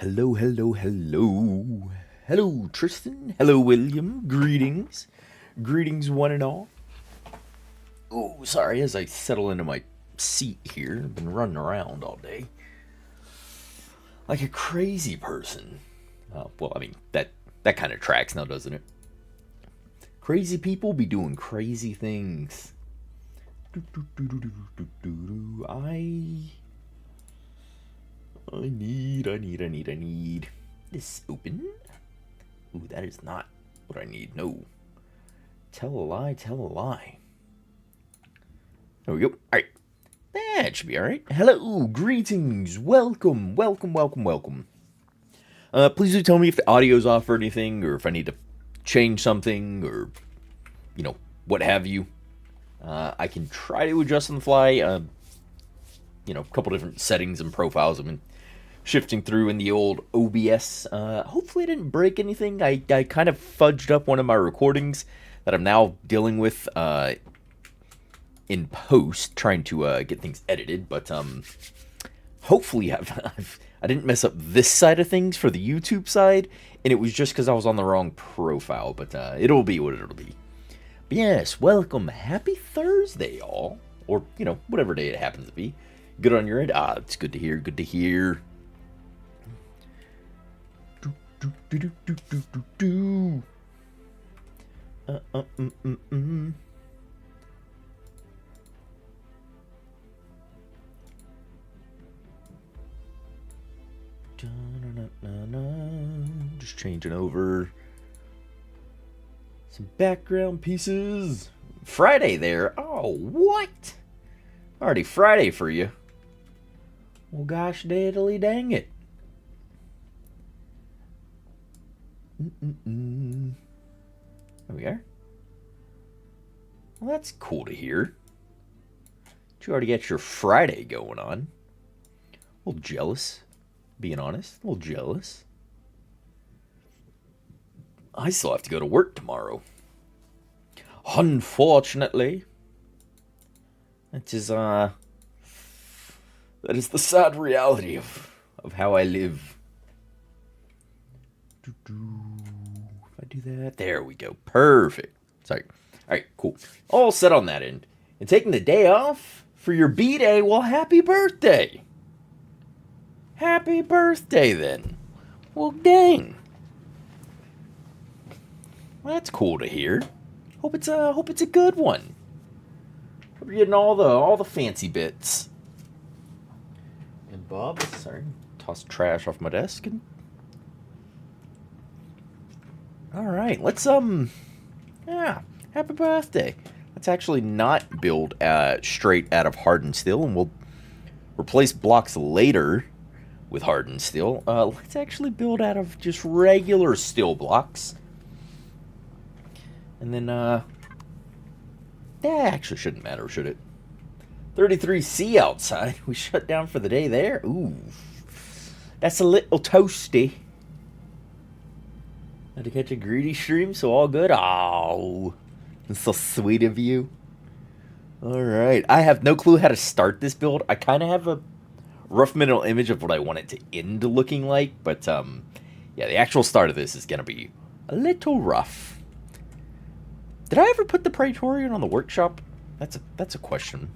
Hello, hello, hello. Hello, Tristan. Hello, William. Greetings. Greetings, one and all. Oh, sorry, as I settle into my seat here. I've been running around all day. Like a crazy person. Well, I mean, that kind of tracks now, doesn't it? Crazy people be doing crazy things. I need. This open? Ooh, that is not what I need. No. Tell a lie, tell a lie. There we go. Alright. That should be alright. Hello, greetings. Welcome. Please do tell me if the audio's off or anything, or if I need to change something, or, what have you. I can try to adjust on the fly. A couple different settings and profiles I've been shifting through in the old OBS. Hopefully I didn't break anything. I kind of fudged up one of my recordings that I'm now dealing with in post, trying to get things edited. But hopefully I didn't mess up this side of things for the YouTube side, and it was just because I was on the wrong profile. But it'll be what it'll be. But yes, welcome. Happy Thursday, all. Or, whatever day it happens to be. Good on your end? It's good to hear, good to hear. Just changing over some background pieces. Friday there. Oh, what? Already Friday for you. Well, gosh, diddly dang it. There we are. Well, that's cool to hear. You already got your Friday going on. A little jealous, being honest. A little jealous. I still have to go to work tomorrow. Unfortunately. That is the sad reality of how I live. If I do that, there we go. Perfect. Sorry. Alright, cool. All set on that end. And taking the day off for your B-Day, well, happy birthday. Happy birthday, then. Well, dang. Well, that's cool to hear. Hope it's a good one. Hope you're getting all the fancy bits. And Bob, sorry, toss trash off my desk. And all right, let's happy birthday. Let's actually not build straight out of hardened steel, and we'll replace blocks later with hardened steel. Let's actually build out of just regular steel blocks. And then, that actually shouldn't matter, should it? 33C outside. We shut down for the day there. Ooh. That's a little toasty. Had to catch a greedy stream, so all good. Oh, that's so sweet of you. Alright. I have no clue how to start this build. I kind of have a rough mental image of what I want it to end looking like. But, yeah, the actual start of this is going to be a little rough. Did I ever put the Praetorian on the workshop? That's a question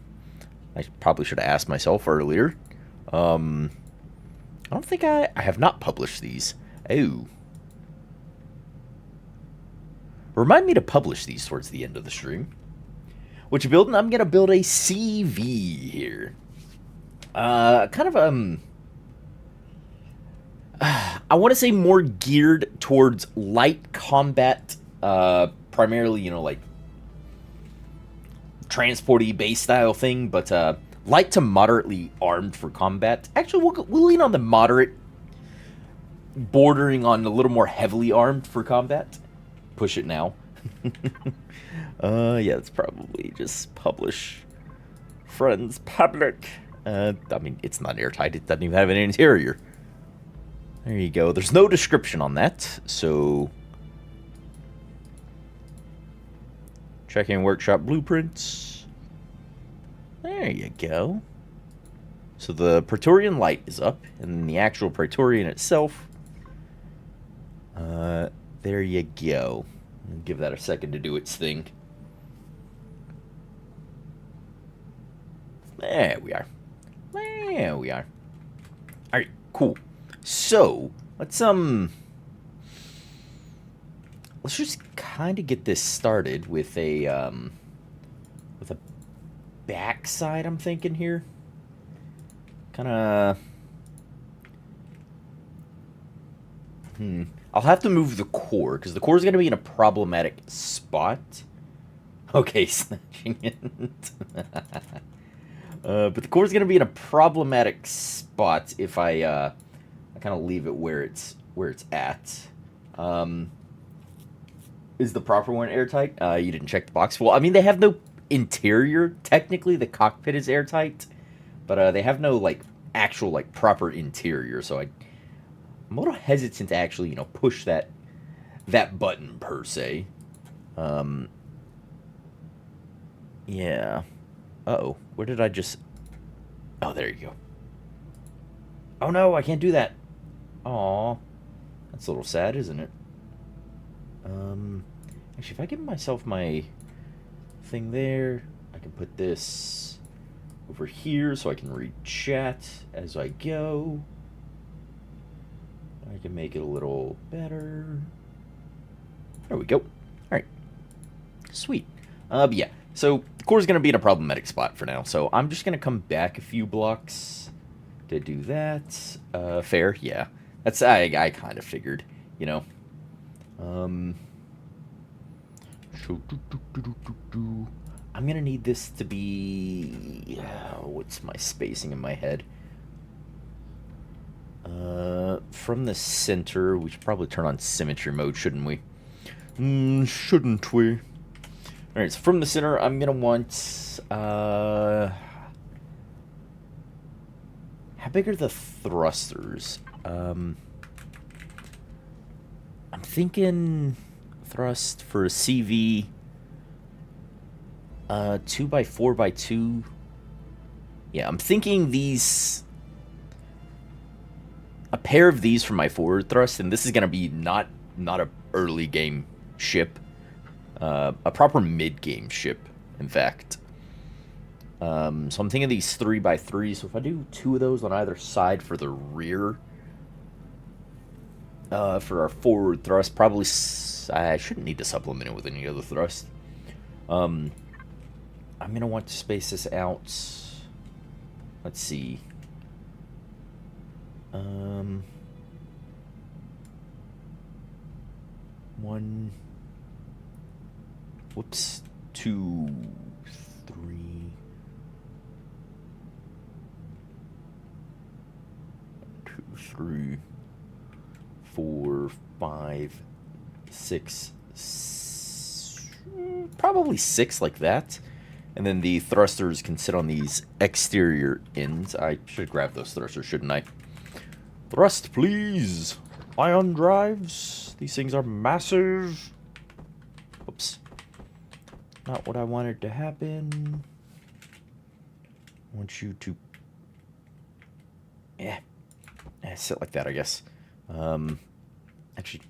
I probably should have asked myself earlier. I don't think I have not published these. Oh. Remind me to publish these towards the end of the stream. What you building? I'm going to build a CV here. I want to say more geared towards light combat, primarily, like transporty base style thing, but light to moderately armed for combat. Actually, we'll lean on the moderate, bordering on a little more heavily armed for combat. Push it now. Yeah, let's probably just publish friends public. I mean, it's not airtight. It doesn't even have an interior. There you go. There's no description on that, so checking workshop blueprints. There you go. So the Praetorian light is up, and the actual Praetorian itself, there you go. I'll give that a second to do its thing. There we are. There we are. Alright, cool. So, let's just kind of get this started with a backside, I'm thinking here. Kind of... I'll have to move the core, because the core is going to be in a problematic spot. Okay, snatching it. But the core is going to be in a problematic spot if I kind of leave it where it's at. Is the proper one airtight? You didn't check the box. Well, I mean, they have no interior. Technically, the cockpit is airtight, but they have no like actual like proper interior. So I'm a little hesitant to actually push that button per se. Yeah. Uh-oh. Where did I just... Oh, there you go. Oh, no, I can't do that. Aw. That's a little sad, isn't it? Actually, if I give myself my thing there, I can put this over here so I can read chat as I go. I can make it a little better. There we go. All right. Sweet. But yeah. So, the core is going to be in a problematic spot for now. So, I'm just going to come back a few blocks to do that. Fair, yeah. That's, I kind of figured, I'm going to need this to be... what's my spacing in my head? From the center, we should probably turn on symmetry mode, shouldn't we? Shouldn't we? Alright, so from the center, I'm going to want... how big are the thrusters? I'm thinking thrust for a CV 2x4x2. Yeah, I'm thinking these... A pair of these for my forward thrust, and this is going to be not a early game ship. A proper mid-game ship, in fact. So I'm thinking these 3x3. So if I do 2 of those on either side for the rear, for our forward thrust, probably I shouldn't need to supplement it with any other thrust. I'm gonna want to space this out. Let's see. One. Whoops. 2, 3. 2, 3, 4, 5, 6. Probably 6 like that. And then the thrusters can sit on these exterior ends. I should grab those thrusters, shouldn't I? Thrust, please. Ion drives. These things are massive. Whoops. Not what I wanted to happen. I want you to... sit like that, I guess. Actually...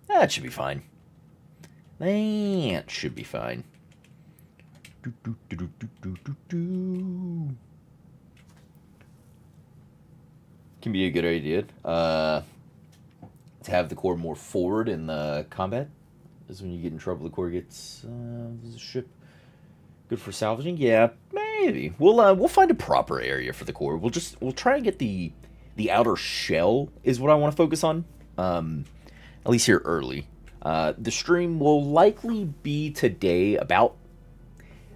that should be fine. That should be fine. Can be a good idea. To have the core more forward in the combat. Is when you get in trouble, the core gets the ship good for salvaging. Yeah, maybe we'll find a proper area for the core. We'll try and get the outer shell is what I want to focus on. At least here early. The stream will likely be today about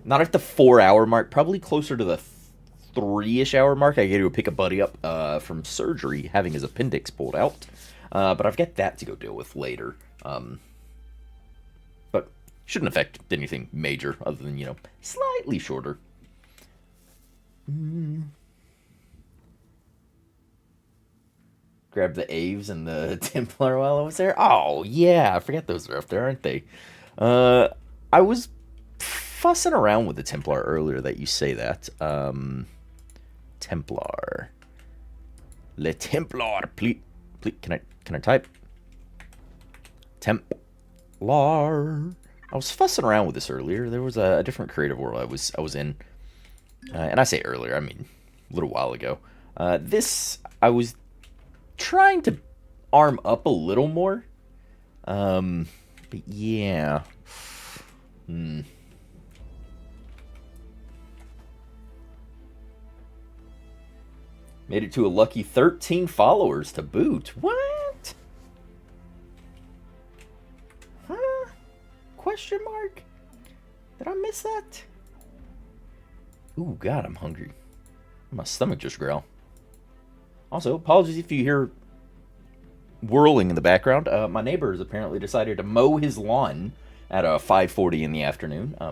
not at the 4-hour mark, probably closer to the 3-ish hour mark. I get to pick a buddy up from surgery, having his appendix pulled out. But I've got that to go deal with later. But shouldn't affect anything major other than, slightly shorter. Grab the Aves and the Templar while I was there. Oh, yeah. I forget those are up there, aren't they? I was fussing around with the Templar earlier that you say that. Templar. Le Templar, please. Can I type? Templar. I was fussing around with this earlier. There was a different creative world I was in, and I say earlier, I mean a little while ago. This I was trying to arm up a little more, but yeah. Made it to a lucky 13 followers to boot. What? Huh? Question mark? Did I miss that? Ooh, God, I'm hungry. My stomach just growled. Also, apologies if you hear whirling in the background. My neighbor has apparently decided to mow his lawn at 5:40 in the afternoon. I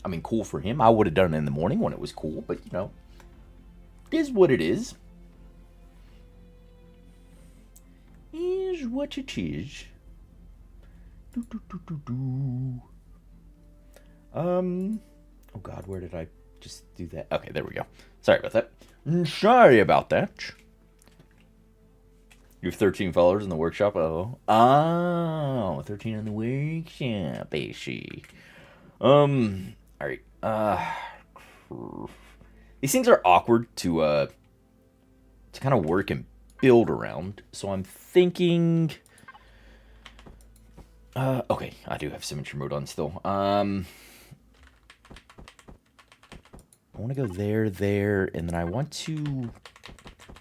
mean, cool for him. I would have done it in the morning when it was cool, but you know, it is what it is. Is what it is. Oh God, where did I just do that? Okay, there we go. Sorry about that. Sorry about that. You have 13 followers in the workshop? Oh. 13 in the workshop, I see. Alright. These things are awkward to kind of work and build around. So I'm thinking... okay, I do have symmetry mode on still. I want to go there, and then I want to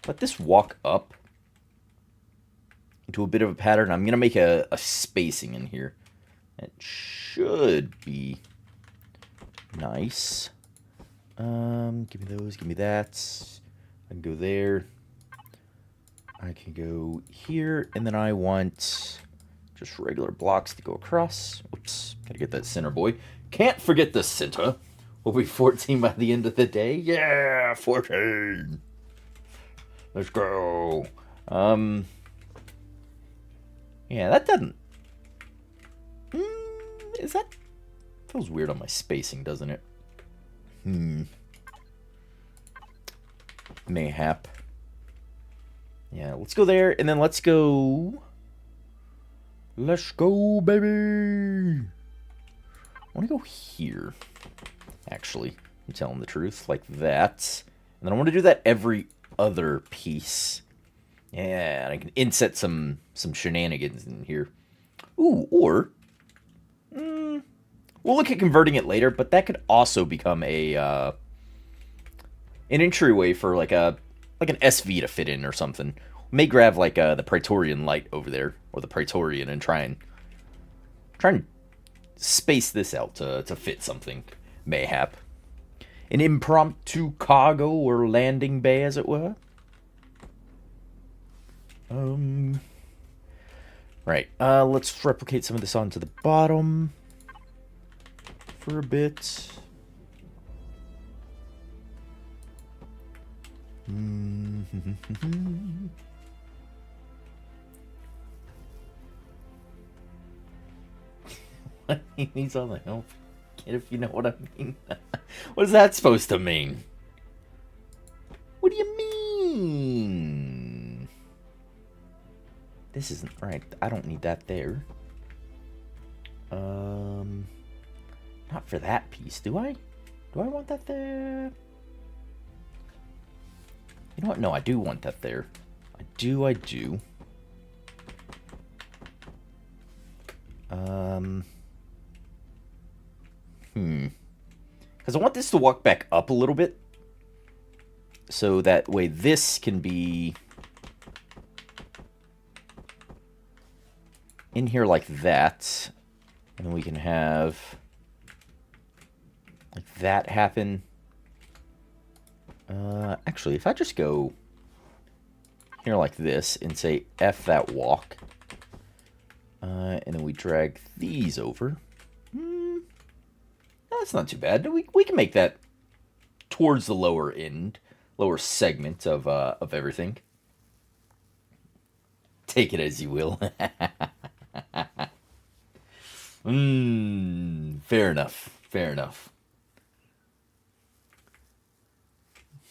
let this walk up into a bit of a pattern. I'm going to make a spacing in here. It should be nice. Give me those, give me that. I can go there. I can go here, and then I want just regular blocks to go across. Oops, gotta get that center, boy. Can't forget the center. We'll be 14 by the end of the day. Yeah, 14. Let's go. Yeah, that doesn't... is that... feels weird on my spacing, doesn't it? Mayhap. Yeah, let's go there, and then let's go... Let's go, baby! I want to go here, actually. I'm telling the truth, like that. And then I want to do that every other piece. Yeah, and I can inset some shenanigans in here. Ooh, or... we'll look at converting it later, but that could also become a... an entryway for like an SV to fit in or something. May grab like the Praetorian Light over there, or the Praetorian, and try and space this out to fit something, mayhap. An impromptu cargo or landing bay, as it were. Right. Let's replicate some of this onto the bottom for a bit. He needs all the help, if you know what I mean. What is that supposed to mean? What do you mean? This isn't right. I don't need that there. Not for that piece, do I? Do I want that there? You know what? No, I do want that there. I do. Because I want this to walk back up a little bit. So that way this can be in here like that. And then we can have like that happen. Actually, if I just go here like this and say F that walk. And then we drag these over. That's not too bad. We can make that towards the lower end, lower segment of everything. Take it as you will. Fair enough. Fair enough.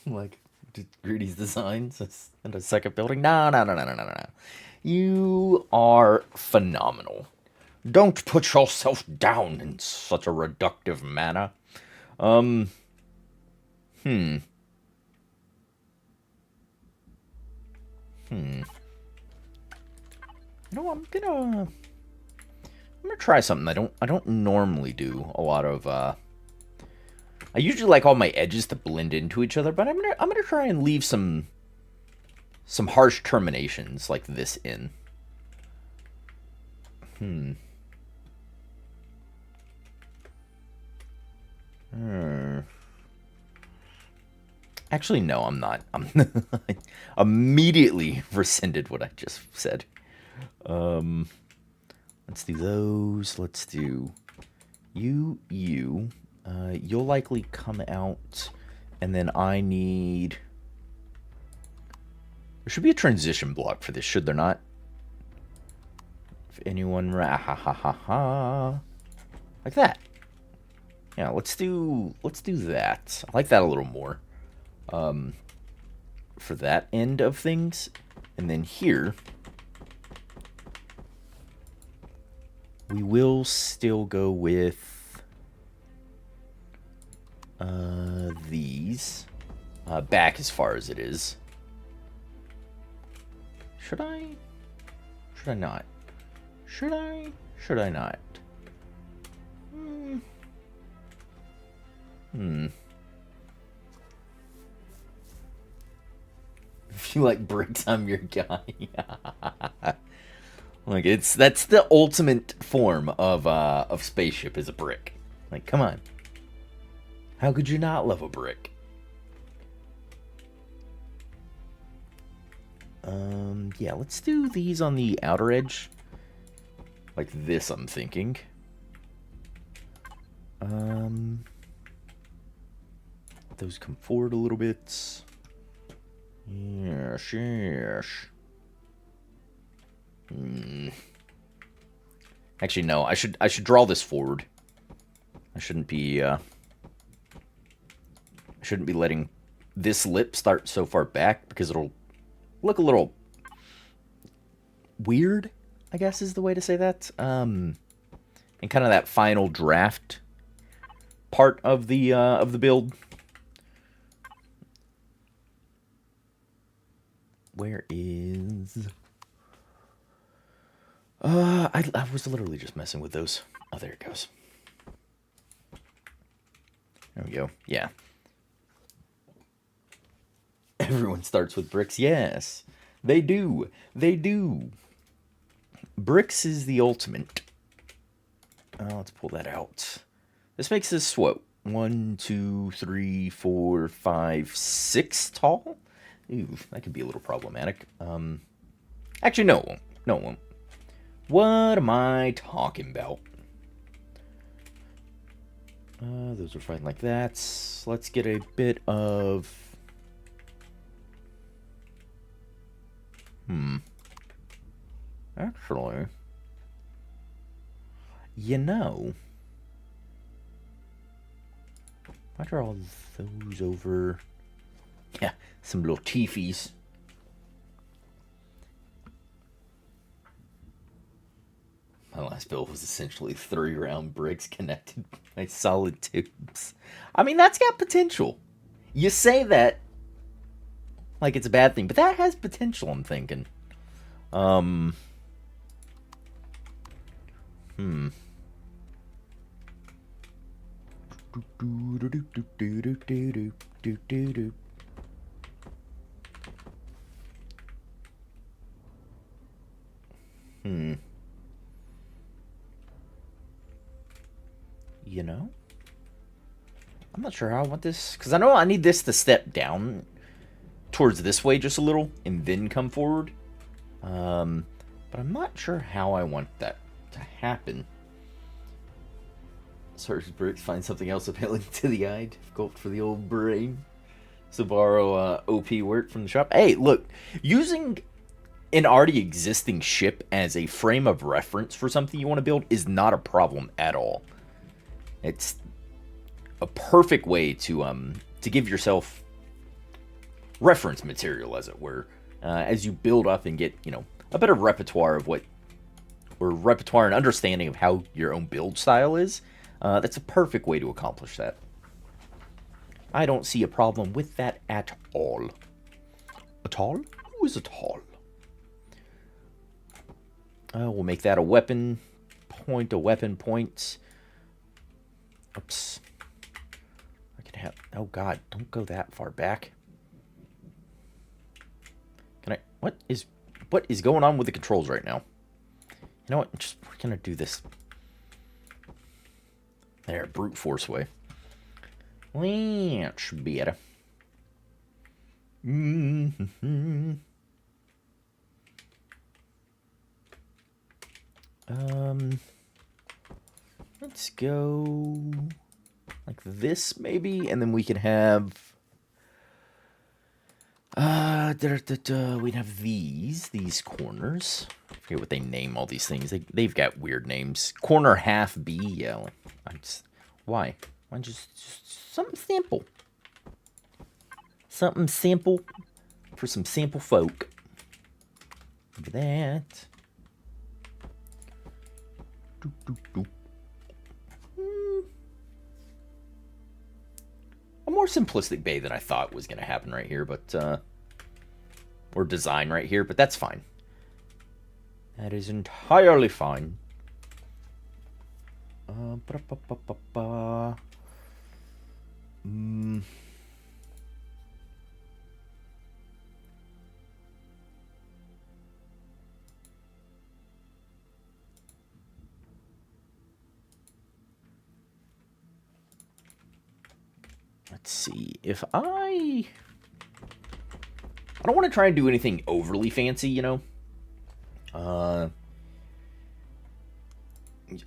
Like, Greedy's designs and a second building? No. You are phenomenal. Don't put yourself down in such a reductive manner. You know, I'm gonna try something I don't normally do a lot of. I usually like all my edges to blend into each other, but I'm gonna try and leave some harsh terminations like this in. Actually, no, I'm not. I immediately rescinded what I just said. Let's do those. Let's do you. You'll likely come out, and then I need... There should be a transition block for this, should there not? If anyone... Like that. Yeah, let's do that. I like that a little more. For that end of things. And then here... we will still go with... these back as far as it is. Should I not? Should I not? If you like bricks, I'm your guy. Like, that's the ultimate form of spaceship is a brick. Like, come on. How could you not love a brick? Yeah, let's do these on the outer edge. Like this, I'm thinking. Those come forward a little bit. Yes. Actually, no. I should draw this forward. I shouldn't be letting this lip start so far back because it'll look a little weird, I guess is the way to say that. And kind of that final draft part of the build. Where is... I was literally just messing with those. Oh, there it goes. There we go. Yeah. Everyone starts with bricks. Yes, they do. They do. Bricks is the ultimate. Let's pull that out. This makes this what? 1, 2, 3, 4, 5, 6 tall? Ooh, that could be a little problematic. Actually, no, it won't. No, it won't. What am I talking about? Those are fine like that. Let's get a bit of... Actually... You know... I draw those over... Yeah, some little teefies. My last build was essentially 3 round bricks connected by solid tubes. I mean, that's got potential. You say that like it's a bad thing, but that has potential, I'm thinking. You know? I'm not sure how I want this, because I know I need this to step down towards this way just a little, and then come forward. But I'm not sure how I want that to happen. Search bricks, find something else appealing to the eye. Difficult for the old brain. So borrow OP work from the shop. Hey, look, using an already existing ship as a frame of reference for something you want to build is not a problem at all. It's a perfect way to give yourself reference material, as it were, as you build up and get, you know, a better repertoire of what, or repertoire and understanding of how your own build style is. That's a perfect way to accomplish that. I don't see a problem with that at all. At all? Who is at all? We'll make that a weapon point, Oops. I can have... Oh, God. Don't go that far back. Can I... What is going on with the controls right now? You know what? We're going to do this. There, brute force way. That should be better. Let's go like this, maybe, and then we can have we'd have these corners. I forget what they name all these things. They've got weird names. Corner half B, yeah. Why just something simple. Something simple for some simple folk. Look at that. A more simplistic bay than I thought was going to happen right here, but or design right here, but that's fine. That is entirely fine. Let's see, if I don't want to try and do anything overly fancy, you know.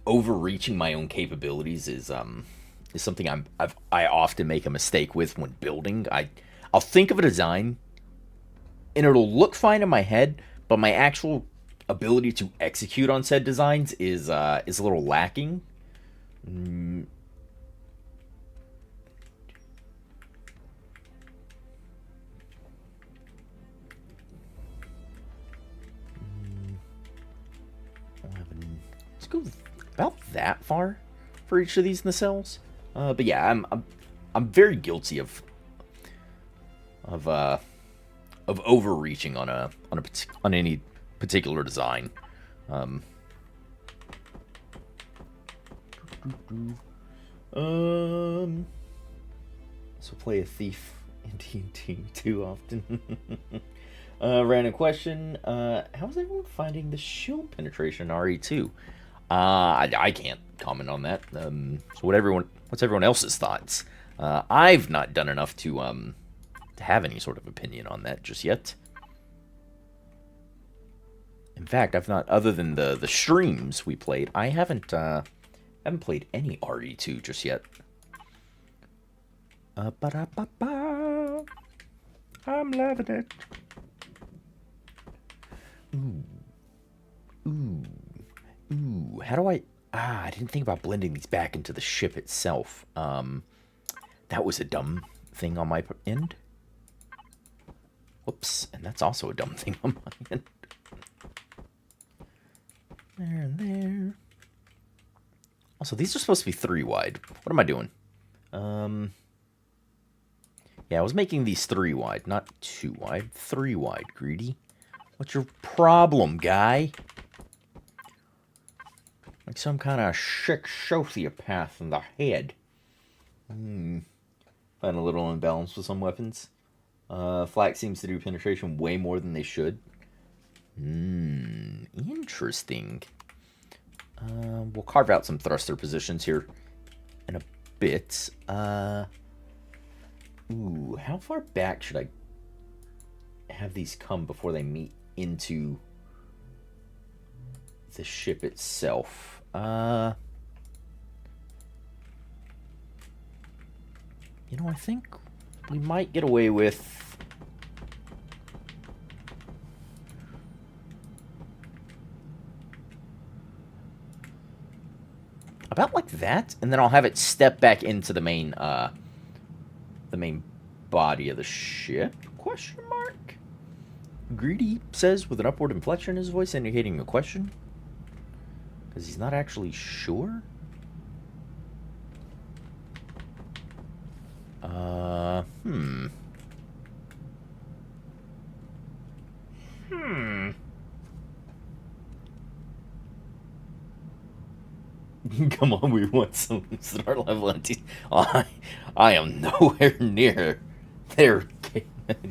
Overreaching my own capabilities is something I often make a mistake with when building. I'll think of a design, and it'll look fine in my head, but my actual ability to execute on said designs is a little lacking. Let's go about that far for each of these nacelles. But yeah, I'm very guilty of overreaching on any particular design. So play a thief in D&D too often. Random question. How's everyone finding the shield penetration in RE2? I can't comment on that. So what's everyone else's thoughts? I've not done enough to have any sort of opinion on that just yet. In fact, I've not, other than the streams we played, I haven't played any RE2 just yet. Ba-da-ba-ba. I'm loving it. Ooh, how do I didn't think about blending these back into the ship itself. That was a dumb thing on my end. Whoops, and that's also a dumb thing on my end. There and there. Also, these are supposed to be 3 wide. What am I doing? Yeah, I was making these 3 wide, not 2 wide. 3 wide, greedy. What's your problem, guy? Like some kind of sick sociopath in the head. Find a little imbalance with some weapons. Flak seems to do penetration way more than they should. Interesting. We'll carve out some thruster positions here in a bit. How far back should I have these come before they meet into the ship itself? You know, I think we might get away with... about like that, and then I'll have it step back into the main body of the ship? Question mark? Greedy says with an upward inflection in his voice, indicating a question. Because he's not actually sure. Hmm. Come on, we want some start level NT. I am nowhere near there.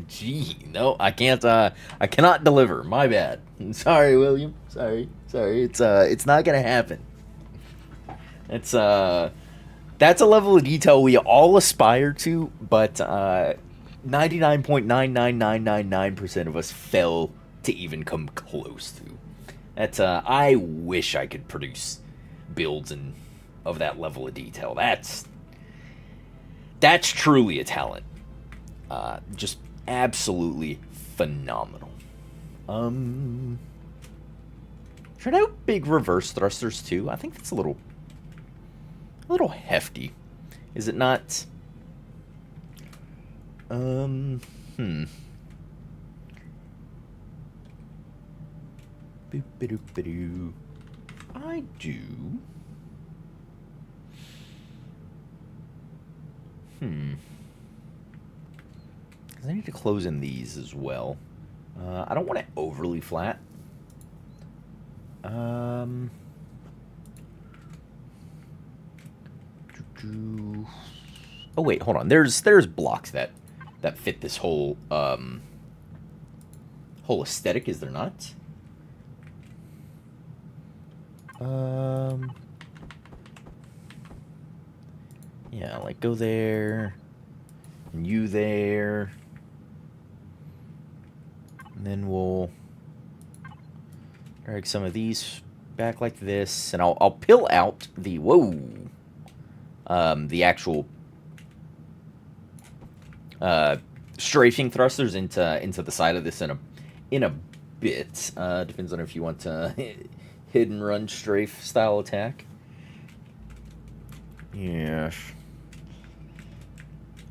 Gee, no, I can't. I cannot deliver. My bad. Sorry, William. Sorry. It's not gonna happen. It's that's a level of detail we all aspire to, but 99.99999% of us fail to even come close to. That's I wish I could produce builds and of that level of detail. That's truly a talent. Just absolutely phenomenal. Tried out big reverse thrusters too. I think that's a little hefty. Is it not? Boop, I do. Because I need to close in these as well. I don't want it overly flat. Oh wait, hold on. There's blocks that fit this whole whole aesthetic, is there not? Yeah, like go there, and you there, and then we'll drag some of these back like this, and I'll pill out the the actual strafing thrusters into the side of this in a bit. Depends on if you want to hit and run strafe style attack. Yes.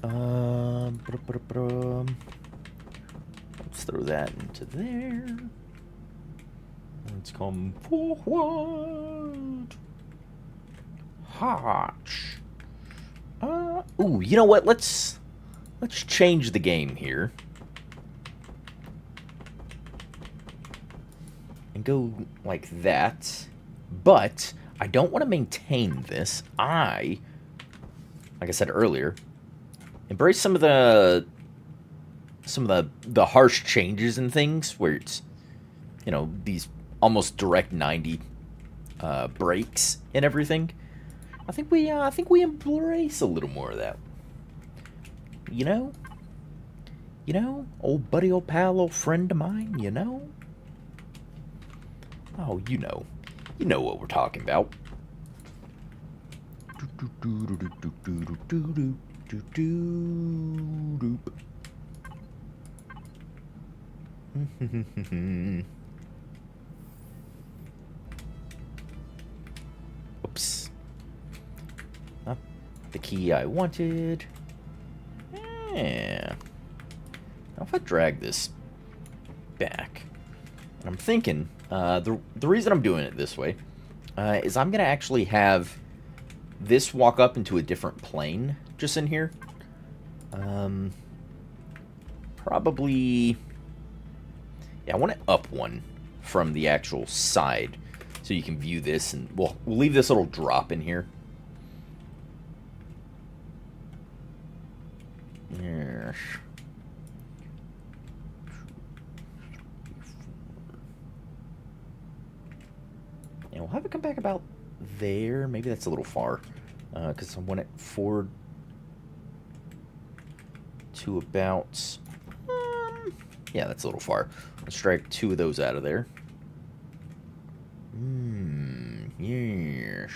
Let's throw that into there. Let's come forward. Hatch. Ooh, you know what? Let's change the game here. And go like that. But I don't want to maintain this. Like I said earlier, embrace some of the harsh changes and things where it's, you know, these almost direct 90 breaks and everything. I think we embrace a little more of that. You know, old buddy, old pal, old friend of mine. You know. Oh, you know what we're talking about. Oops. Not the key I wanted. Yeah. Now if I drag this back, and I'm thinking, the reason I'm doing it this way is I'm going to actually have this walk up into a different plane just in here. Probably... Yeah, I want it up one from the actual side so you can view this, and we'll leave this little drop in here. Yes. And we'll have it come back about there. Maybe that's a little far, because I want it forward to about... yeah, that's a little far. Let's drag two of those out of there. Yes.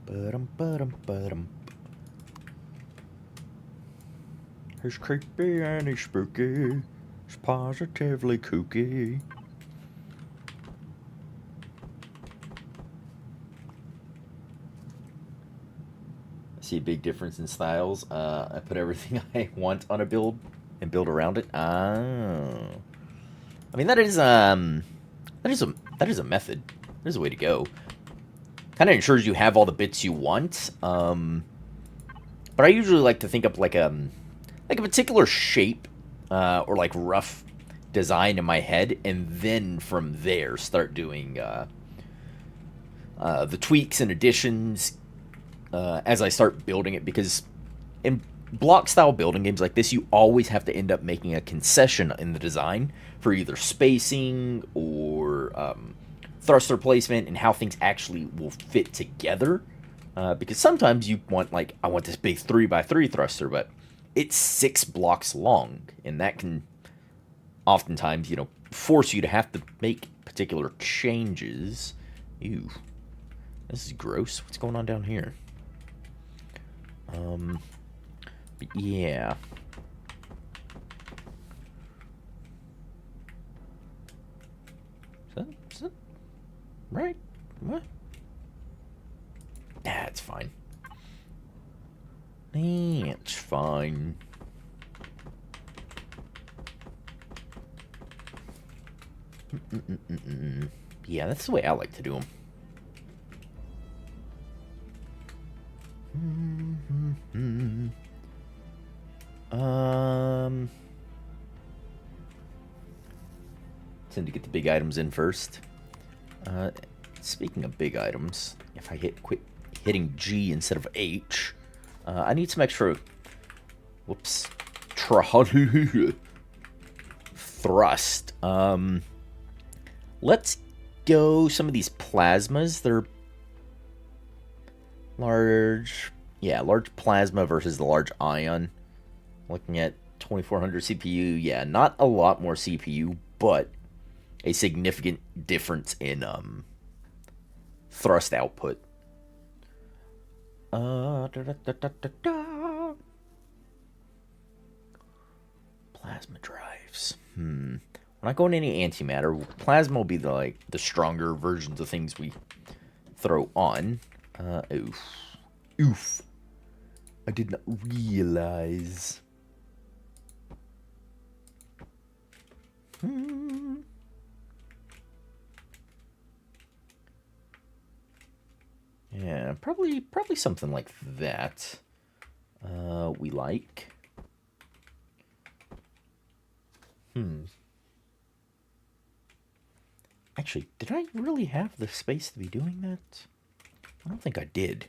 Ba-dum. He's creepy and he's spooky. He's positively kooky. I see a big difference in styles. I put everything I want on a build and build around it. I mean that is a method. There's a way to go. Kind of ensures you have all the bits you want. But I usually like to think up like a particular shape or like rough design in my head, and then from there start doing the tweaks and additions as I start building it. Because in block style building games like this, you always have to end up making a concession in the design for either spacing or thruster placement and how things actually will fit together. Because sometimes you want, like, I want this big 3x3 thruster, but it's 6 blocks long, and that can oftentimes, force you to have to make particular changes. Ew. This is gross. What's going on down here? But yeah. Is that right? What? That's fine. That's fine. Yeah, that's the way I like to do them. Tend to get the big items in first. Speaking of big items, if I quit hitting G instead of H, I need some extra. Whoops. Thrust. Let's go some of these plasmas. They're large. Yeah, large plasma versus the large ion. Looking at 2400 CPU. Yeah, not a lot more CPU, but a significant difference in thrust output. Plasma drives. We're not going any antimatter. Plasma will be the stronger versions of things we throw on. Oof. I did not realize. Yeah, probably something like that. We like. Actually, did I really have the space to be doing that? I don't think I did.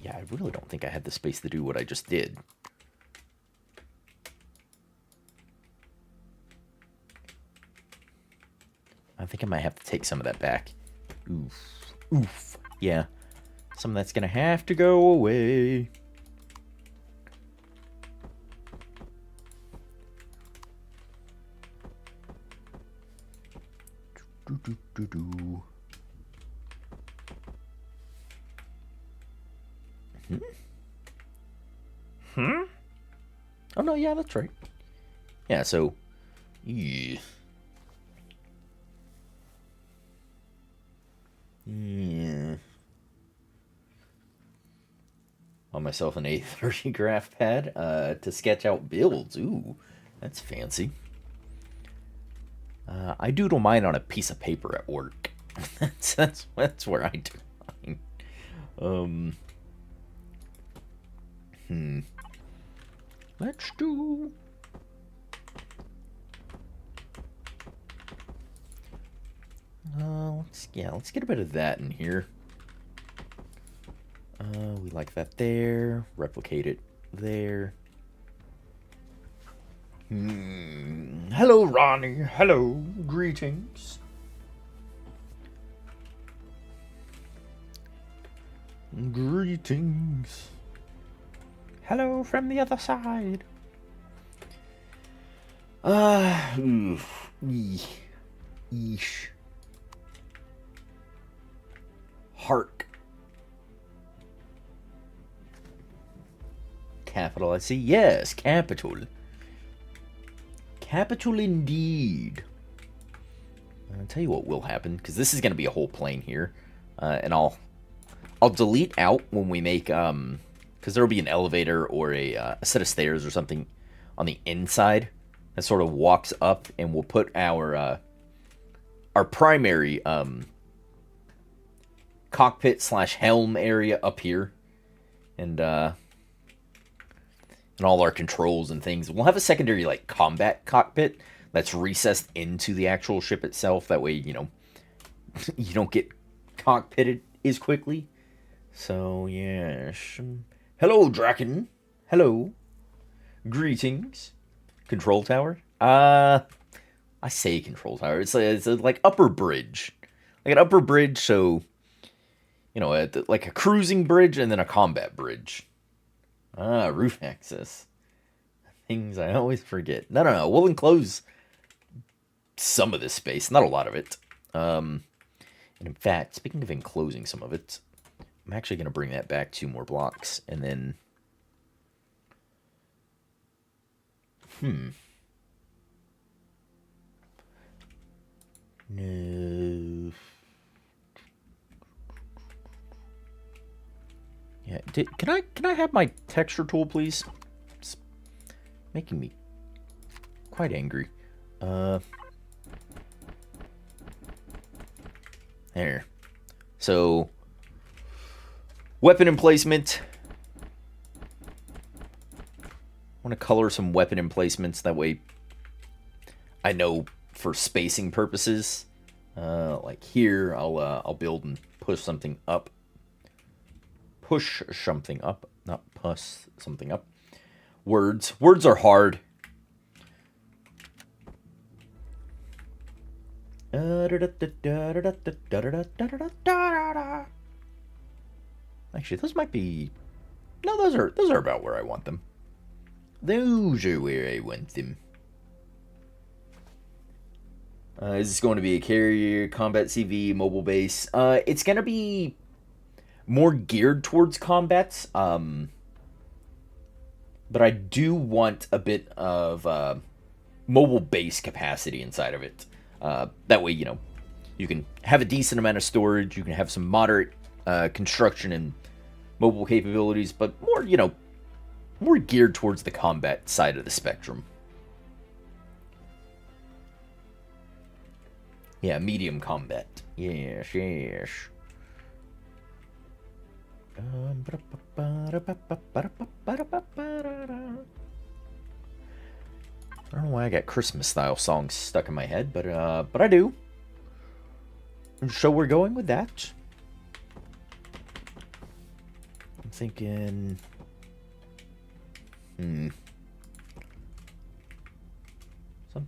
Yeah, I really don't think I had the space to do what I just did. I think I might have to take some of that back. Oof. Yeah. Some of that's gonna have to go away. Oh no, yeah, that's right. Yeah, so yeah. On myself an A30 graph pad to sketch out builds. Ooh, that's fancy. I doodle mine on a piece of paper at work. that's where I do mine. Let's do. Let's get a bit of that in here. We like that there. Replicate it there. Hello, Ronnie. Hello. Greetings. Greetings. Hello from the other side. Oof. Yeesh. Hark. Capital, I see. Yes, capital. Capital indeed. I'll tell you what will happen, because this is going to be a whole plane here. And I'll delete out when we make, because there will be an elevator or a set of stairs or something on the inside that sort of walks up, and we'll put our primary cockpit / helm area up here, and all our controls and things. We'll have a secondary like combat cockpit that's recessed into the actual ship itself. That way, you know, you don't get cockpitted as quickly. So yes, hello Draken. Hello, greetings. Control tower. I say control tower. It's a, like upper bridge, like an upper bridge. So you know, like a cruising bridge and then a combat bridge. Roof access. Things I always forget. No. We'll enclose some of this space, not a lot of it. And in fact, speaking of enclosing some of it, I'm actually going to bring that back 2 more blocks, and then... No... Yeah, can I have my texture tool, please? It's making me quite angry. There. So, weapon emplacement. I want to color some weapon emplacements. That way, I know for spacing purposes. Like here, I'll build and push something up. Push something up, not puss something up. Words are hard. Actually, those might be... No, those are about where I want them. Those are where I want them. Is this going to be a carrier, combat CV, mobile base? It's going to be more geared towards combats. But I do want a bit of mobile base capacity inside of it. That way, you know, you can have a decent amount of storage. You can have some moderate construction and mobile capabilities, but more, you know, more geared towards the combat side of the spectrum. Yeah, medium combat. Yes. I don't know why I got Christmas style songs stuck in my head, but I do. So we're going with that. I'm thinking, something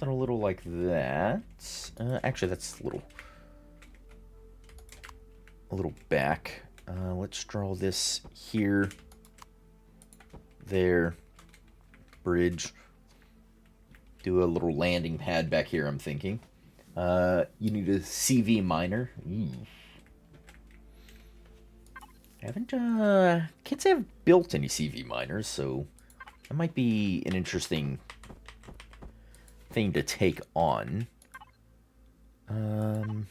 a little like that. Actually, that's a little back. Let's draw this here, there, bridge. Do a little landing pad back here, I'm thinking. You need a CV miner. Can't say I've built any CV miners, so that might be an interesting thing to take on. How'd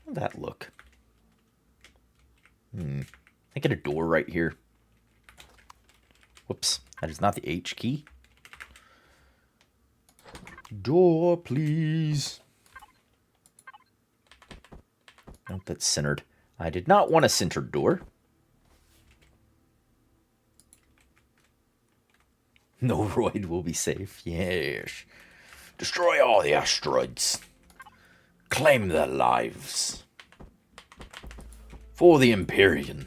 that look? I get a door right here. Whoops, that is not the H key. Door, please. Nope, that's centered. I did not want a centered door. No roid will be safe. Yes. Destroy all the asteroids. Claim their lives. For the Empyrion.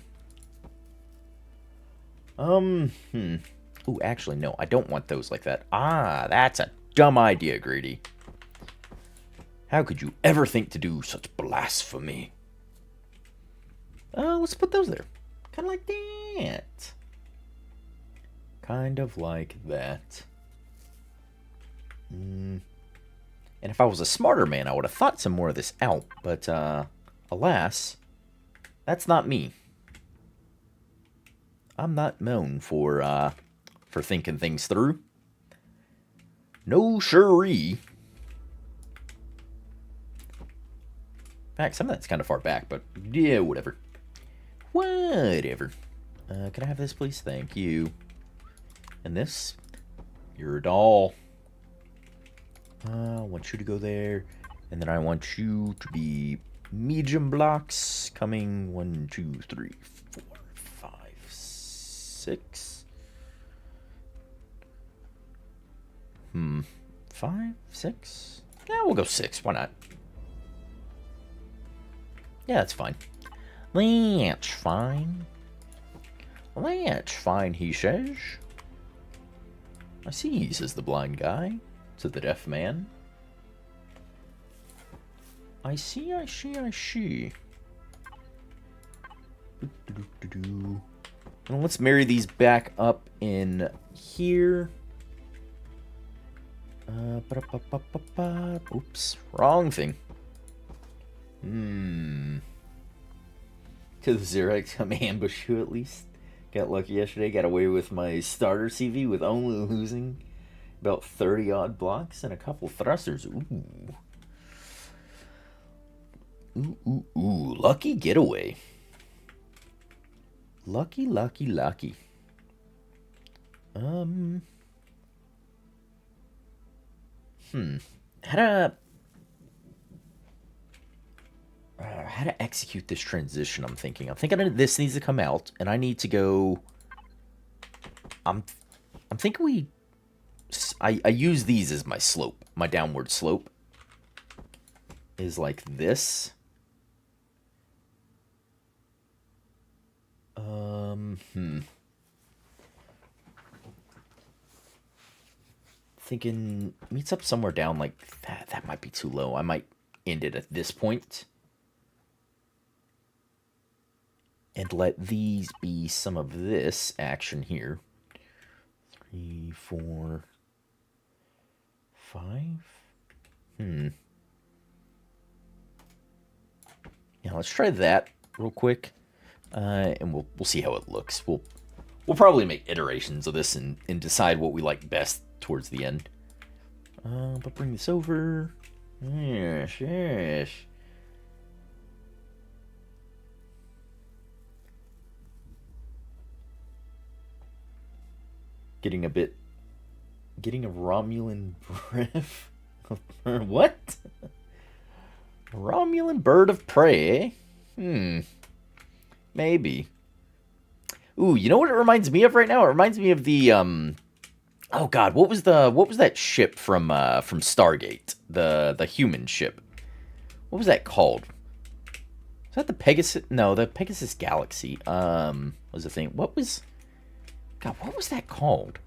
Ooh, actually, no. I don't want those like that. Ah, that's a dumb idea, Grady. How could you ever think to do such blasphemy? Let's put those there. Kind of like that. Kind of like that. And if I was a smarter man, I would have thought some more of this out. But, alas, that's not me. I'm not known for thinking things through. No siree. In fact, some of that's kind of far back, but yeah, whatever. Whatever. Can I have this, please? Thank you. And this? You're a doll. I want you to go there. And then I want you to be medium blocks. Coming 1, 2, 3, 4, 5, 6. 5, 6? Yeah, we'll go 6. Why not? Yeah, that's fine. That's fine. That's fine, he says. I see, says the blind guy to the deaf man. I see, I see, I see. And let's marry these back up in here. Oops, wrong thing. To the Xerax, come ambush you at least. Got lucky yesterday, got away with my starter CV with only losing about 30 odd blocks and a couple thrusters. Ooh. Ooh, lucky getaway. Lucky, lucky, lucky. How to execute this transition, I'm thinking this needs to come out, and I need to go... I'm thinking I use these as my slope. My downward slope is like this. Thinking meets up somewhere down like that. That might be too low. I might end it at this point. And let these be some of this action here. 3, 4, 5. Yeah, let's try that real quick, and we'll see how it looks. We'll probably make iterations of this and decide what we like best towards the end. But bring this over. Yes. Getting a Romulan breath. What? Romulan bird of prey? Maybe. Ooh, you know what it reminds me of right now? It reminds me of the oh god, what was that ship from Stargate? The human ship. What was that called? Was that the Pegasus? No, the Pegasus Galaxy. Was the thing. What was that called?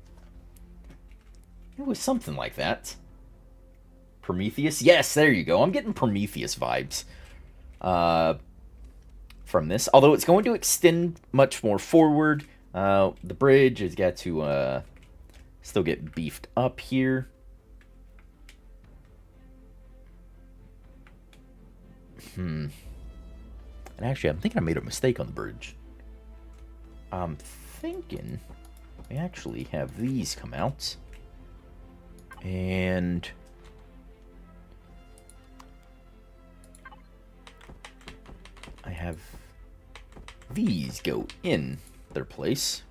It was something like that. Prometheus? Yes, there you go. I'm getting Prometheus vibes from this. Although it's going to extend much more forward. The bridge has got to still get beefed up here. And actually, I'm thinking I made a mistake on the bridge. I'm thinking I actually have these come out. And I have these go in their place.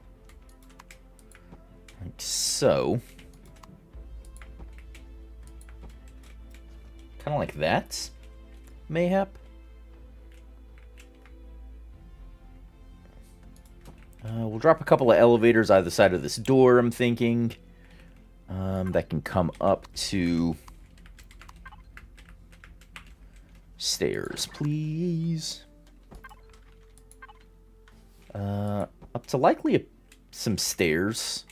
Like so. Kind of like that, mayhap. We'll drop a couple of elevators either side of this door, I'm thinking. That can come up to stairs, please. Up to likely some stairs.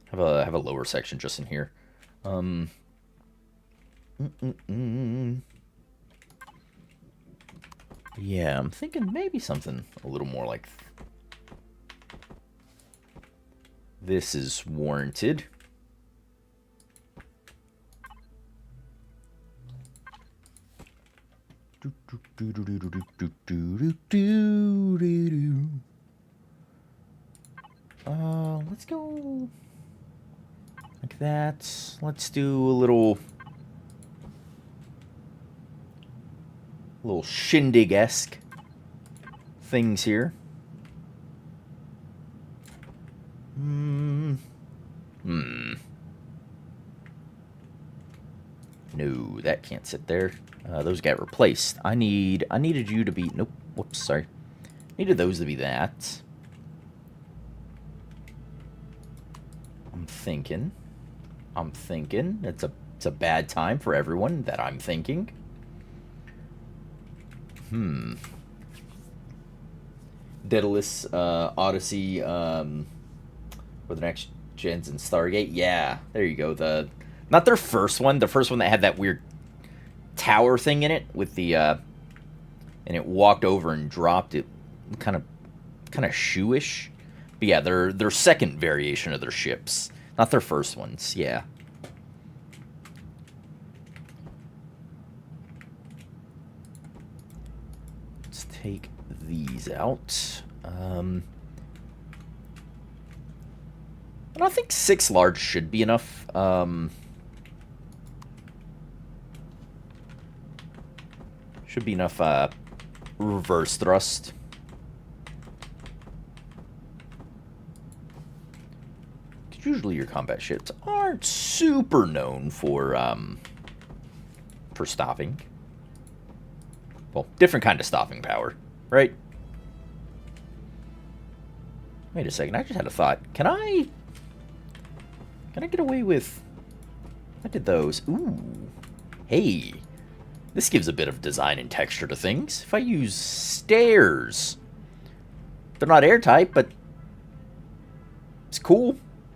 Have a lower section just in here. Yeah, I'm thinking maybe something a little more like this is warranted. Let's go like that. Let's do a little shindig-esque things here. No, that can't sit there. Those got replaced. I needed you to be... Nope. Whoops, sorry. Needed those to be that. I'm thinking. It's a bad time for everyone that I'm thinking. Daedalus, Odyssey, for the next gens and Stargate. Yeah, there you go. Not their first one. The first one that had that weird tower thing in it with the and it walked over and dropped it, kind of shoeish. But yeah, their second variation of their ships, not their first ones. Yeah. Let's take these out. And I think 6 large should be enough. Should be enough reverse thrust. Because usually your combat ships aren't super known for stopping. Well, different kind of stopping power, right? Wait a second, I just had a thought. Can I get away with... I did those. Ooh. Hey. This gives a bit of design and texture to things. If I use stairs. They're not airtight, but... it's cool.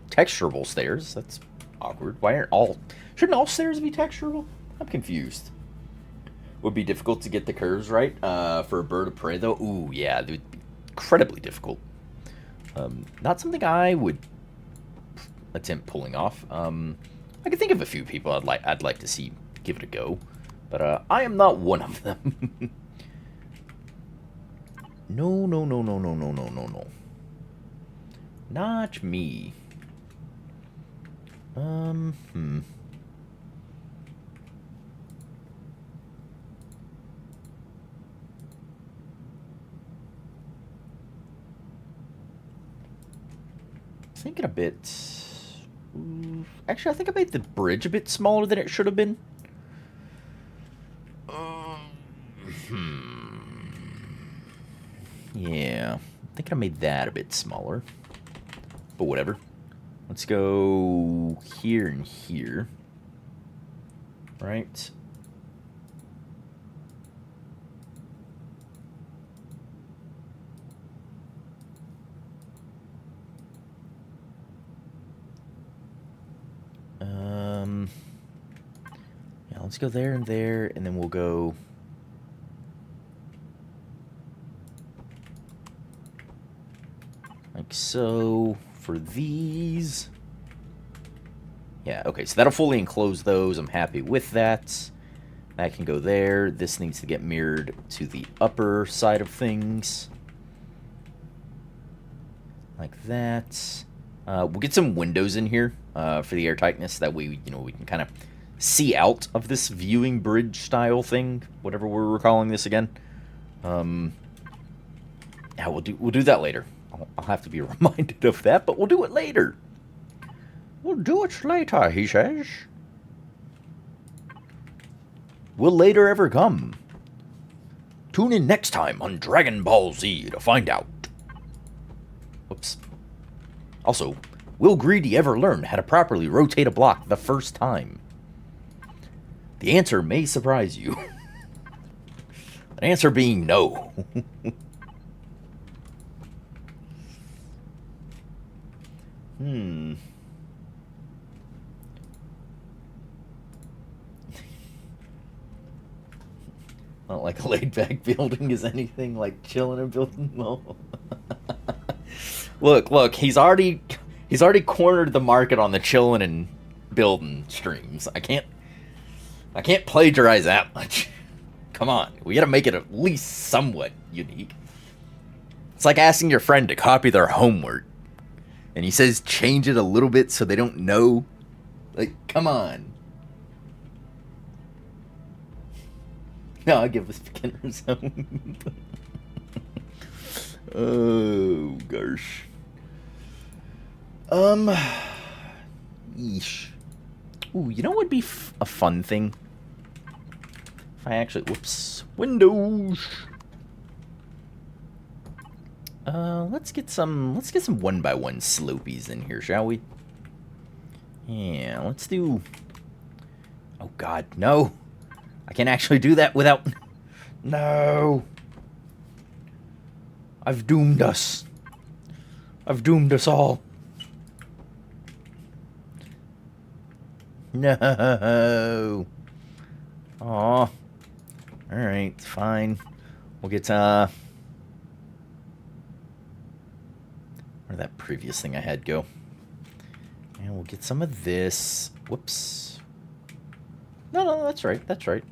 Texturable stairs. That's awkward. Why aren't all... Shouldn't all stairs be texturable? I'm confused. Would be difficult to get the curves right for a bird of prey, though. Ooh, yeah. It would be incredibly difficult. Not something I would attempt pulling off. I can think of a few people I'd like to see give it a go, but I am not one of them. No. Not me. Thinking a bit... Actually, I think I made the bridge a bit smaller than it should have been. Yeah, I think I made that a bit smaller. But whatever. Let's go here and here. Right. Yeah, let's go there, and then we'll go... like so, for these. Yeah, okay, so that'll fully enclose those. I'm happy with that. That can go there. This needs to get mirrored to the upper side of things. Like that. We'll get some windows in here for the airtightness. That way, we can kind of see out of this viewing bridge style thing, whatever we're calling this again. Yeah, we'll do that later. I'll have to be reminded of that, but we'll do it later. We'll do it later, he says. Will later ever come? Tune in next time on Dragon Ball Z to find out. Whoops. Also, will Greedy ever learn how to properly rotate a block the first time? The answer may surprise you. An answer being no. Not like a laid-back building is anything like chilling and building. No. Look, he's already cornered the market on the chilling and building streams. I can't plagiarize that much. Come on, we gotta make it at least somewhat unique. It's like asking your friend to copy their homework, and he says change it a little bit so they don't know. Like, come on. No, I'll give this beginner's home. Oh, gosh. Yeesh. Ooh, you know what would be a fun thing? If I actually... Whoops. Windows! Let's get some 1x1 slopies in here, shall we? Yeah, let's do... Oh, God, no! I can't actually do that without... No! I've doomed us. I've doomed us all. No. Aw. Alright, fine. We'll get, where'd that previous thing I had go? And we'll get some of this. Whoops. No, that's right, that's right.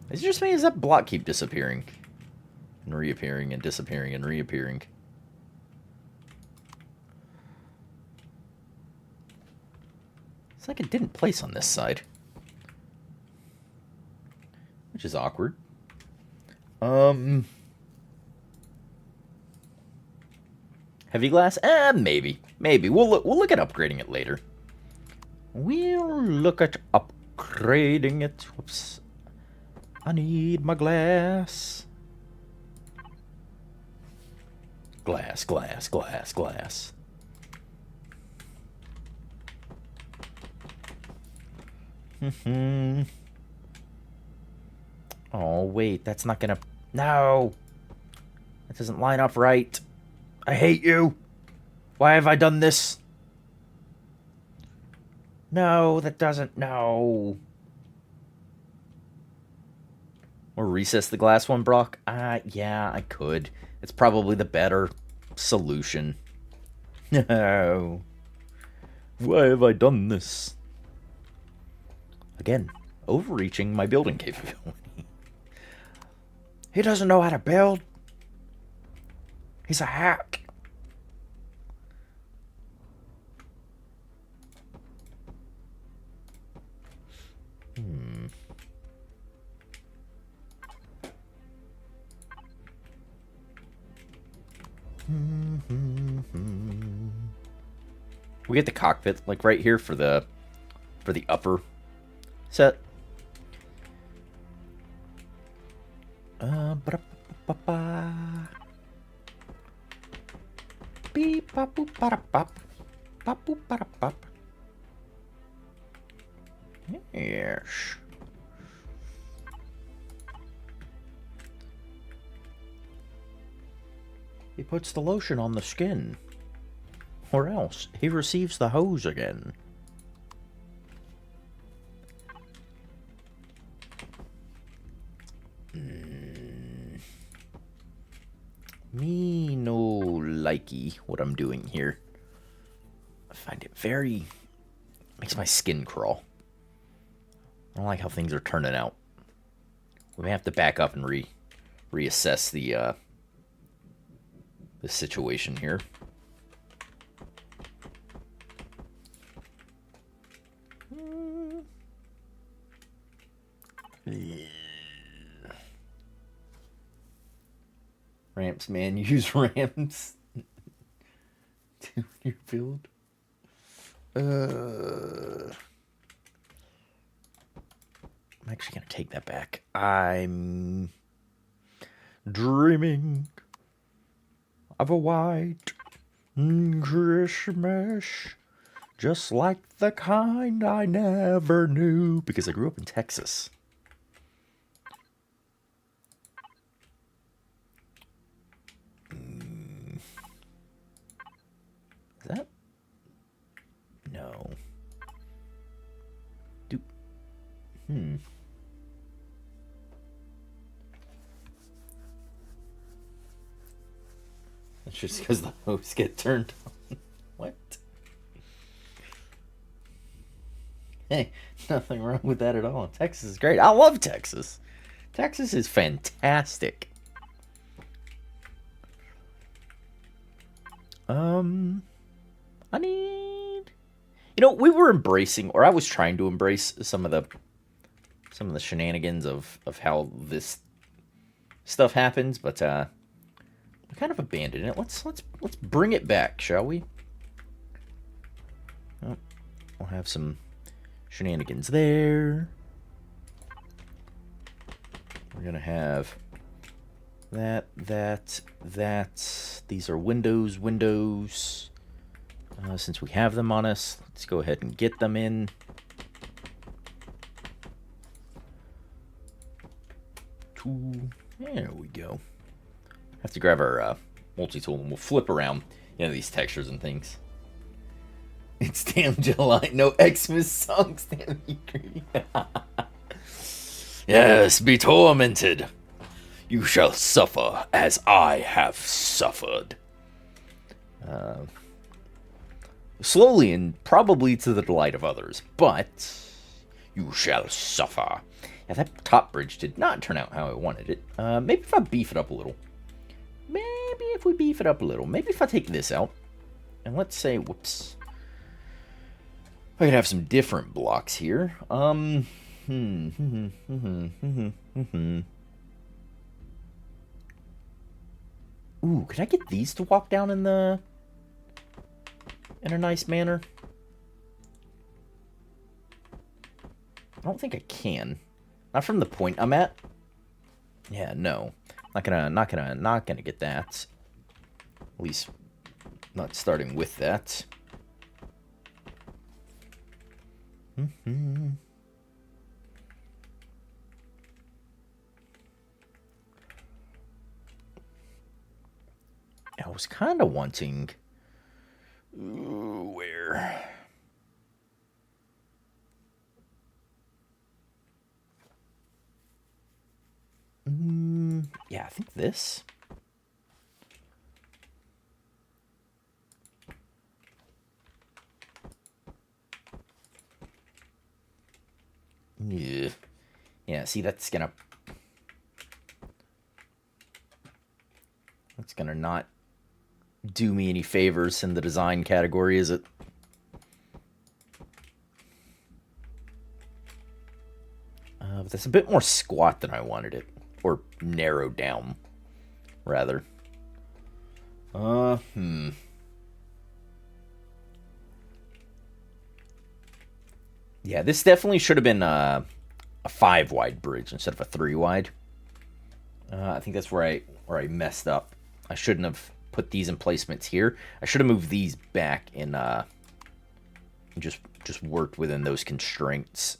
Is it just me? Does that block keep disappearing? And reappearing and disappearing and reappearing? It's like it didn't place on this side. Which is awkward. Heavy glass? Maybe. Maybe. We'll look at upgrading it later. We'll look at upgrading it. Whoops. I need my glass. Glass, glass, glass, glass. Oh, wait, that's not gonna... No! That doesn't line up right. I hate you! Why have I done this? No, that doesn't... No. Or recess the glass one, Brock? Yeah, I could. It's probably the better solution. No. Why have I done this? Again, overreaching my building capability. He doesn't know how to build. He's a hack. We get the cockpit like right here for the upper set. Beep bop boop bada bop. Bop boop bada bop. Yes. He puts the lotion on the skin. Or else he receives the hose again. Me no likey what I'm doing here. I find it very... makes my skin crawl. I don't like how things are turning out. We may have to back up and reassess the situation here. Ramps, man. Use ramps to your build. I'm actually going to take that back. I'm dreaming of a white Christmas, just like the kind I never knew, because I grew up in Texas. Is that? No. That's just because the hose get turned on. What? Hey, nothing wrong with that at all. Texas is great. I love Texas. Texas is fantastic. I need... You know, we were embracing, or I was trying to embrace some of the shenanigans of how this stuff happens, but we kind of abandoned it. Let's bring it back, shall we? Oh, we'll have some shenanigans there. We're gonna have that. These are windows. Since we have them on us, let's go ahead and get them in. There we go. Have to grab our multi-tool and we'll flip around, these textures and things. It's damn July, no Xmas songs, damn you greedy. Yes, be tormented. You shall suffer as I have suffered. Slowly and probably to the delight of others, but you shall suffer. Yeah, that top bridge did not turn out how I wanted it. Maybe if I beef it up a little. Maybe if I take this out. And let's say, whoops. I could have some different blocks here. Ooh, could I get these to walk down in a nice manner? I don't think I can. Not from the point I'm at. Yeah, no. Not gonna get that. At least not starting with that. I was kind of wanting... Ooh, where? Yeah, I think this. Yeah. Yeah, see, that's gonna not do me any favors in the design category, is it? But that's a bit more squat than I wanted it. Or narrowed down, rather. Yeah, this definitely should have been a 5-wide bridge instead of a 3-wide. I think that's where I messed up. I shouldn't have put these in placements here. I should have moved these back and just worked within those constraints.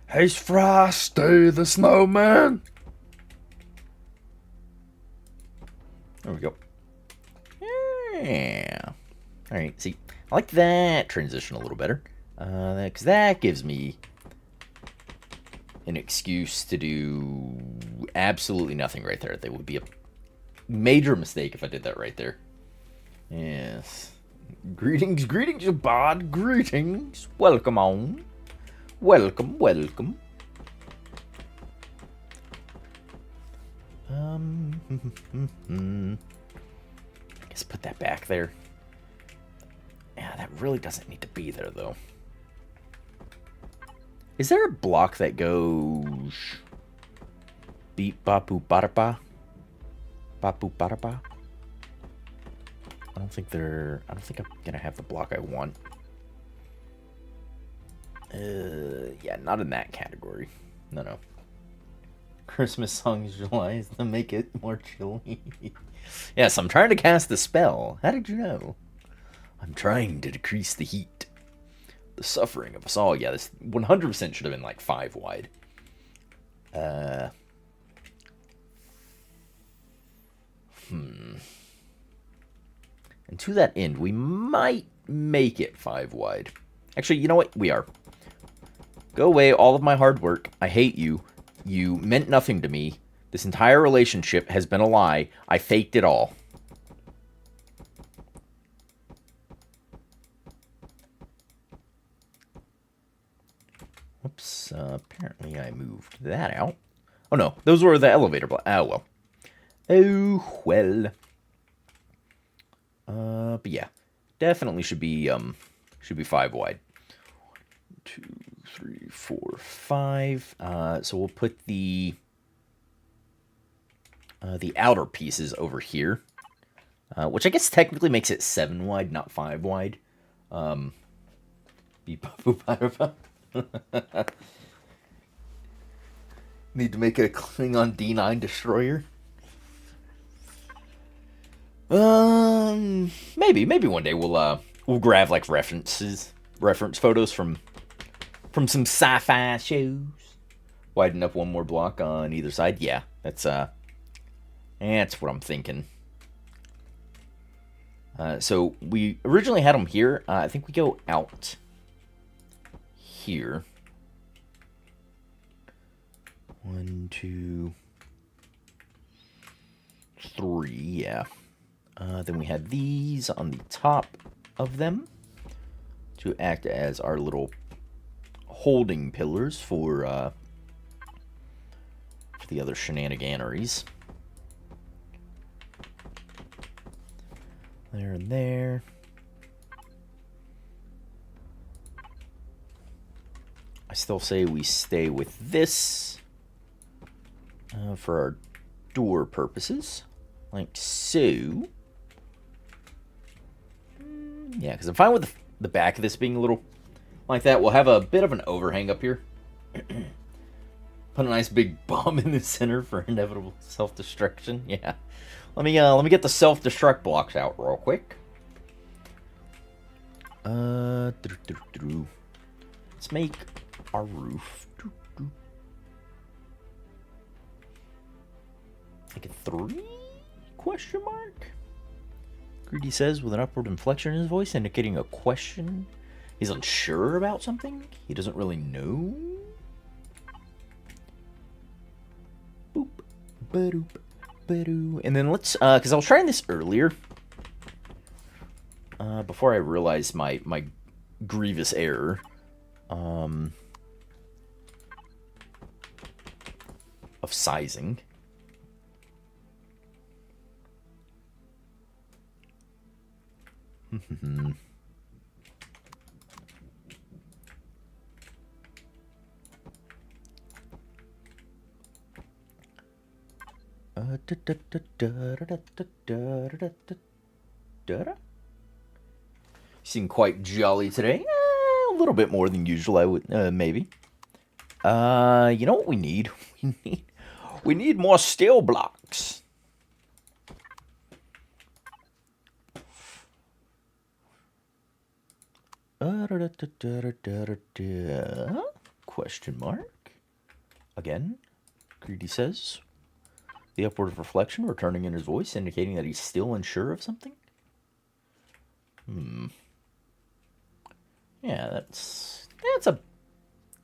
Hey, Frosty the Snowman. There we go. Yeah. All right. See, I like that transition a little better, because that gives me an excuse to do absolutely nothing right there. That would be a major mistake if I did that right there. Yes. Greetings, bud. Greetings. Welcome on. Welcome. I guess put that back there. Yeah, that really doesn't need to be there, though. Is there a block that goes beep bapu barapa? Bapu barapa? I don't think I'm gonna have the block I want. Yeah, not in that category. No. Christmas songs July is to make it more chilly. Yes, I'm trying to cast a spell. How did you know? I'm trying to decrease the heat. The suffering of us all. Yeah, this 100% should have been like 5-wide. And to that end, we might make it 5-wide. Actually, you know what? We are. Go away, all of my hard work. I hate you. You meant nothing to me. This entire relationship has been a lie. I faked it all. Whoops, apparently I moved that out. Oh no, those were the elevator blocks. Oh well. Oh well. But yeah, definitely should be 5 wide. 2, 3, 4, 5. So we'll put the outer pieces over here, which I guess technically makes it 7 wide, not 5 wide. Need to make it a Klingon D9 destroyer. Maybe one day we'll grab like reference photos from some sci-fi shows. Widen up one more block on either side. Yeah, that's what I'm thinking. So we originally had them here. I think we go out here. 1, 2, 3. Yeah. Then we had these on the top of them to act as our little holding pillars for the other shenaniganeries. There and there. I still say we stay with this for our door purposes, like so. Yeah, because I'm fine with the back of this being a little like that. We'll have a bit of an overhang up here. Put a nice big bomb in the center for inevitable self-destruction. Yeah. Let me get the self-destruct blocks out real quick. Let's make our roof. Like a 3? Question mark? Greedy says with an upward inflection in his voice, indicating a question. He's unsure about something? He doesn't really know? Boop. Ba-doop. Ba-doo. And then let's, because I was trying this earlier. Before I realized my grievous error. Of sizing. Seem quite jolly today. A little bit more than usual, I would maybe. You know what we need? We need more steel blocks. Question mark. Again, Greedy says. The upward reflection returning in his voice, indicating that he's still unsure of something. Yeah, that's a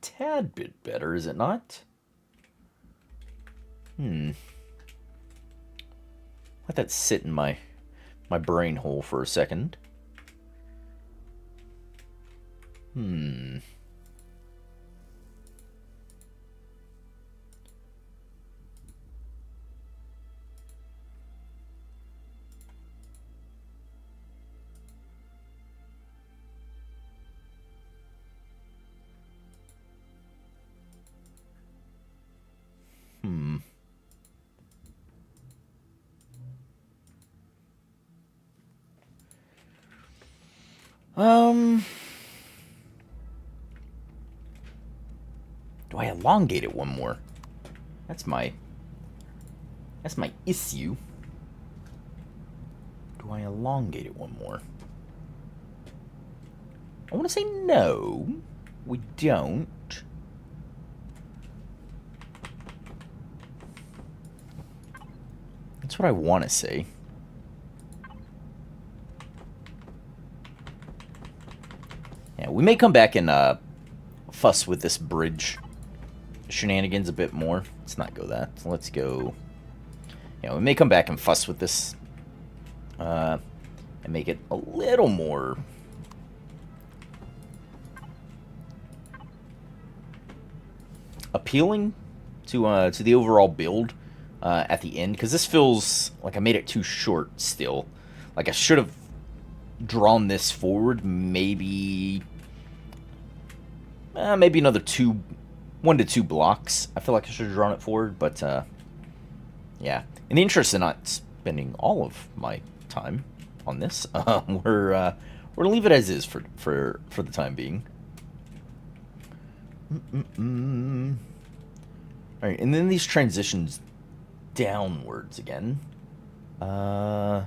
tad bit better, is it not? Let that sit in my brain hole for a second. Do I elongate it one more? That's my issue. Do I elongate it one more? I want to say no. We don't. That's what I want to say. Yeah, we may come back and fuss with this bridge shenanigans a bit more. Let's not go that. Let's go... You know, we may come back and fuss with this. And make it a little more... appealing to the overall build at the end. Because this feels like I made it too short still. Like I should have drawn this forward maybe... maybe another 1 to 2 blocks. I feel like I should have drawn it forward, but yeah. In the interest of not spending all of my time on this, we're gonna leave it as is for the time being. All right, and then these transitions downwards again. And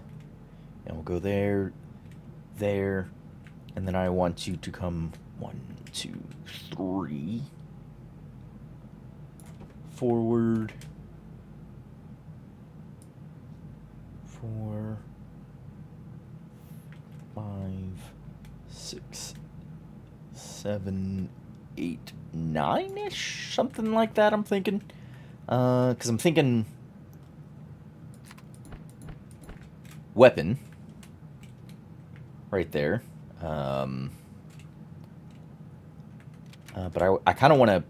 we'll go there, and then I want you to come 1, 2, 3 forward. 4, 5, 6, 7, 8, 9-ish, something like that. I'm thinking, because I'm thinking weapon right there. But I kind of want to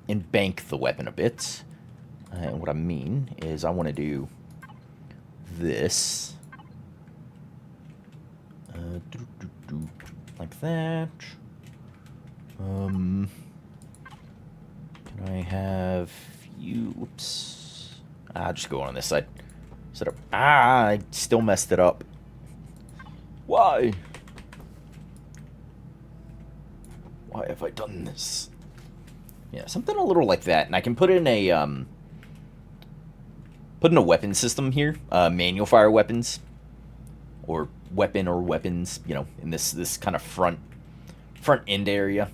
embank the weapon a bit. And what I mean is I want to do this. Like that. Can I have you... Oops. I'll just go on this side. Set up. I still messed it up. Why? Why have I done this? Yeah, something a little like that. And I can put in a weapon system here. Manual fire weapons. Or weapon or weapons, you know, in this kind of front end area.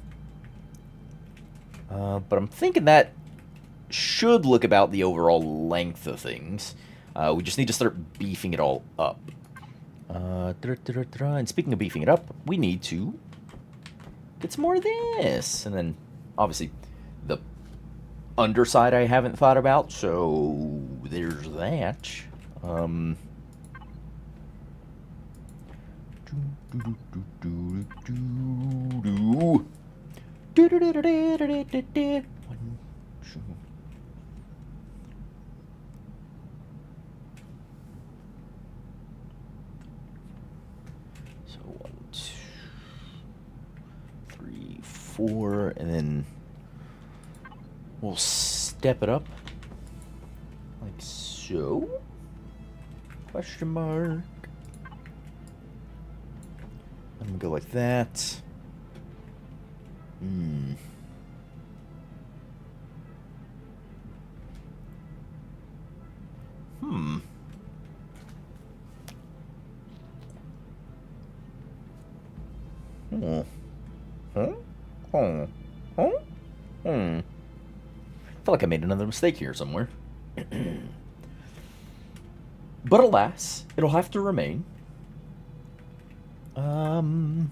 But I'm thinking that should look about the overall length of things. We just need to start beefing it all up. And speaking of beefing it up, we need to get some more of this. And then, obviously, the underside I haven't thought about, so there's that. So 1, 2, 3, 4, and then we'll step it up like so. Question mark. I'm gonna go like that. I feel like I made another mistake here somewhere. But alas, it'll have to remain. I'm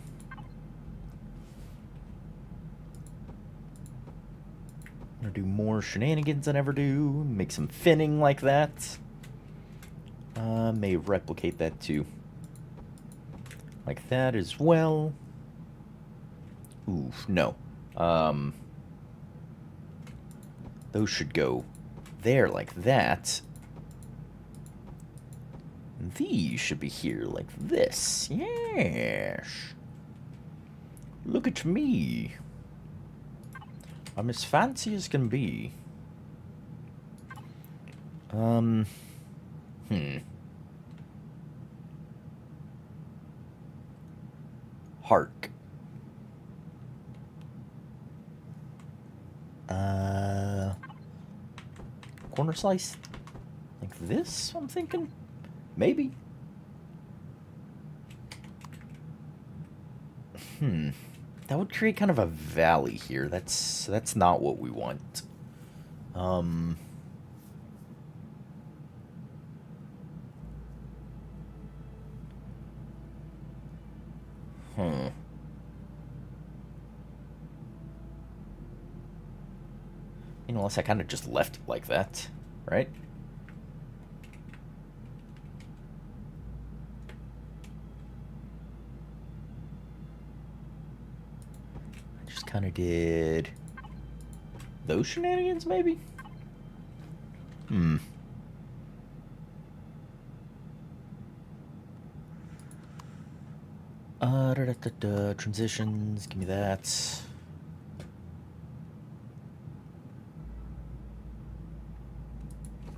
gonna do more shenanigans than I ever do. Make some finning like that. May replicate that too. Like that as well. Oof, no. Those should go there like that. These should be here like this. Yes. Look at me. I'm as fancy as can be. Hark. Corner slice? Like this, I'm thinking? Maybe. That would create kind of a valley here. That's not what we want. Unless I kind of just left it like that, right? I just kind of did those shenanigans, maybe? Transitions, give me that.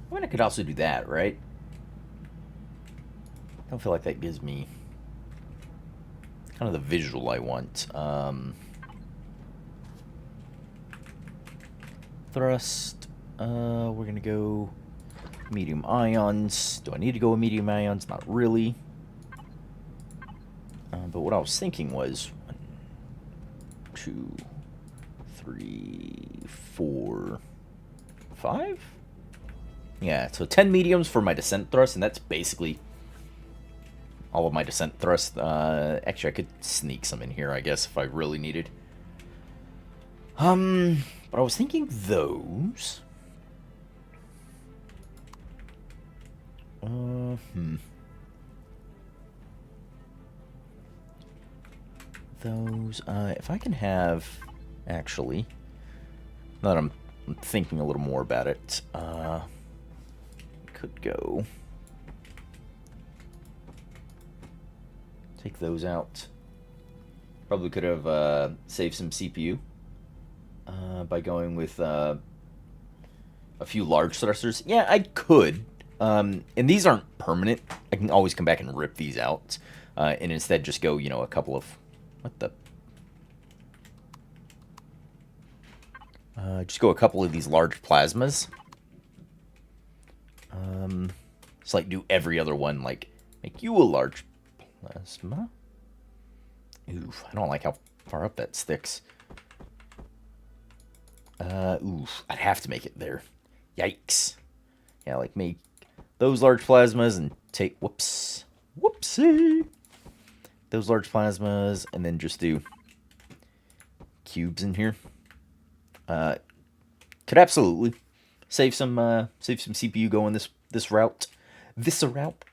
I mean, I could also do that, right? I don't feel like that gives me kind of the visual I want. Thrust. We're gonna go medium ions. Do I need to go with medium ions? Not really. But what I was thinking was 1, 2, 3, 4, 5? Yeah, so 10 mediums for my descent thrust, and that's basically all of my descent thrust. Actually, I could sneak some in here, I guess, if I really needed. But I was thinking those. Those, if I can have, actually, now that I'm thinking a little more about it, could go. Take those out. Probably could have saved some CPU by going with a few large thrusters. Yeah, I could. And these aren't permanent. I can always come back and rip these out. And instead just go, a couple of... What the... just go a couple of these large plasmas. Just like do every other one, like make you a large plasma. Oof, I don't like how far up that sticks. Oof, I'd have to make it there. Yikes. Yeah, like make those large plasmas and take, whoopsie. Those large plasmas and then just do cubes in here. Could absolutely save some CPU going this route. This route.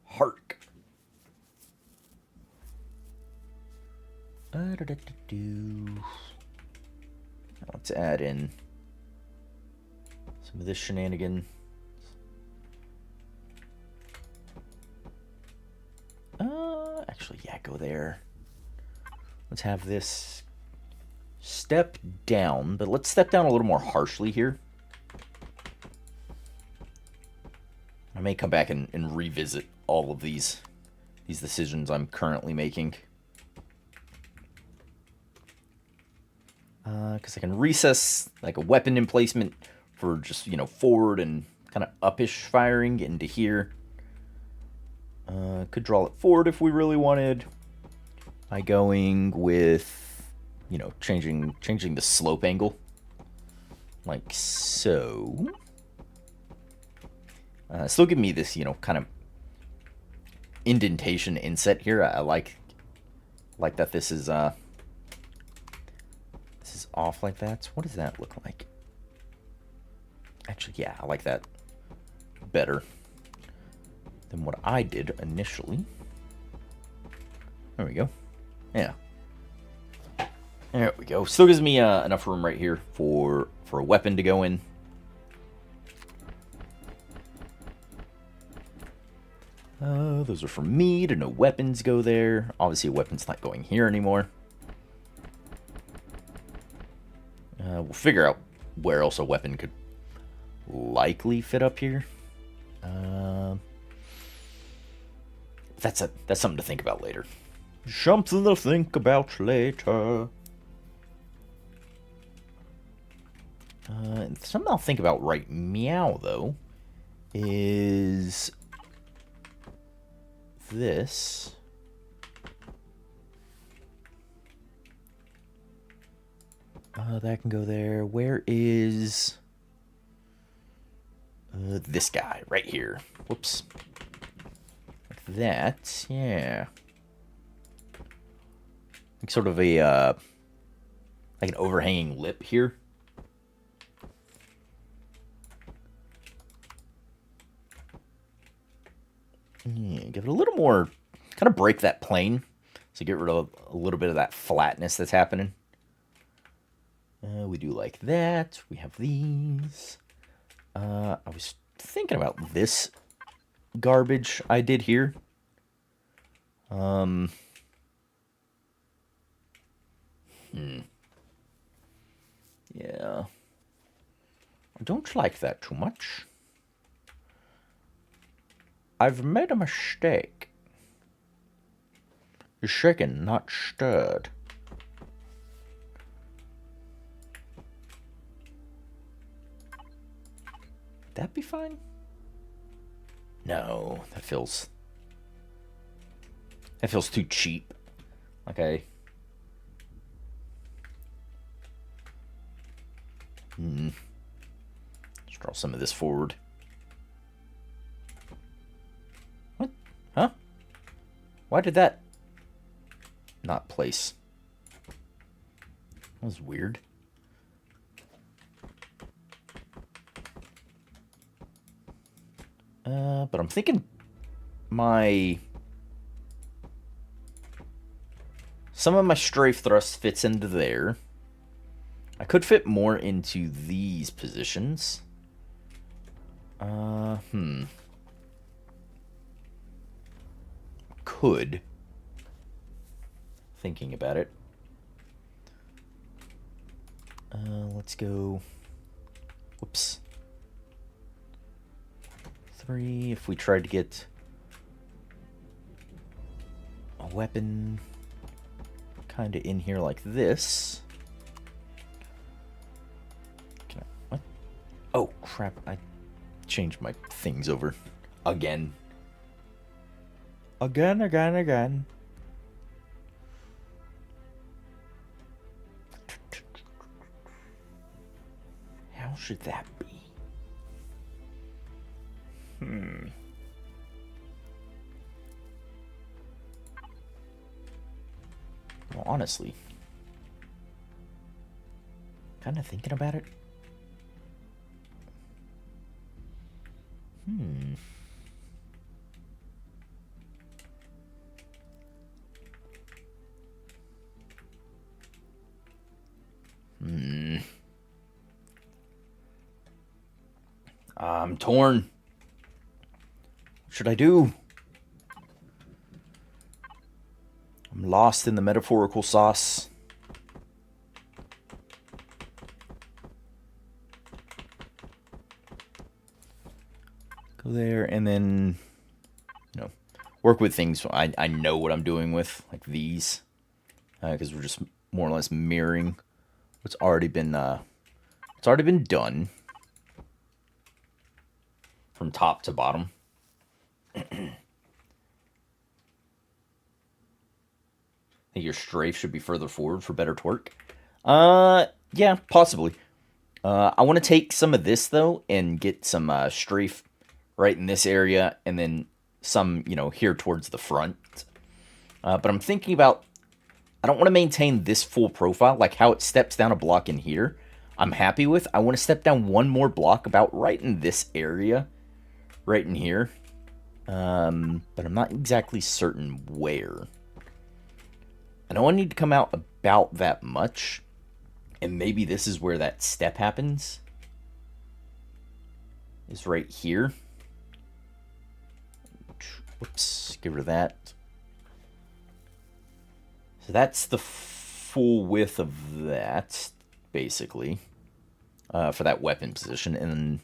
Hark. Let's add in some of this shenanigan. Actually, yeah, go there. Let's have this step down, but let's step down a little more harshly here. I may come back and revisit all of these decisions I'm currently making. Because I can recess like a weapon emplacement for just, forward and kind of uppish firing into here. Could draw it forward if we really wanted. By going with, changing the slope angle. Like so. Still give me this, kind of indentation inset here. I like that this is off like that. What does that look like? Actually, yeah, I like that better than what I did initially. There we go. Yeah. There we go. Still gives me enough room right here for a weapon to go in. Those are for me to no weapons go there. Obviously, a weapon's not going here anymore. We'll figure out where else a weapon could likely fit up here. That's something to think about later. Something to think about later. Something I'll think about right meow, though, is this. That can go there. Where is... This guy right here. Whoops. Like that, yeah. Like sort of a, like an overhanging lip here. Yeah, give it a little more, kind of break that plane. So get rid of a little bit of that flatness that's happening. We do like that. We have these. I was thinking about this garbage I did here. Yeah. I don't like that too much. I've made a mistake. You're shaken, not stirred. Would that be fine? No, that feels too cheap. Okay. Let's draw some of this forward. What? Huh? Why did that not place? That was weird. But I'm thinking some of my strafe thrust fits into there. I could fit more into these positions. Could. Thinking about it. Let's go. Whoops. 3. If we tried to get a weapon kind of in here like this. Can I, what? Oh, crap. I changed my things over. Again. Again. How should that be? Well, honestly, kind of thinking about it. I'm torn. What should I do? I'm lost in the metaphorical sauce. Go there and then, work with things I know what I'm doing with, like these, because we're just more or less mirroring what's already been done from top to bottom. I think your strafe should be further forward for better torque. Yeah, possibly. I want to take some of this, though, and get some strafe right in this area, and then some, here towards the front. But I'm thinking about, I don't want to maintain this full profile, like how it steps down a block in here. I'm happy with. I want to step down one more block about right in this area, right in here. But I'm not exactly certain where. I know I need to come out about that much, and maybe this is where that step happens. Is right here. Whoops, get rid of that. So that's the full width of that, basically, for that weapon position. And then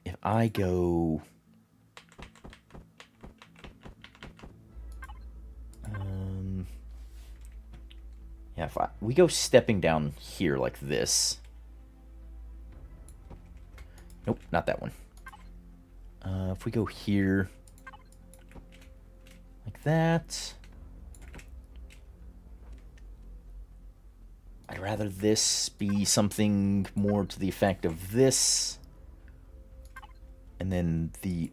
if I go... yeah, if we go stepping down here like this. Nope, not that one. If we go here like that. I'd rather this be something more to the effect of this. And then the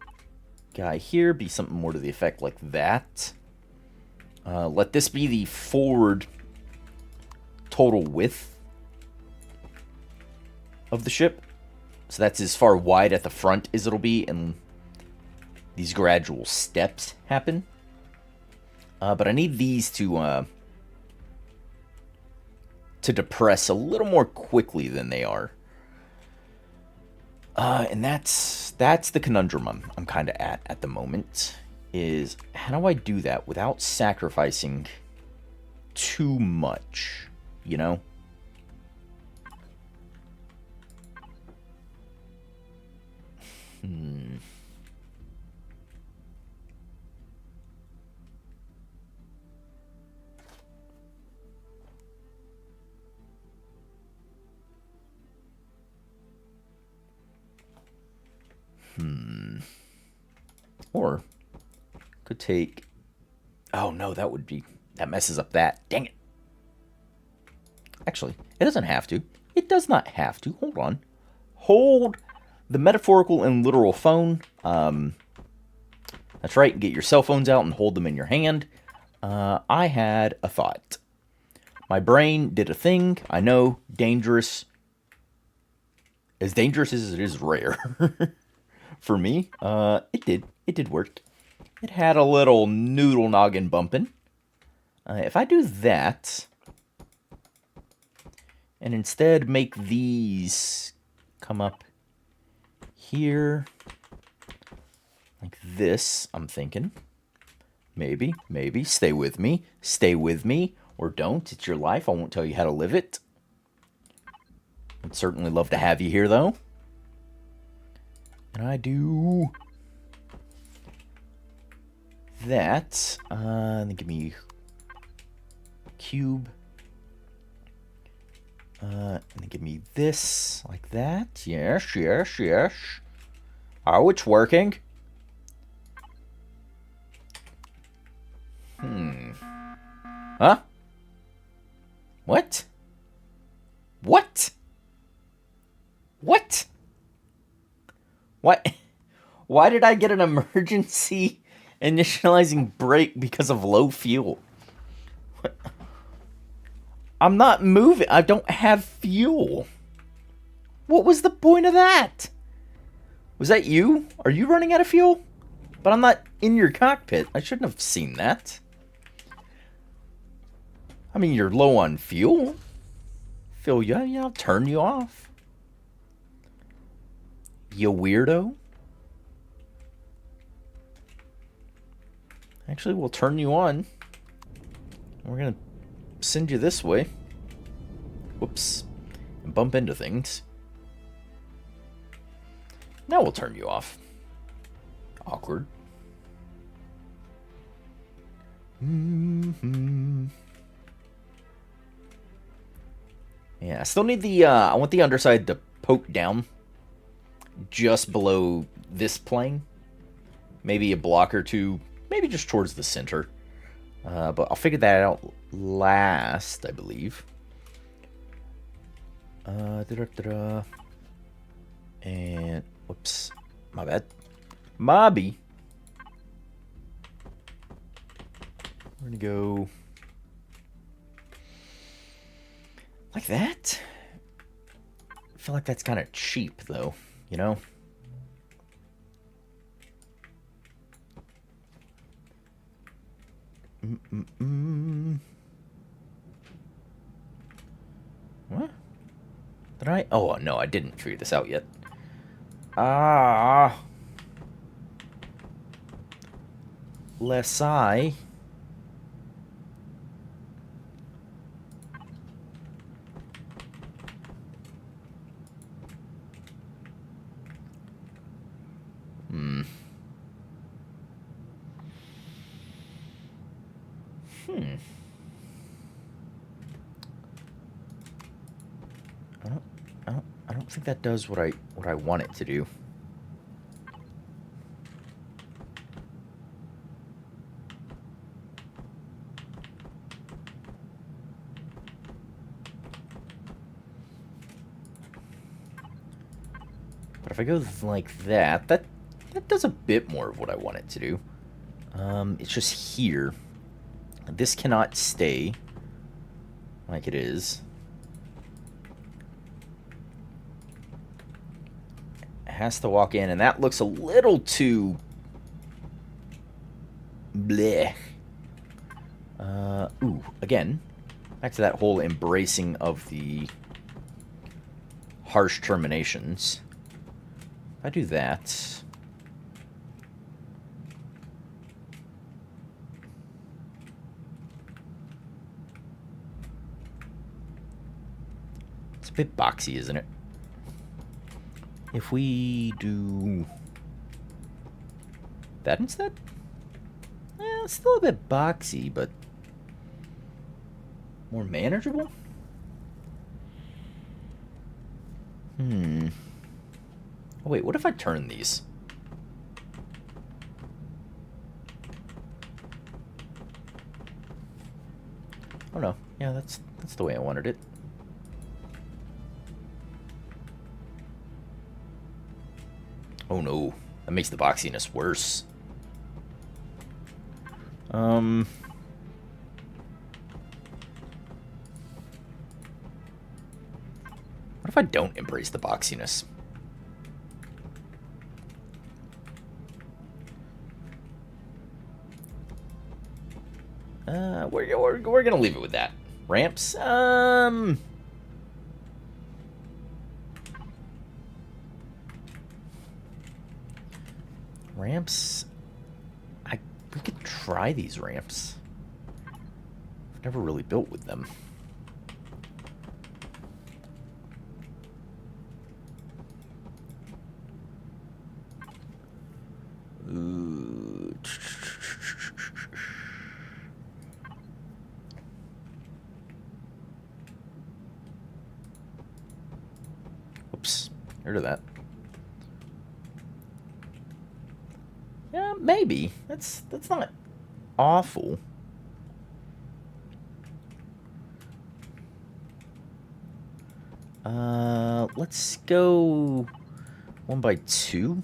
guy here be something more to the effect like that. Let this be the forward total width of the ship. So that's as far wide at the front as it'll be, and these gradual steps happen. But I need these to depress a little more quickly than they are. And that's the conundrum I'm kind of at the moment, is how do I do that without sacrificing too much, you know? Or could take... Oh, no, that messes up that. Dang it. Actually, it doesn't have to. It does not have to. Hold on. Hold the metaphorical and literal phone. That's right. Get your cell phones out and hold them in your hand. I had a thought. My brain did a thing. I know, dangerous. As dangerous as it is rare. For me, it did work. It had a little noodle noggin bumping. If I do that, and instead make these come up here, like this, I'm thinking, maybe, stay with me, or don't, it's your life, I won't tell you how to live it. I'd certainly love to have you here, though. And I do that. Then give me cube. And then give me this, like that. Yes. Oh, it's working. Huh? What? What? Why did I get an emergency initializing brake because of low fuel? What? I'm not moving. I don't have fuel. What was the point of that? Was that you? Are you running out of fuel? But I'm not in your cockpit. I shouldn't have seen that. I mean, you're low on fuel. Phil, yeah, I'll turn you off. You weirdo. Actually, we'll turn you on. We're gonna send you this way. Whoops. And bump into things. Now we'll turn you off. Awkward. Yeah, I still need the, I want the underside to poke down just below this plane. Maybe a block or two, maybe just towards the center. But I'll figure that out last, I believe. And, whoops, my bad. Mobby. We're gonna go like that. I feel like that's kind of cheap, though, you know? What? Did I? Oh, no, I didn't figure this out yet. Less I. I don't think that does what I want it to do. But if I go like that that does a bit more of what I want it to do. It's just here. This cannot stay like it is. It has to walk in, and that looks a little too bleh. Ooh, again, back to that whole embracing of the harsh terminations. If I do that, it's a bit boxy, isn't it? If we do that instead, it's still a bit boxy, but more manageable. Oh, wait, what if I turn these? Oh no, yeah, that's the way I wanted it. Oh no, that makes the boxiness worse. What if I don't embrace the boxiness? We're gonna leave it with that. Ramps? Ramps? We could try these ramps. I've never really built with them. Ooh. Oops. Heard of that. Yeah, maybe. That's not awful. Let's go 1x2.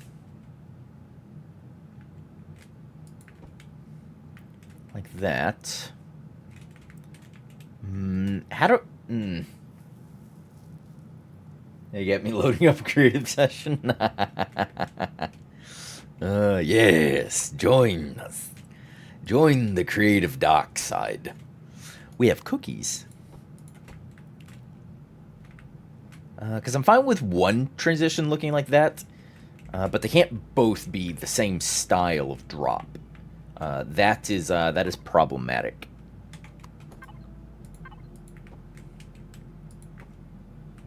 Like that. How do... You get me loading up a creative session? Yes, join us. Join the creative dark side. We have cookies. Because I'm fine with one transition looking like that, but they can't both be the same style of drop. That is problematic.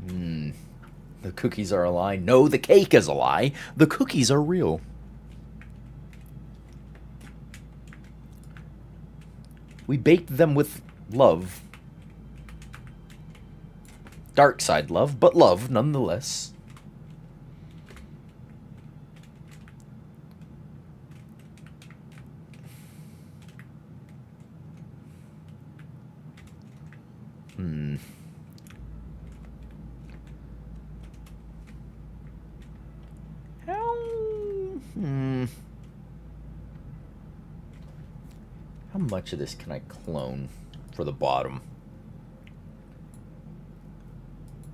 The cookies are a lie. No, the cake is a lie. The cookies are real. We baked them with love. Dark side love, but love nonetheless. How much of this can I clone for the bottom?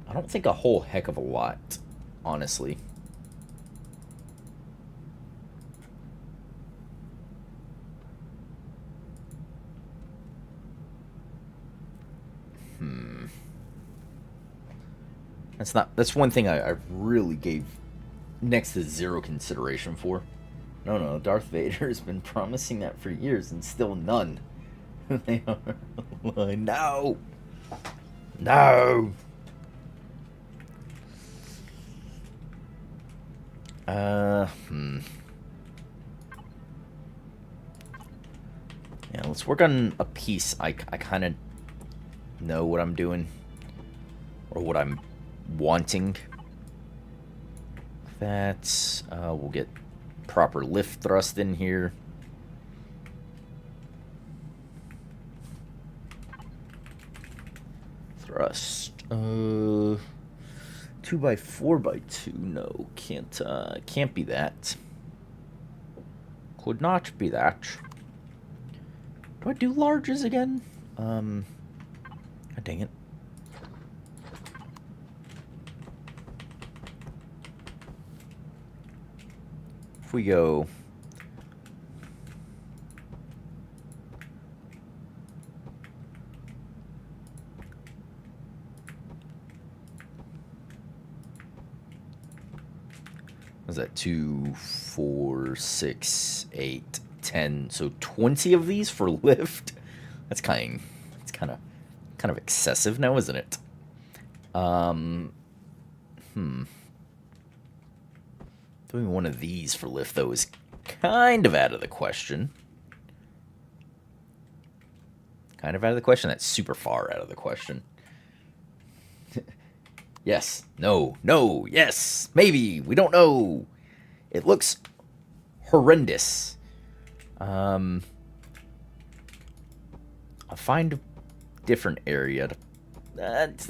I don't think a whole heck of a lot, honestly. That's one thing I really gave next to zero consideration for. No, Darth Vader has been promising that for years and still none. They are no. No. Yeah, let's work on a piece. I kind of know what I'm doing. Or what I'm wanting. That, we'll get proper lift thrust in here. Thrust. 2x4x2. No, can't be that. Could not be that. Do I do larges again? God dang it. If we go... What's that? 2, 4, 6, 8, 10. So 20 of these for lift? That's kind of excessive now, isn't it? Doing one of these for lift, though, is kind of out of the question. Kind of out of the question. That's super far out of the question. Yes. No. No. Yes. Maybe. We don't know. It looks horrendous. I'll find a different area. That's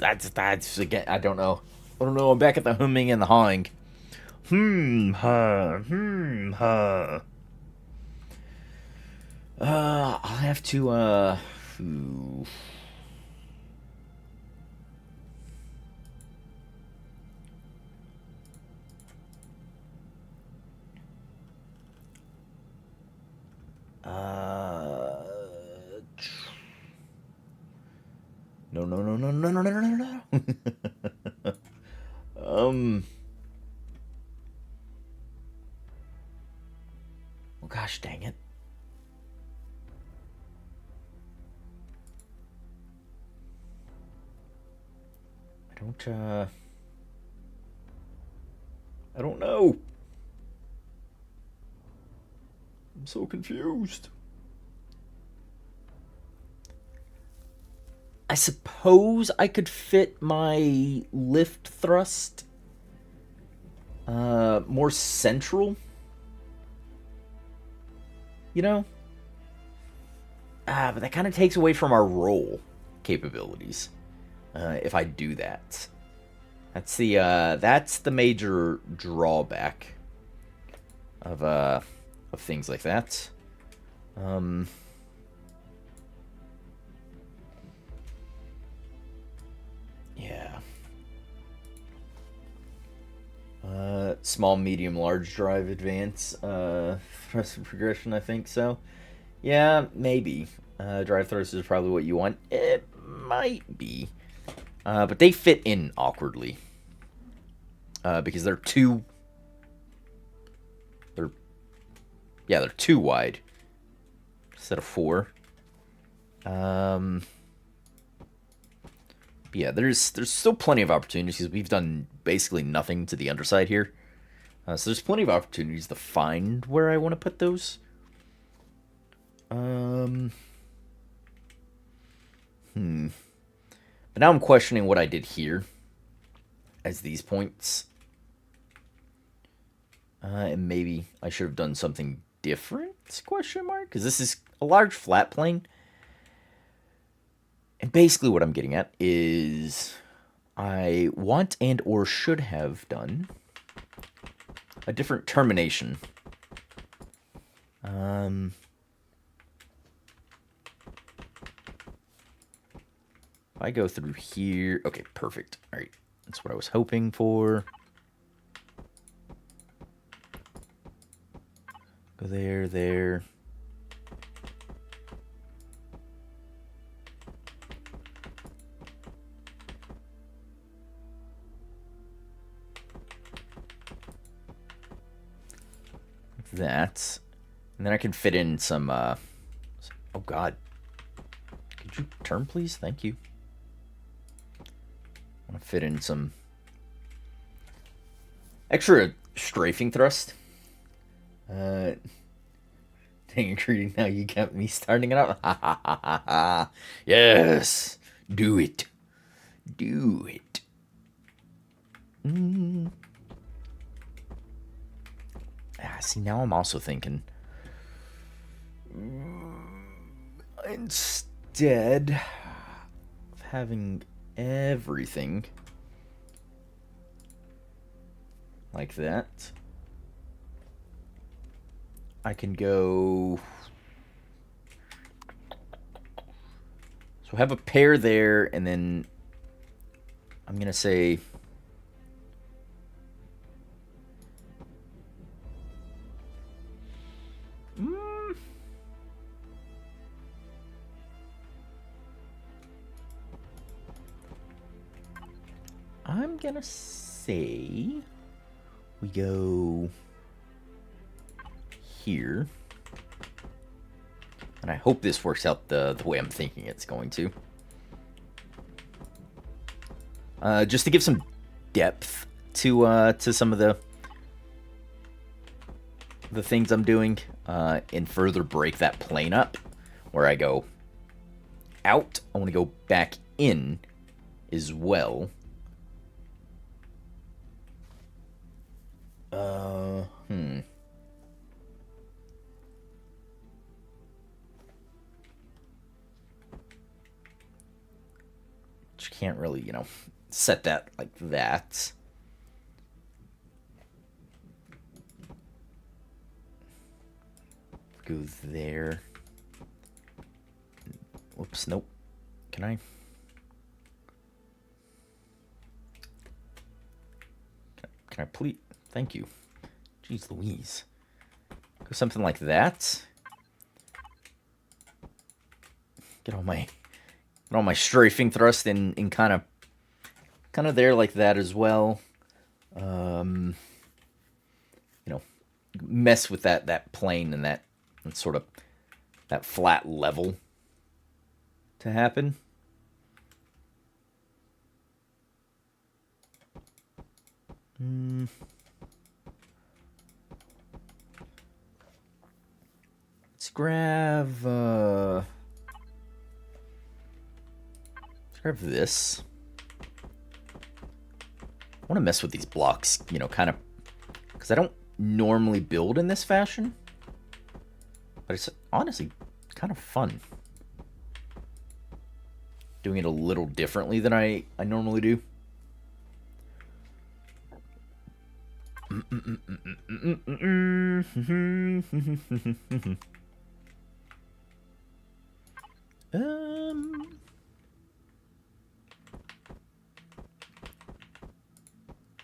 again. I don't know. I'm back at the humming and the hawing. I'll have to. No. Oh gosh, dang it. I don't know. I'm so confused. I suppose I could fit my lift thrust more central. You know? But that kind of takes away from our roll capabilities. If I do that. That's the major drawback of things like that. Yeah. Small, medium, large drive advance. Thrust and progression, I think so. Yeah, maybe. Drive thrust is probably what you want. It might be. But they fit in awkwardly. Because they're too... They're too wide. Instead of 4. Yeah, there's still plenty of opportunities because we've done basically nothing to the underside here. So there's plenty of opportunities to find where I want to put those. But now I'm questioning what I did here as these points. And maybe I should have done something different, question mark? Because this is a large flat plane. And basically what I'm getting at is I want and or should have done a different termination. If I go through here... Okay, perfect. All right, that's what I was hoping for. Go there. That. And then I can fit in some, oh god. Could you turn, please? Thank you. I want to fit in some extra strafing thrust. Dang it, Creedy, now you got me starting it up. Ha ha ha ha ha. Yes. Do it. Do it. See, now I'm also thinking... Instead of having everything like that, I can go... So have a pair there, and then I'm going to say... I'm going to say we go here. And I hope this works out the way I'm thinking it's going to. Just to give some depth to some of the things I'm doing, and further break that plane up, where I go out. I want to go back in as well. Just can't really, set that like that. Go there. Whoops, nope. Can I? Can I please? Thank you. Jeez Louise. Go something like that. Get all my strafing thrust in kind of there like that as well. Mess with that plane and that sort of that flat level to happen. Let's grab this. I want to mess with these blocks, kind of, because I don't normally build in this fashion, but it's honestly kind of fun doing it a little differently than I normally do.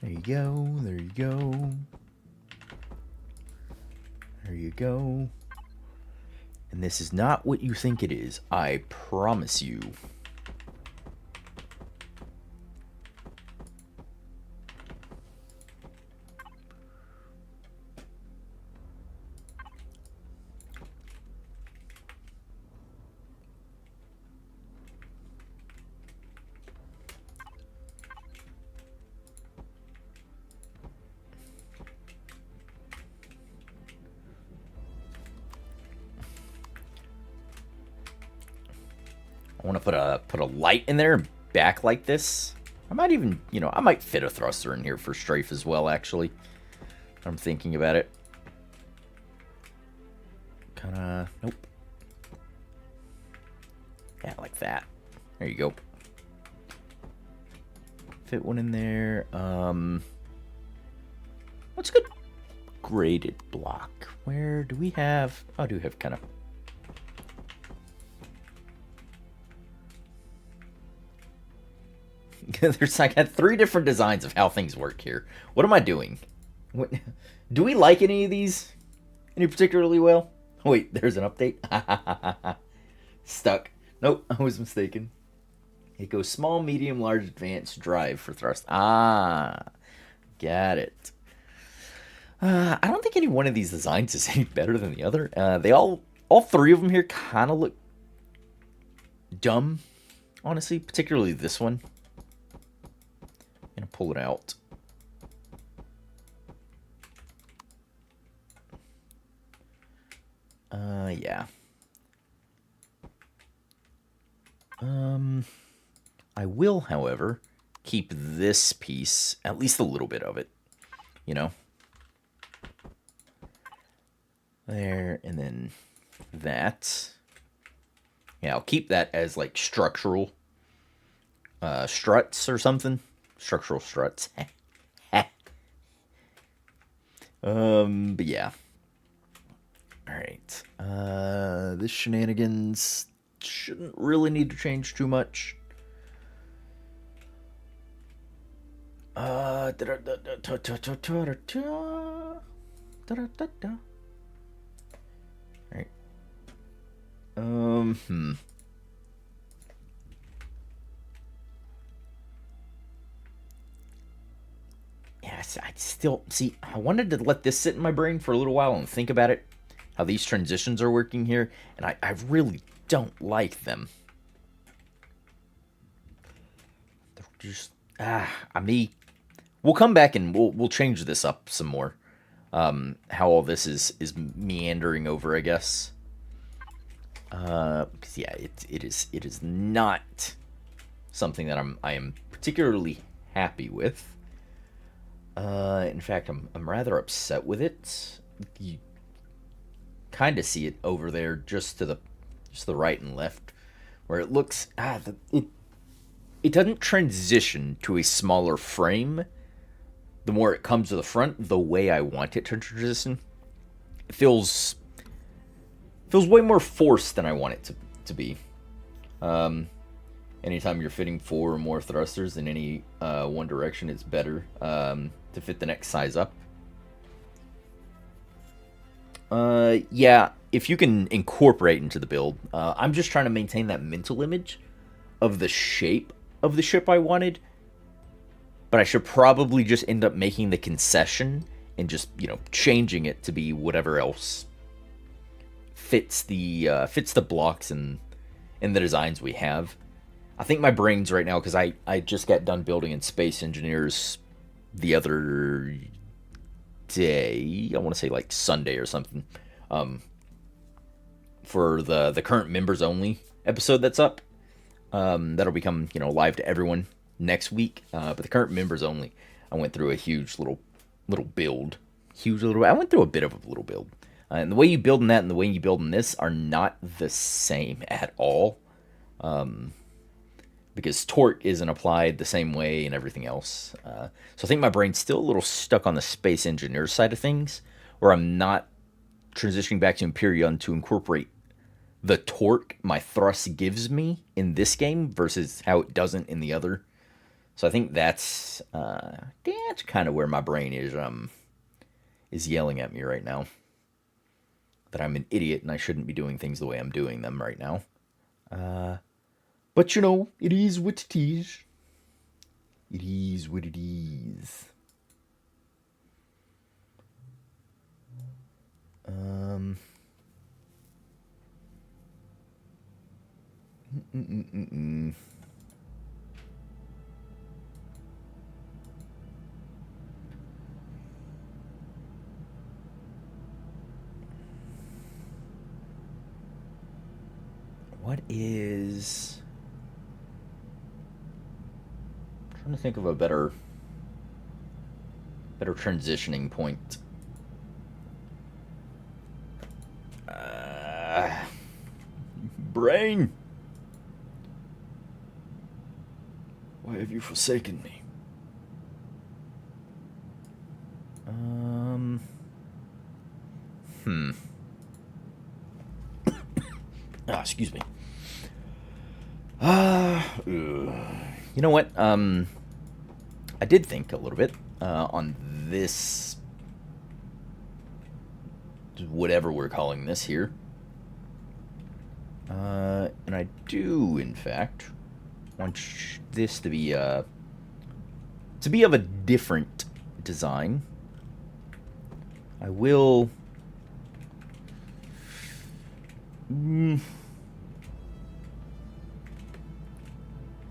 There you go, there you go. There you go. And this is not what you think it is, I promise you. I want to put a light in there and back like this. I might even, I might fit a thruster in here for strafe as well, actually. I'm thinking about it. Nope. Yeah, like that. There you go. Fit one in there. What's a good graded block? Where do we have... Oh, I do have kind of... There's I got 3 different designs of how things work here. What am I doing? Do we like any of these any particularly well? Wait, there's an update. Stuck. Nope, I was mistaken. It goes small, medium, large, advanced, drive for thrust. Got it. I don't think any one of these designs is any better than the other. They all 3 of them here kind of look dumb, honestly. Particularly this one. I'm gonna pull it out. Yeah. I will, however, keep this piece, at least a little bit of it, There, and then that. Yeah, I'll keep that as, like, structural struts or something. Structural struts. But yeah. Alright. This shenanigans shouldn't really need to change too much. Alright. Yes, I still see. I wanted to let this sit in my brain for a little while and think about it, how these transitions are working here, and I really don't like them. They're just I mean, we'll come back and we'll change this up some more. How all this is meandering over, I guess. Because yeah, it is not something that I am particularly happy with. In fact, I'm rather upset with it. You kind of see it over there, just to the right and left, where it looks it doesn't transition to a smaller frame. The more it comes to the front, the way I want it to transition, it feels way more forced than I want it to be. Anytime you're fitting 4 or more thrusters in any one direction, it's better to fit the next size up. Yeah, if you can incorporate into the build, I'm just trying to maintain that mental image of the shape of the ship I wanted, but I should probably just end up making the concession and just, changing it to be whatever else fits the blocks and the designs we have. I think my brain's right now, because I just got done building in Space Engineers the other day. I want to say like Sunday or something. For the current members only episode that's up. That'll become, live to everyone next week. But the current members only, I went through a huge little build. I went through a bit of a little build. And the way you build in that and the way you build in this are not the same at all. Because torque isn't applied the same way and everything else. So I think my brain's still a little stuck on the Space Engineer side of things, where I'm not transitioning back to Empyrion to incorporate the torque my thrust gives me in this game versus how it doesn't in the other. So I think that's kind of where my brain is yelling at me right now. That I'm an idiot and I shouldn't be doing things the way I'm doing them right now. But it is what it is. It is what it is. What is... I'm trying to think of a better transitioning point. Brain! Why have you forsaken me? Excuse me. You know what? I did think a little bit on this, whatever we're calling this here. And I do, in fact, want this to be of a different design. I will...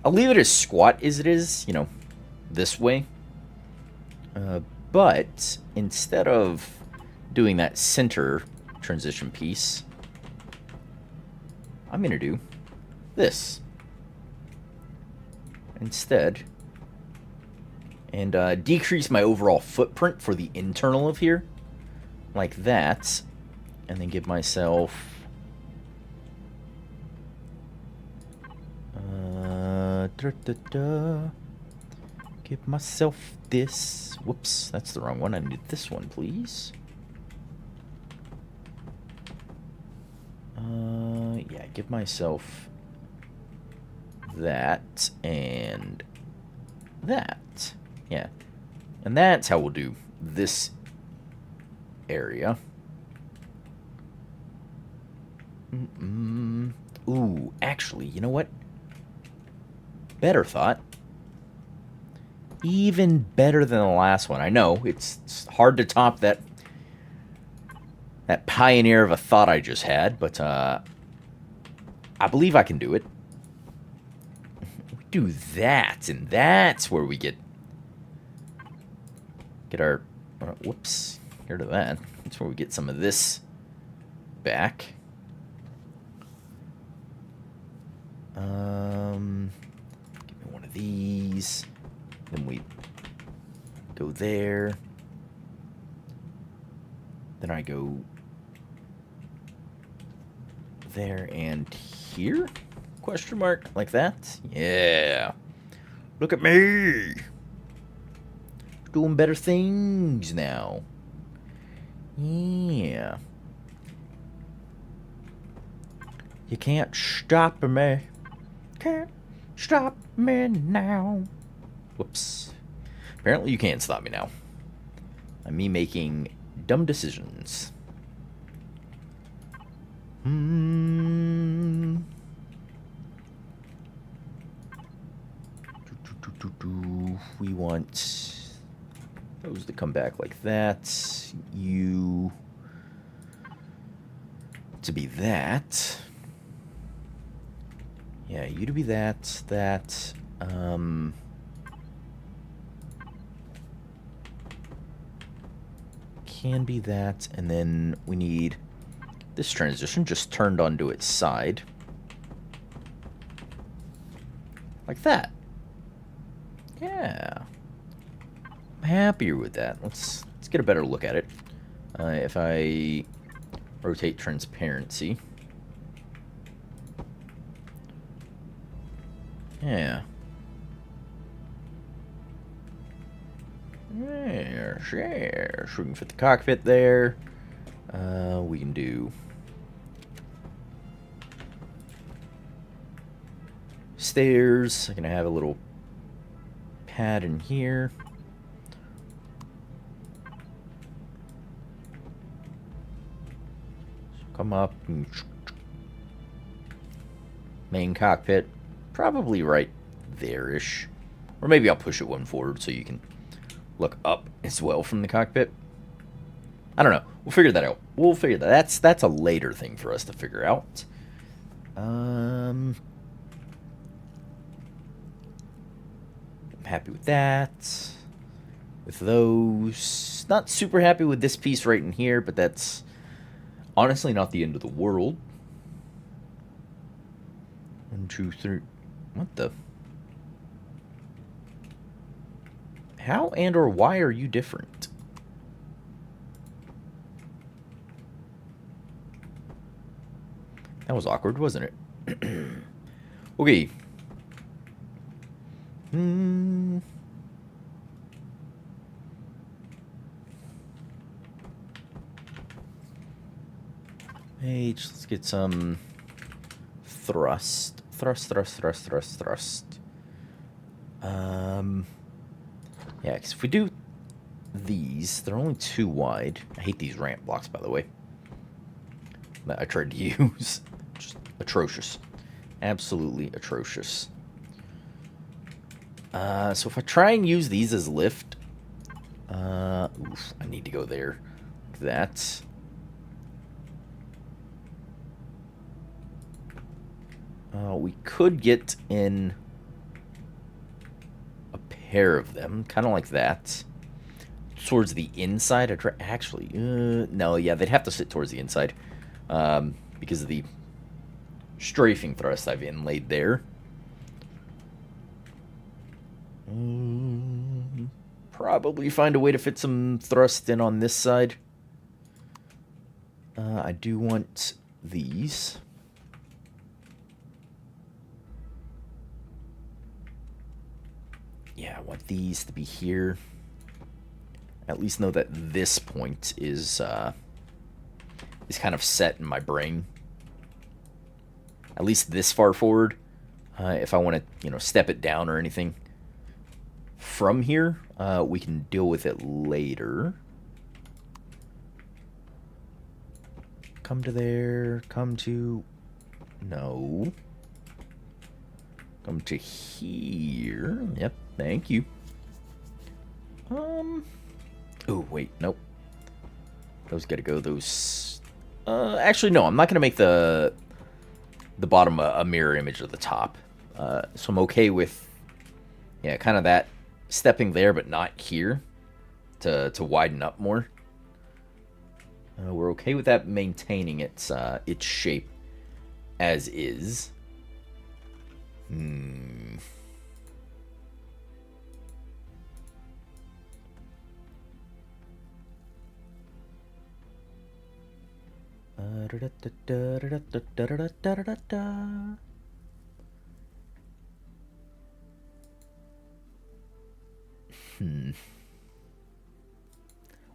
I'll leave it as squat as it is, this way. But instead of doing that center transition piece, I'm going to do this instead. And decrease my overall footprint for the internal of here. Like that. And then give myself... Give myself this. Whoops, that's the wrong one. I need this one, please. Yeah, give myself that and that. Yeah. And that's how we'll do this area. Ooh, actually, you know what? Better thought. Even better than the last one. I know, it's hard to top that pioneer of a thought I just had, but I believe I can do it. We do that, and that's where we get our... whoops. Get rid of that. That's where we get some of this back. Give me one of these. Then we go there. Then I go there and here? Question mark? Like that? Yeah. Look at me. Doing better things now. Yeah. You can't stop me. Can't stop me now. Whoops. Apparently you can't stop me now. I'm me making dumb decisions. We want those to come back like that. You to be that. Yeah, you to be that. That. Can be that, and then we need this transition just turned onto its side. Like that. Yeah. I'm happier with that. Let's get a better look at it. If I rotate transparency. Yeah. Yes, yes. We can fit the cockpit there. We can do stairs. I'm gonna have a little pad in here. So come up and main cockpit, probably right there-ish, or maybe I'll push it one forward so you can look up as well from the cockpit. I don't know. We'll figure that out. We'll figure that. That's a later thing for us to figure out. I'm happy with that. With those. Not super happy with this piece right in here, but that's honestly not the end of the world. 1, 2, 3. What the? How and or why are you different? That was awkward, wasn't it? Okay. H, let's get some thrust. Thrust. Yeah, because if we do these, they're only 2 wide. I hate these ramp blocks, by the way, that I tried to use. Just atrocious. Absolutely atrocious. So if I try and use these as lift, oof, I need to go there. Like that. We could get in a pair of them, kind of like that, towards the inside. Actually, no, yeah, they'd have to sit towards the inside, because of the strafing thrust I've inlaid there. Probably find a way to fit some thrust in on this side. I do want these. Yeah, I want these to be here. At least know that this point is kind of set in my brain. at least this far forward. If I want to, step it down or anything from here, we can deal with it later. Come to there. Come to... No. Come to here. Yep, thank you. Oh, wait, nope. Those gotta go. Those... actually, no, I'm not gonna make the bottom a mirror image of the top. So I'm okay with, yeah, kind of that stepping there, but not here to widen up more. We're okay with that maintaining its shape as is.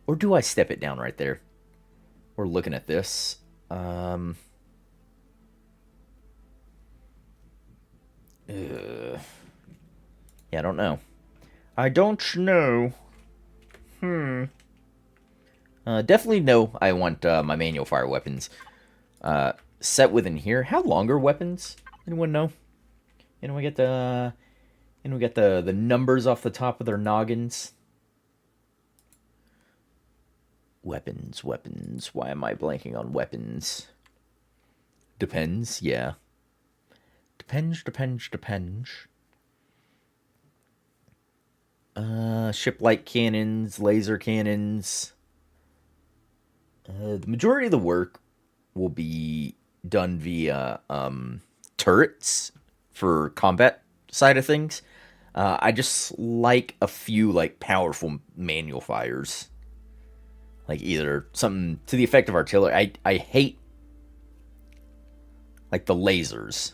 Or do I step it down right there? We're looking at this. Yeah, I don't know. I don't know. Definitely no. I want my manual fire weapons set within here. How long are weapons? Anyone know? We get the numbers off the top of their noggins. Weapons. Why am I blanking on weapons? Depends, yeah. Depends. Ship light cannons, laser cannons. The majority of the work will be done via turrets for combat side of things. I just like a few powerful manual fires. Like either something to the effect of artillery. I hate the lasers.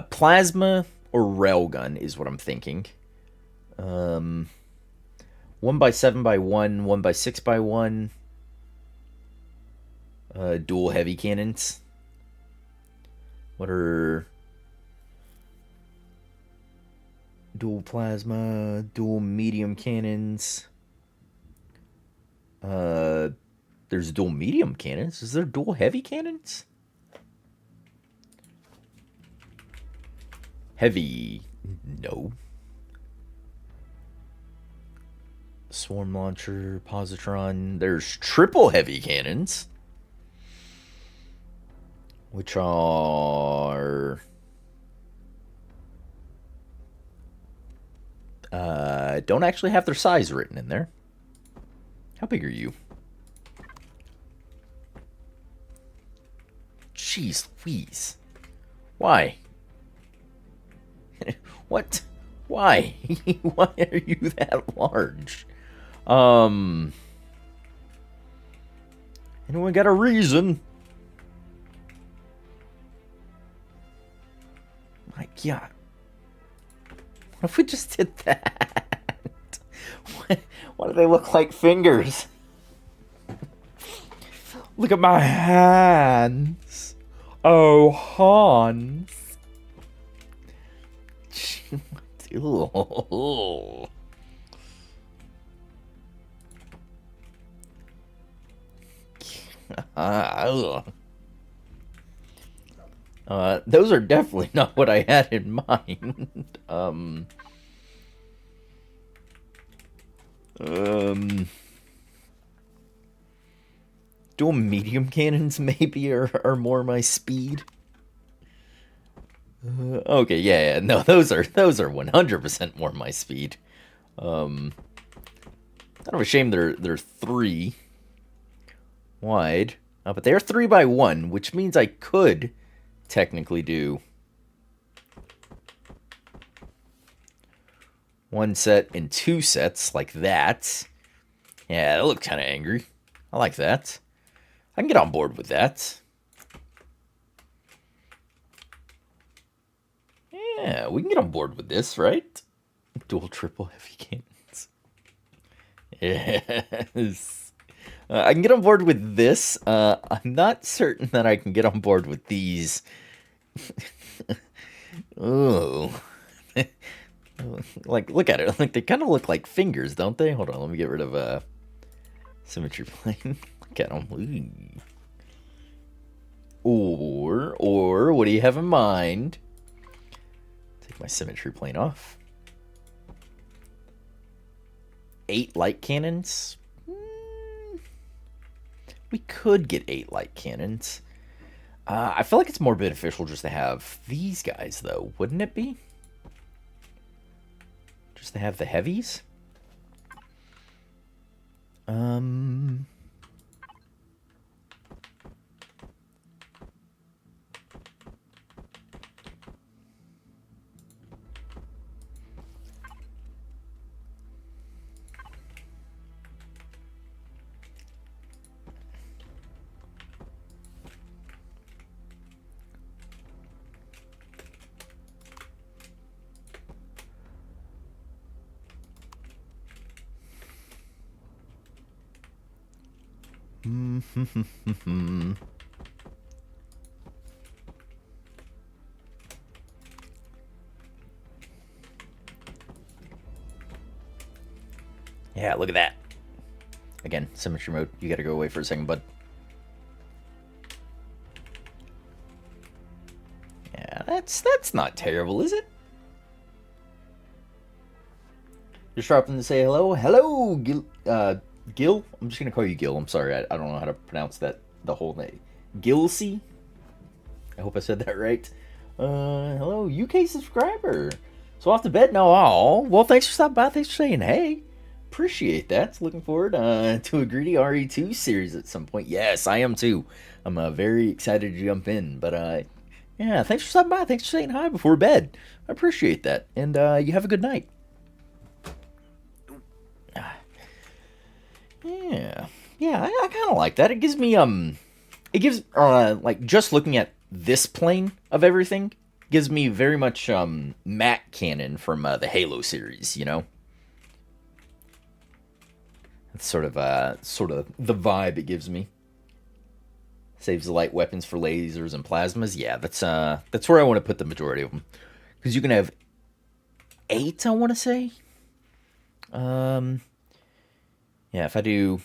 Plasma or railgun is what I'm thinking. 1x7x1, 1x6x1. Dual heavy cannons. What are... Dual plasma, dual medium cannons. There's dual medium cannons. Is there dual heavy cannons? Heavy. No. Swarm launcher, positron. There's triple heavy cannons. Which are... don't actually have their size written in there. How big are you? Jeez Louise. Why? What? Why? Why are you that large? Anyone got a reason? My God. What if we just did that? Why do they look like fingers? Look at my hands. Oh, Hans. Ew. Those are definitely not what I had in mind. Dual medium cannons maybe are more my speed. Okay, yeah, no, those are 100% more my speed. Kind of a shame they're 3 wide, but they're 3x1, which means I could technically do one set and 2 sets like that. Yeah, that looked kind of angry. I like that. I can get on board with that. Yeah, we can get on board with this, right? Dual triple heavy cannons. Yes. I can get on board with this. I'm not certain that I can get on board with these. Oh. Like, look at it. Like, they kind of look like fingers, don't they? Hold on, let me get rid of symmetry plane. Look at them. Or, what do you have in mind? Take my symmetry plane off. 8 light cannons? We could get 8 light cannons. I feel like it's more beneficial just to have these guys, though, wouldn't it be? Just to have the heavies? Yeah, look at that. Again, symmetry mode. You gotta go away for a second, bud. Yeah, that's not terrible, is it? Just dropping to say hello. Hello, Gil. Gil? I'm just gonna call you Gil. I'm sorry, I don't know how to pronounce that, the whole name. Gilsey? I hope I said that right. Hello, UK subscriber. So off to bed now. Oh, well, thanks for stopping by. Thanks for saying hey. Appreciate that. Looking forward to a greedy RE2 series at some point. Yes, I am too. I'm very excited to jump in. But yeah, thanks for stopping by. Thanks for saying hi before bed. I appreciate that. And you have a good night. Yeah, I kind of like that. It gives me like just looking at this plane of everything gives me very much Mac Cannon from the Halo series. You know, that's sort of the vibe it gives me. Saves the light weapons for lasers and plasmas. Yeah, that's where I want to put the majority of them, because you can have 8. I want to say. Yeah, if I do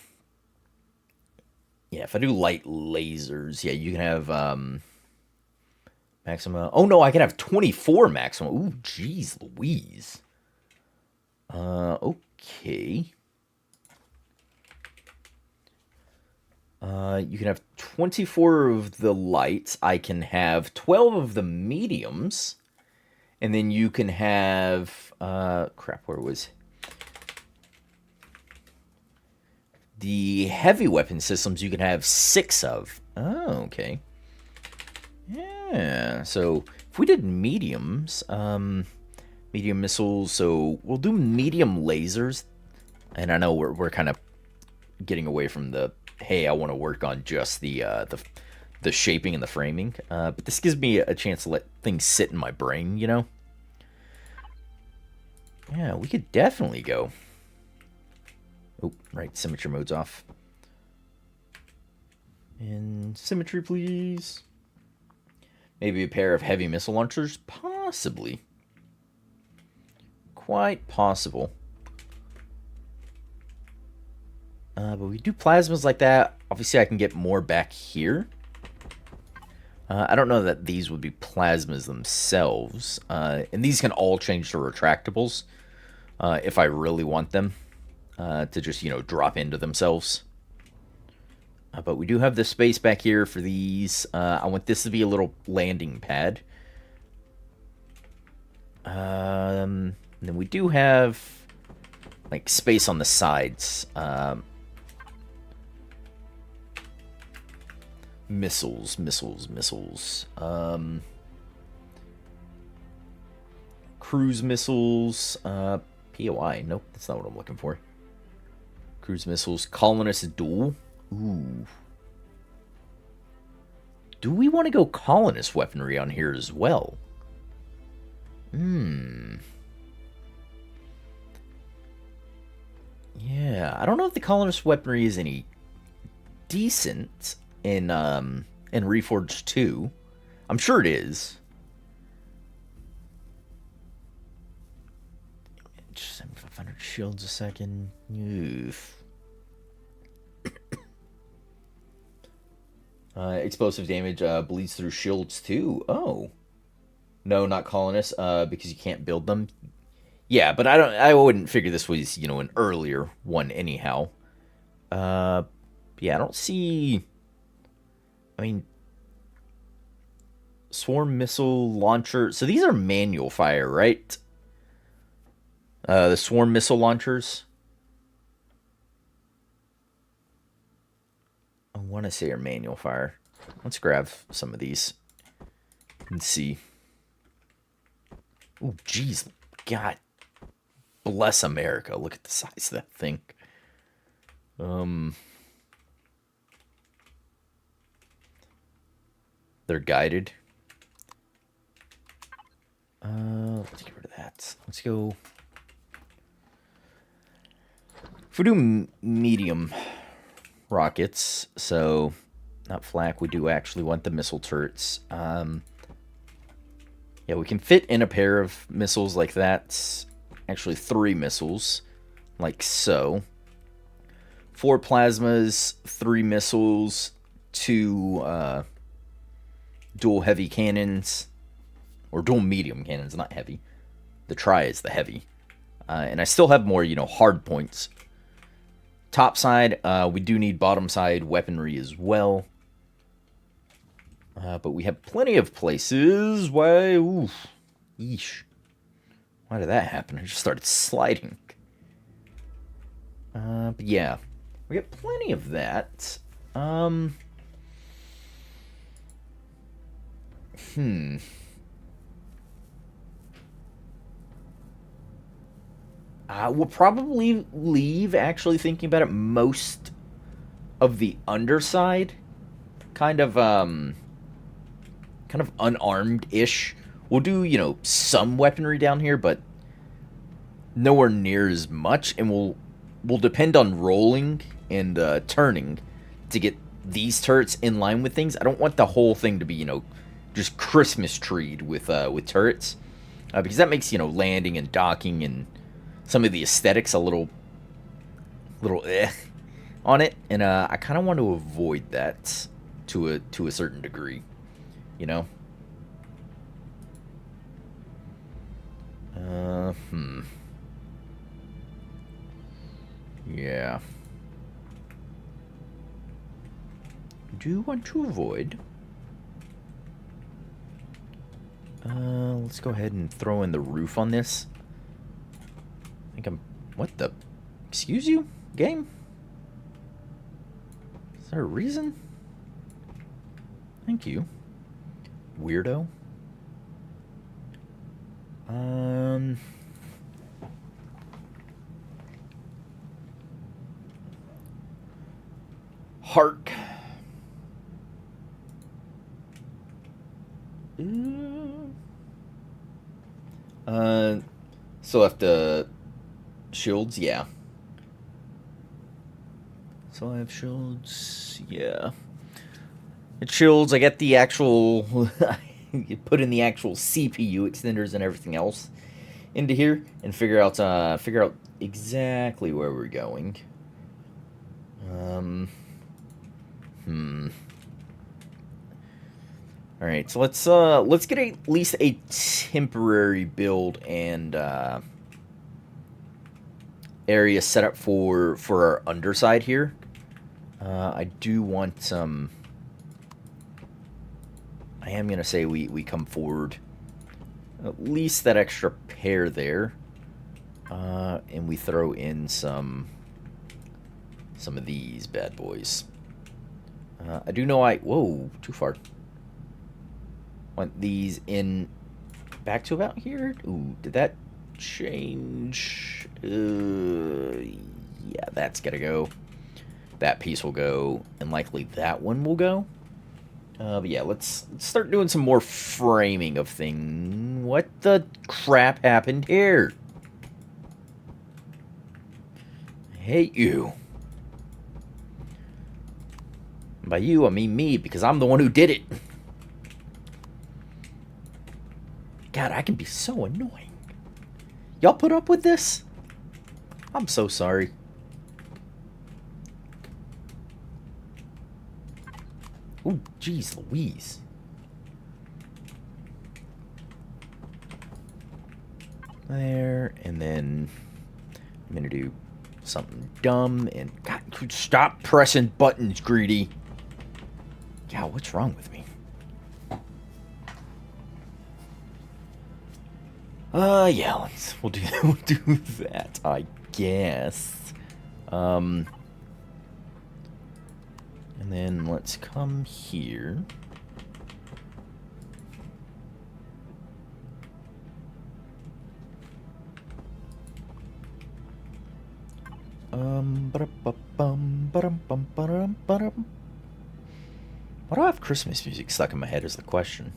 light lasers, yeah, you can have maximum. Oh no, I can have 24 maximum. Ooh, jeez Louise. Okay. You can have 24 of the lights. I can have 12 of the mediums. And then you can have crap, where was the heavy weapon systems? You can have 6 of. Oh, okay. Yeah. So if we did mediums, medium missiles. So we'll do medium lasers. And I know we're kind of getting away from the hey, I want to work on just the shaping and the framing. But this gives me a chance to let things sit in my brain, you know. Yeah, we could definitely go. Oh, right, symmetry mode's off. And symmetry, please. Maybe a pair of heavy missile launchers? Possibly. Quite possible. But we do plasmas like that. Obviously, I can get more back here. I don't know that these would be plasmas themselves. And these can all change to retractables if I really want them to just, drop into themselves. But we do have the space back here for these. I want this to be a little landing pad. And then we do have like space on the sides. Missiles. Cruise missiles. POI. Nope, that's not what I'm looking for. Cruise missiles. Colonist duel. Ooh. Do we want to go colonist weaponry on here as well? Yeah, I don't know if the colonist weaponry is any decent in Reforged 2. I'm sure it is. Just 7,500 shields a second. Oof. Explosive damage bleeds through shields too. Oh. No, not colonists, because you can't build them. Yeah, but I wouldn't figure this was, an earlier one anyhow. Yeah, I don't see. I mean, swarm missile launcher. So these are manual fire, right? The swarm missile launchers. I want to say are manual fire. Let's grab some of these and see. Oh, jeez. God bless America. Look at the size of that thing. They're guided. Let's get rid of that. Let's go. If we do medium rockets, so not flak, we do actually want the missile turrets. Yeah, we can fit in a pair of missiles like that. Actually, 3 missiles, like so. 4 plasmas, 3 missiles, 2 dual heavy cannons, or dual medium cannons, not heavy. The tri is the heavy. And I still have more, hard points. Top side, we do need bottom side weaponry as well. But we have plenty of places. Why? Oof. Yeesh. Why did that happen? I just started sliding. But yeah. We got plenty of that. We'll probably leave, actually thinking about it, most of the underside. Kind of unarmed-ish. We'll do, some weaponry down here, but nowhere near as much, and we'll depend on rolling and turning to get these turrets in line with things. I don't want the whole thing to be, just Christmas treed with turrets, because that makes, landing and docking and some of the aesthetics a little on it, and I kind of want to avoid that to a certain degree, Yeah. Do want to avoid. Let's go ahead and throw in the roof on this. I think I'm... What the... Excuse you, game? Is there a reason? Thank you. Weirdo. Hark. Still have to... Shields, yeah. So I have shields, yeah. It's shields, I get the actual... you put in the actual CPU extenders and everything else into here, and figure out exactly where we're going. All right, so let's get at least a temporary build and area set up for our underside here. I do want some. I am gonna say we come forward at least that extra pair there, and we throw in some of these bad boys. I do know whoa, too far. Want these in back to about here. Ooh, did that change? Yeah, that's gotta go. That piece will go, and likely that one will go. But yeah, let's start doing some more framing of things. What the crap happened here? I hate you. And by you, I mean me, because I'm the one who did it. God, I can be so annoying. Y'all put up with this? I'm so sorry. Ooh, jeez Louise. There, and then I'm gonna do something dumb, and God, stop pressing buttons, Greedy. Yeah, what's wrong with me? Yeah, we'll do that, I guess. And then let's come here. Why do I have Christmas music stuck in my head is the question.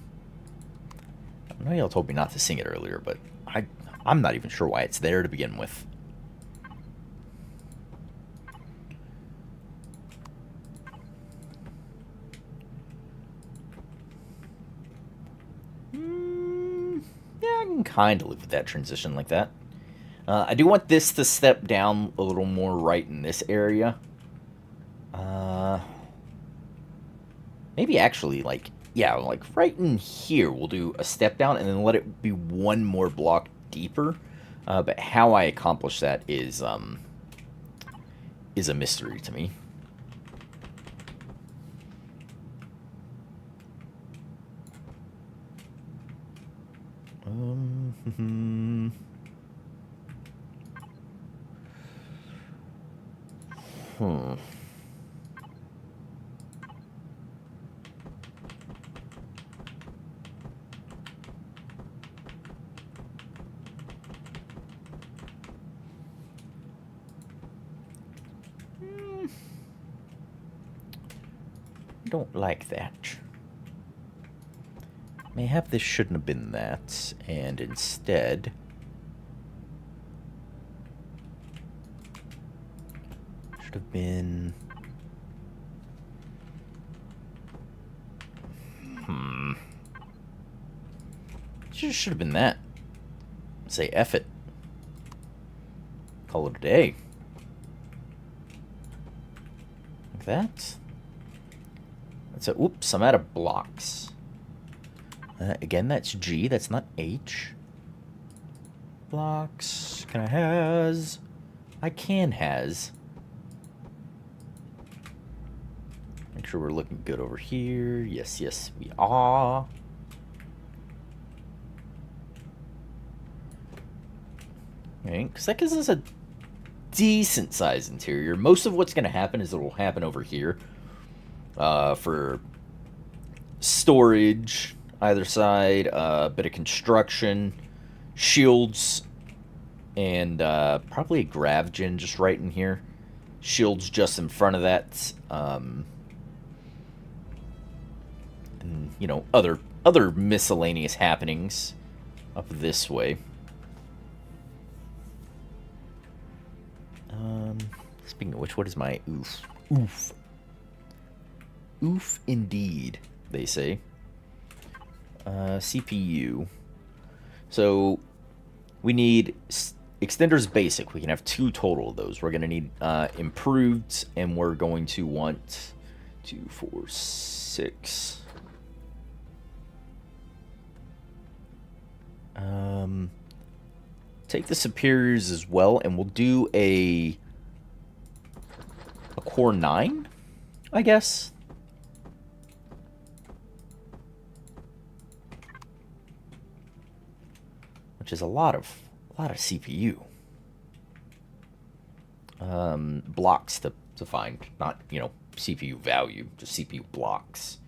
I know y'all told me not to sing it earlier, but I'm not even sure why it's there to begin with. Yeah, I can kind of live with that transition like that. I do want this to step down a little more right in this area. Maybe actually, like, yeah, like right in here, we'll do a step down and then let it be one more block deeper. But how I accomplish that is a mystery to me. Don't like that. Mayhap this shouldn't have been that, and instead should have been. Just should have been that. Say F it. Call it a day. Like that. That's a. Oops, I'm out of blocks. Again, that's G. That's not H. Blocks. Can I has? I can has. Make sure we're looking good over here. Yes, yes, we are. Okay, because that gives us a decent size interior. Most of what's going to happen is it will happen over here. For storage, either side, a bit of construction, shields, and probably a grav gen just right in here. Shields just in front of that. And, you know, other miscellaneous happenings up this way. Speaking of which, what is my oof? Oof. Oof indeed, they say. CPU. So we need extenders basic. We can have 2 total of those. We're going to need improved, and we're going to want 2, 4, 6. Take the superiors as well, and we'll do a core 9, I guess. Which is a lot of CPU. Blocks to find, not, you know, CPU value, just CPU blocks.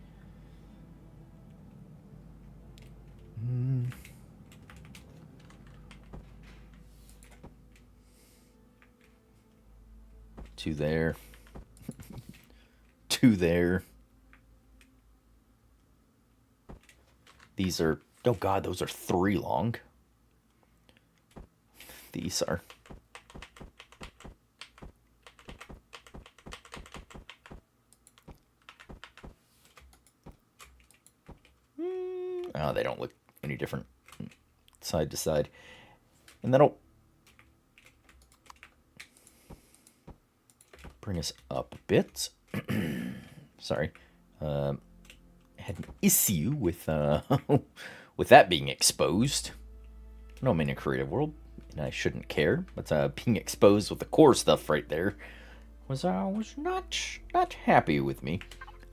Two there. 2 there. These are, oh god, those are 3 long. These are. Oh, they don't look any different side to side. And that'll bring us up a bit. Sorry. Had an issue with with that being exposed. No, I'm in a creative world, and I shouldn't care. But being exposed with the core stuff right there was not happy with me.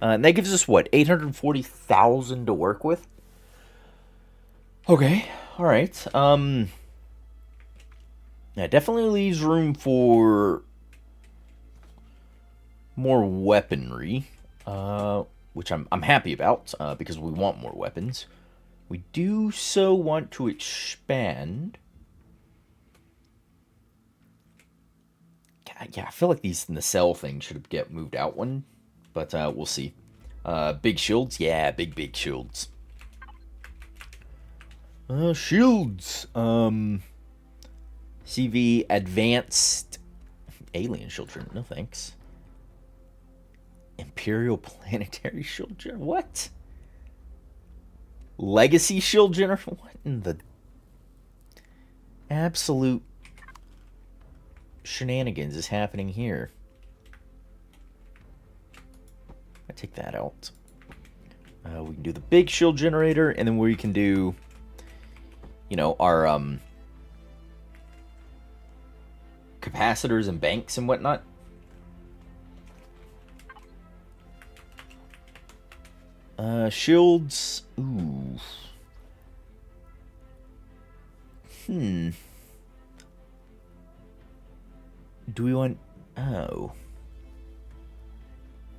And that gives us what, 840,000 to work with. Okay, all right. That definitely leaves room for more weaponry, which I'm happy about, because we want more weapons. We do so want to expand. Yeah, I feel like these nacelle things should get moved out one, but we'll see. Big shields, yeah, big shields. Shields. CV advanced alien shield generator. No thanks. Imperial planetary shield generator. What? Legacy shield generator. What in the absolute shenanigans is happening here? I take that out. We can do the big shield generator, and then we can do, you know, our capacitors and banks and whatnot. Shields. Ooh. Do we want... Oh.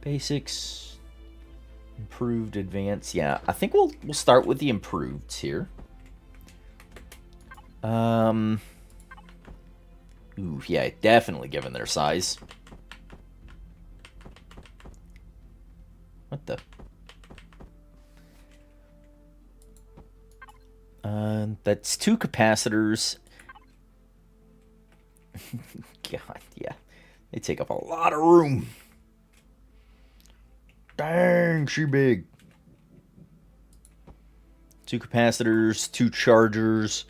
Basics. Improved, advanced. Yeah, I think we'll start with the improved here. Ooh, yeah, definitely given their size. What the... that's 2 capacitors. God, yeah. They take up a lot of room. Dang, she big. 2 capacitors, 2 chargers.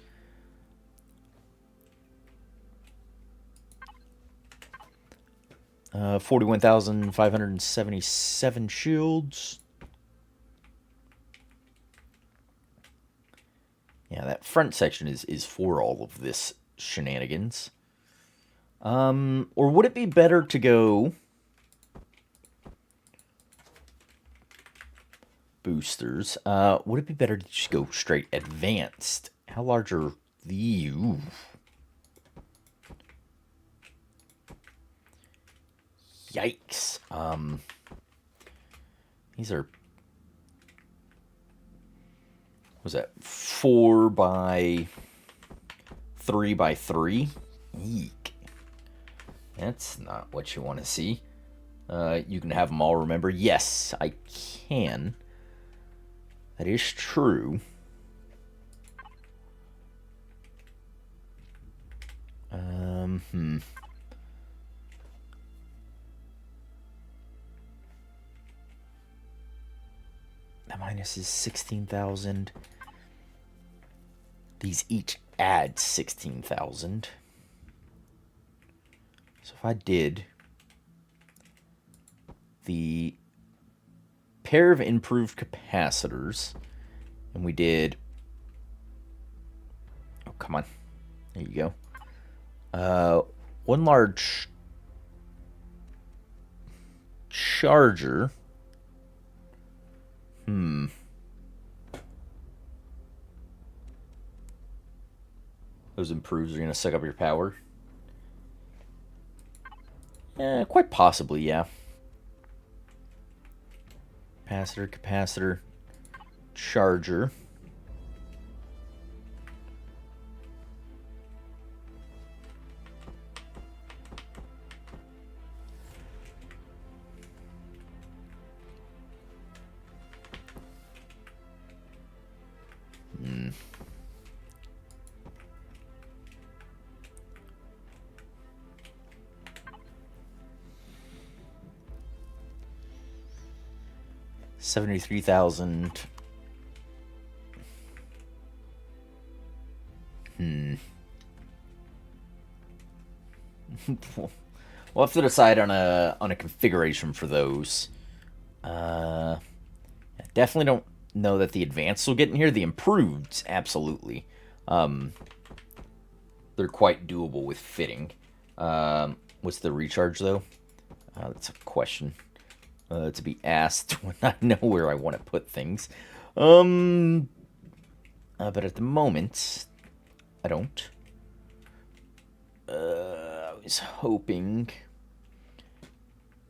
Uh, 41,577 shields. Yeah, that front section is for all of this shenanigans. Or would it be better to go boosters? Would it be better to just go straight advanced? How large are the... Ooh. Yikes. These are... Was that 4 by 3 by 3? Eek. That's not what you want to see. You can have them all, remember? Yes, I can. That is true. That minus is 16,000. These each add 16,000. So if I did the pair of improved capacitors, and we did... Oh, come on. There you go. One large charger. Those improves are going to suck up your power. Quite possibly, yeah. Capacitor, charger. Hmm. $73,000. We'll have to decide on a configuration for those. Definitely don't know that the advanced will get in here. The improved, absolutely. They're quite doable with fitting. What's the recharge, though? That's a question to be asked when I know where I want to put things. But at the moment, I don't. I was hoping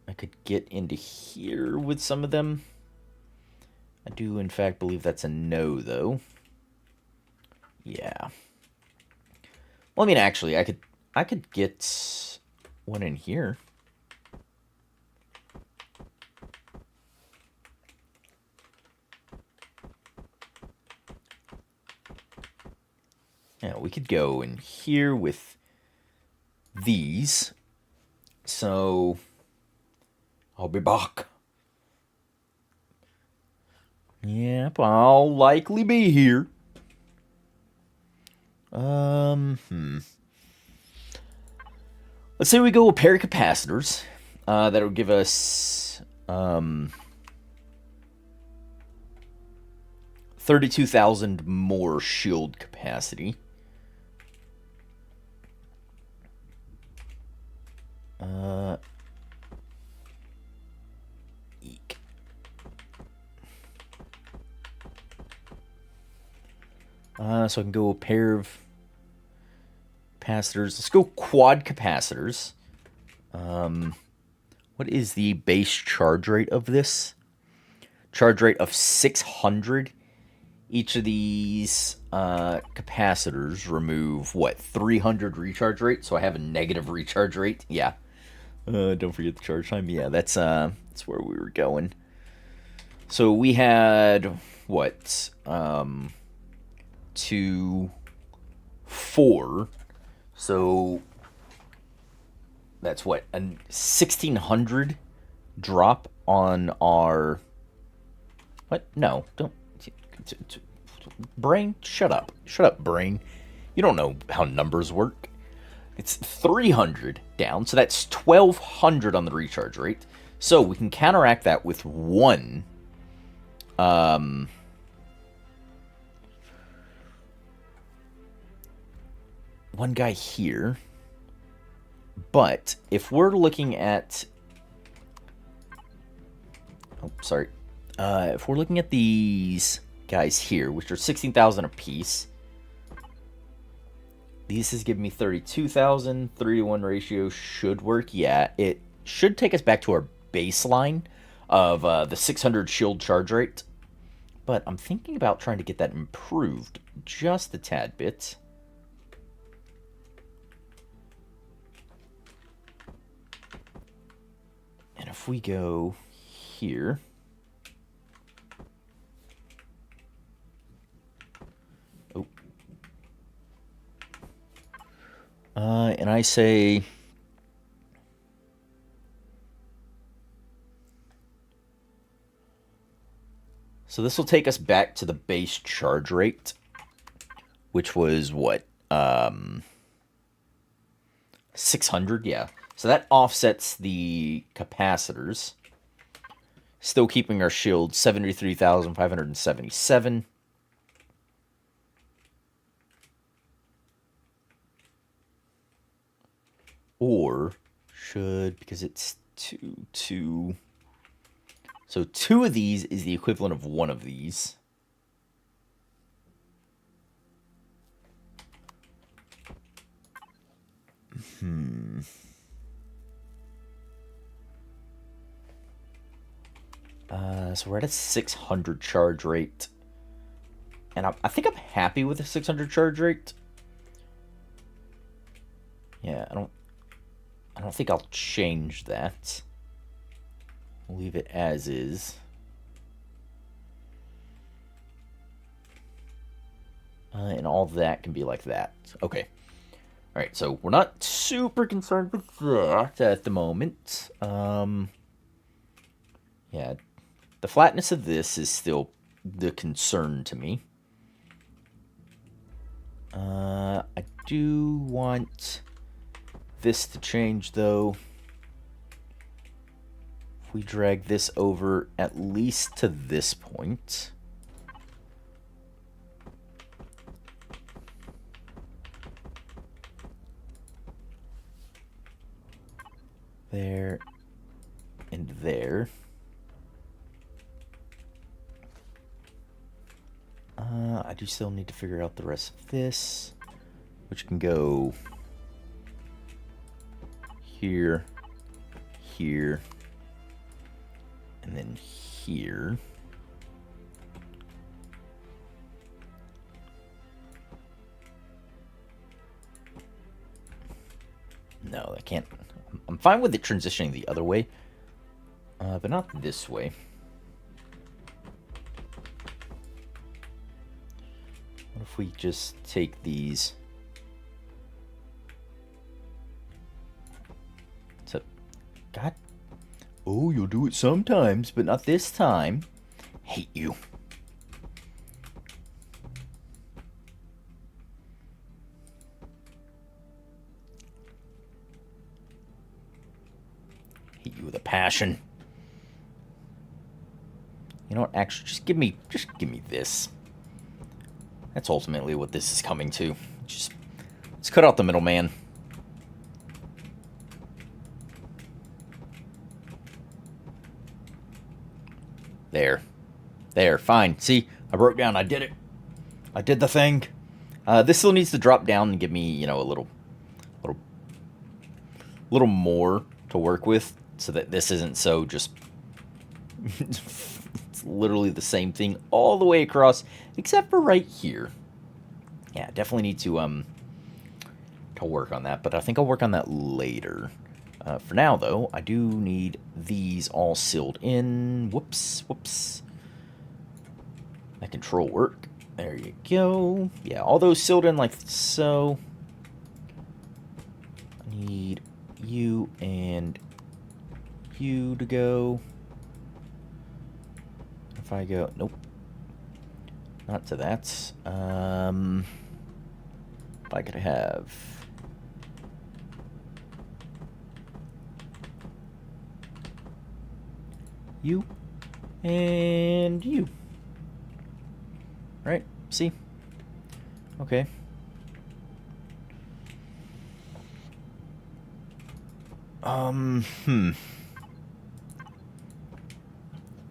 I could get into here with some of them. I do, in fact, believe that's a no, though. Yeah. Well, I mean, actually, I could get one in here. Yeah, we could go in here with these. So I'll be back. Yep, I'll likely be here. Let's say we go a pair of capacitors. That'll give us 32,000 more shield capacity. Eek. So I can go a pair of capacitors. Let's go quad capacitors. What is the base charge rate of this? Charge rate of 600. Each of these capacitors remove, what, 300 recharge rate? So I have a negative recharge rate. Yeah. Don't forget the charge time. Yeah, that's where we were going. So we had, what, 2, 4. So that's what, a 1,600 drop on our... What? No, don't... Brain, shut up. Shut up, brain. You don't know how numbers work. It's 300 down, so that's 1,200 on the recharge rate. So we can counteract that with one guy here. But if we're looking at... Oh, sorry. If we're looking at these guys here, which are 16,000 apiece, these is giving me 32,000. 3-to-1 ratio should work. Yeah, it should take us back to our baseline of the 600 shield charge rate. But I'm thinking about trying to get that improved just a tad bit. And if we go here... and I say... So this will take us back to the base charge rate, which was what? 600, yeah. So that offsets the capacitors. Still keeping our shield 73,577. Or should, because it's 2. So 2 of these is the equivalent of 1 of these. So we're at a 600 charge rate. And I think I'm happy with the 600 charge rate. Yeah, I don't think I'll change that. We'll leave it as is. And all that can be like that. Okay. Alright, so we're not super concerned with that at the moment. Yeah, the flatness of this is still the concern to me. I do want this to change, though, if we drag this over at least to this point. There and there. I do still need to figure out the rest of this, which can go here, here, and then here. No, I can't. I'm fine with it transitioning the other way, but not this way. What if we just take these? So, God. Oh, you'll do it sometimes, but not this time. Hate you. Hate you with a passion. You know what? Actually, just give me this. That's ultimately what this is coming to. Just let's cut out the middleman. There. There, fine. See, I broke down. I did it. I did the thing. This still needs to drop down and give me, you know, a little more to work with, so that this isn't so just it's literally the same thing all the way across, except for right here. Yeah, definitely need to work on that, but I think I'll work on that later. For now, though, I do need these all sealed in. Whoops. My control work. There you go. Yeah, all those sealed in like so. I need you and you to go. If I go, nope. Not to that. If I could have you and you. Right? See? Okay.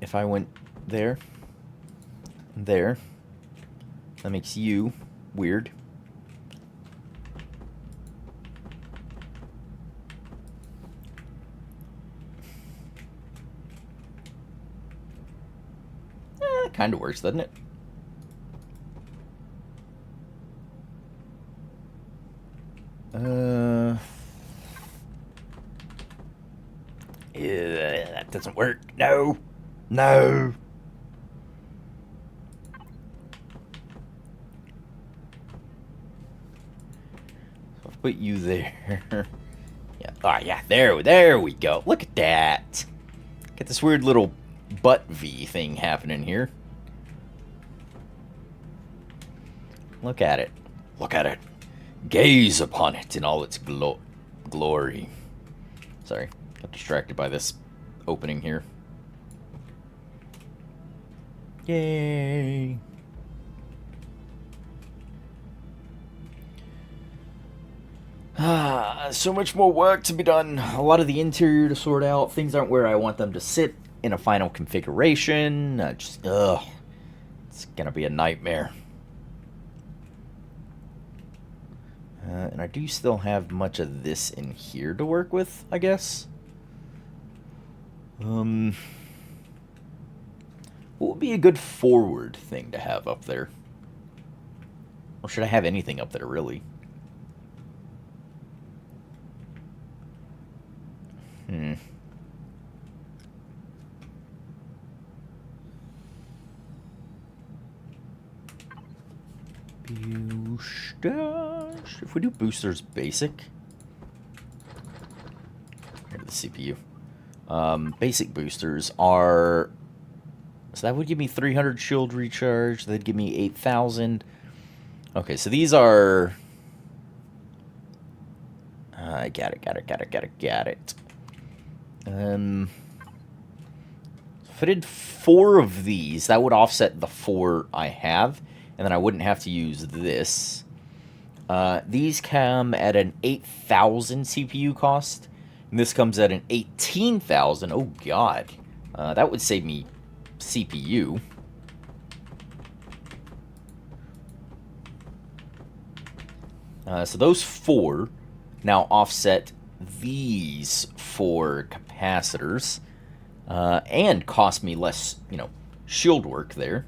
If I went there, and there, that makes you weird. It kind of works, doesn't it? Yeah, that doesn't work. No. So I'll put you there. Yeah. Oh, yeah. There we go. Look at that. Get this weird little butt V thing happening here. Look at it. Look at it. Gaze upon it in all its glory. Sorry, got distracted by this opening here. Yay! So much more work to be done. A lot of the interior to sort out. Things aren't where I want them to sit in a final configuration. It's gonna be a nightmare. And I do still have much of this in here to work with, I guess. What would be a good forward thing to have up there? Or should I have anything up there, really? Boosters. If we do boosters basic. Here to the CPU. Basic boosters are... So that would give me 300 shield recharge. That'd give me 8,000. Okay, so these are... Got it. If I did 4 of these, that would offset the 4 I have, and then I wouldn't have to use this. These come at an 8,000 CPU cost, and this comes at an 18,000. Oh god, that would save me CPU. So those 4 now offset these 4 capacitors, and cost me less, shield work there.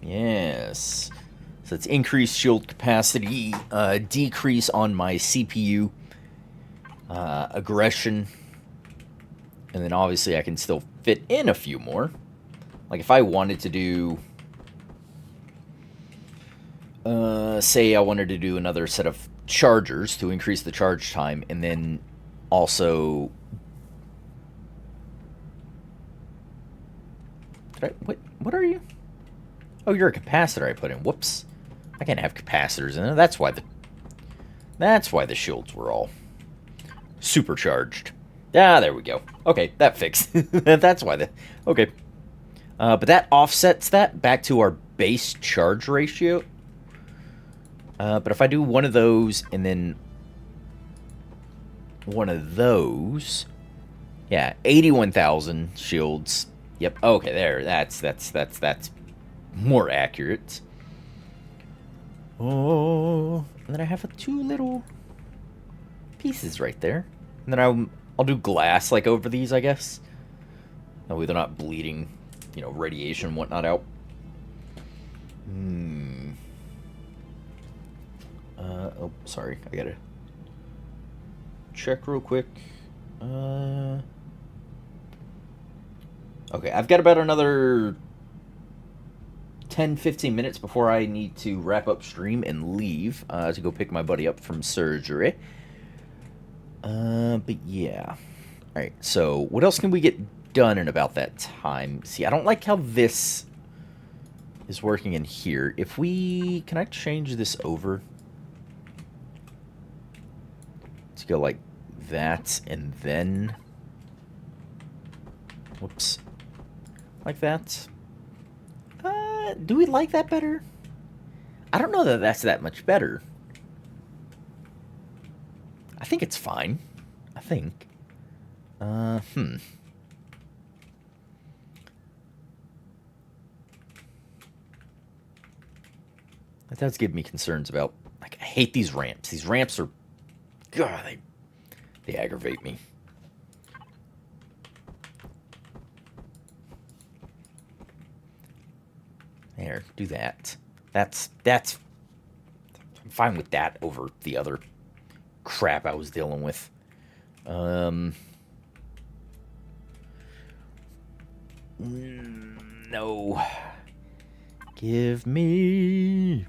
Yes. So it's increased shield capacity, decrease on my CPU, aggression, and then obviously I can still fit in a few more. Like if I wanted to do, say I wanted to do another set of chargers to increase the charge time, and then also... What are you? Oh, you're a capacitor I put in. Whoops. I can't have capacitors in there. That's why the shields were all supercharged. Ah, there we go. Okay, that fixed. That's why the... Okay. But that offsets that back to our base charge ratio. But if I do one of those and then one of those... Yeah, 81,000 shields. Yep, okay, there. That's more accurate. Oh, and then I have 2 little pieces right there. And then I'll do glass like over these, I guess. That way they're not bleeding, radiation and whatnot out. Oh, sorry. I gotta check real quick. Okay, I've got about another 10-15 minutes before I need to wrap up stream and leave to go pick my buddy up from surgery. But yeah. Alright, so what else can we get done in about that time? See, I don't like how this is working in here. If we... Can I change this over? To go like that, and then... Whoops. Like that. Do we like that better? I don't know that that's that much better. I think it's fine. I think. That does give me concerns about... Like, I hate these ramps. These ramps are... God, they aggravate me. There, do that. That's... I'm fine with that over the other crap I was dealing with. No. Give me...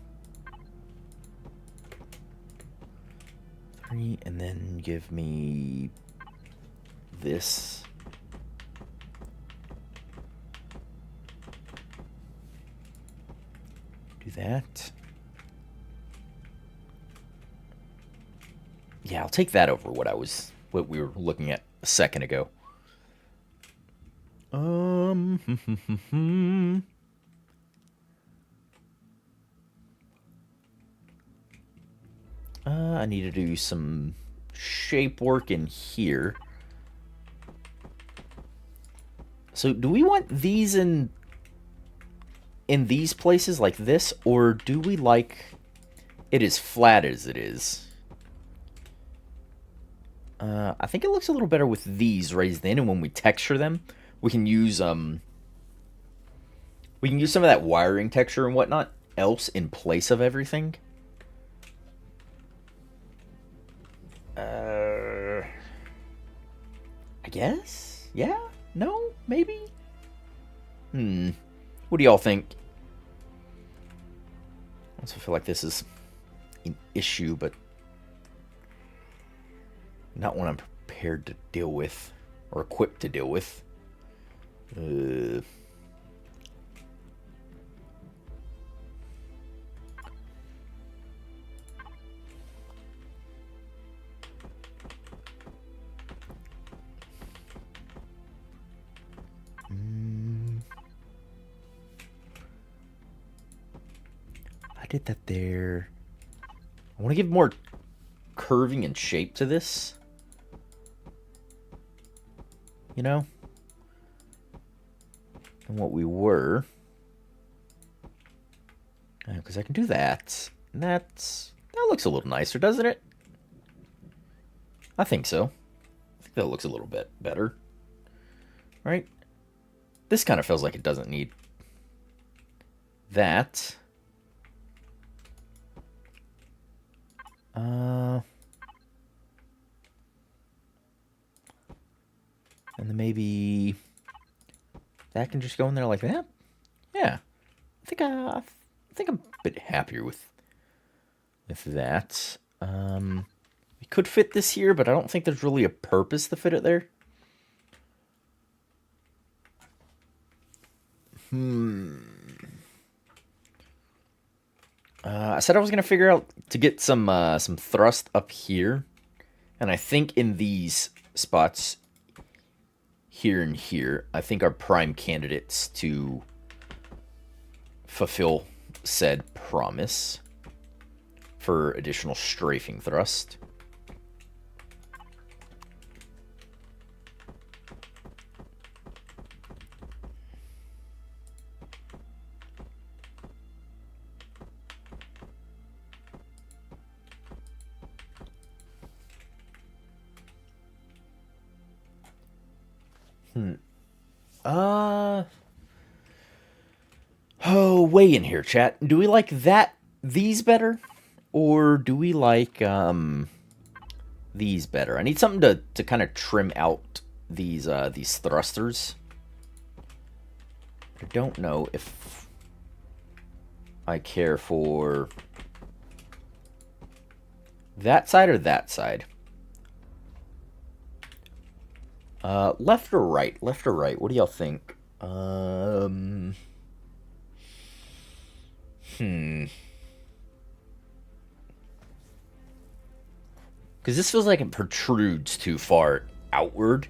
3, and then give me... this... Do that. Yeah, I'll take that over what we were looking at a second ago. I need to do some shape work in here. So, do we want these in these places like this, or do we like it as flat as it is? I think it looks a little better with these raised in, and when we texture them, we can use some of that wiring texture and whatnot else in place of everything. I guess? Yeah? No? Maybe? What do y'all think? I also feel like this is an issue, but not one I'm prepared to deal with, or equipped to deal with. did that there. I want to give more curving and shape to this. You know? And what we were. Because I can do that. And that looks a little nicer, doesn't it? I think so. I think that looks a little bit better. Right? This kind of feels like it doesn't need that. And then maybe that can just go in there like that. Yeah, I think I'm a bit happier with that. We could fit this here, but I don't think there's really a purpose to fit it there. I said I was gonna figure out to get some thrust up here, and I think in these spots here and here, I think are prime candidates to fulfill said promise for additional strafing thrust. Oh, way in here, chat. Do we like these better? Or do we like, these better? I need something to kind of trim out these thrusters. I don't know if I care for that side or that side. Left or right? Left or right? What do y'all think? Because this feels like it protrudes too far outward.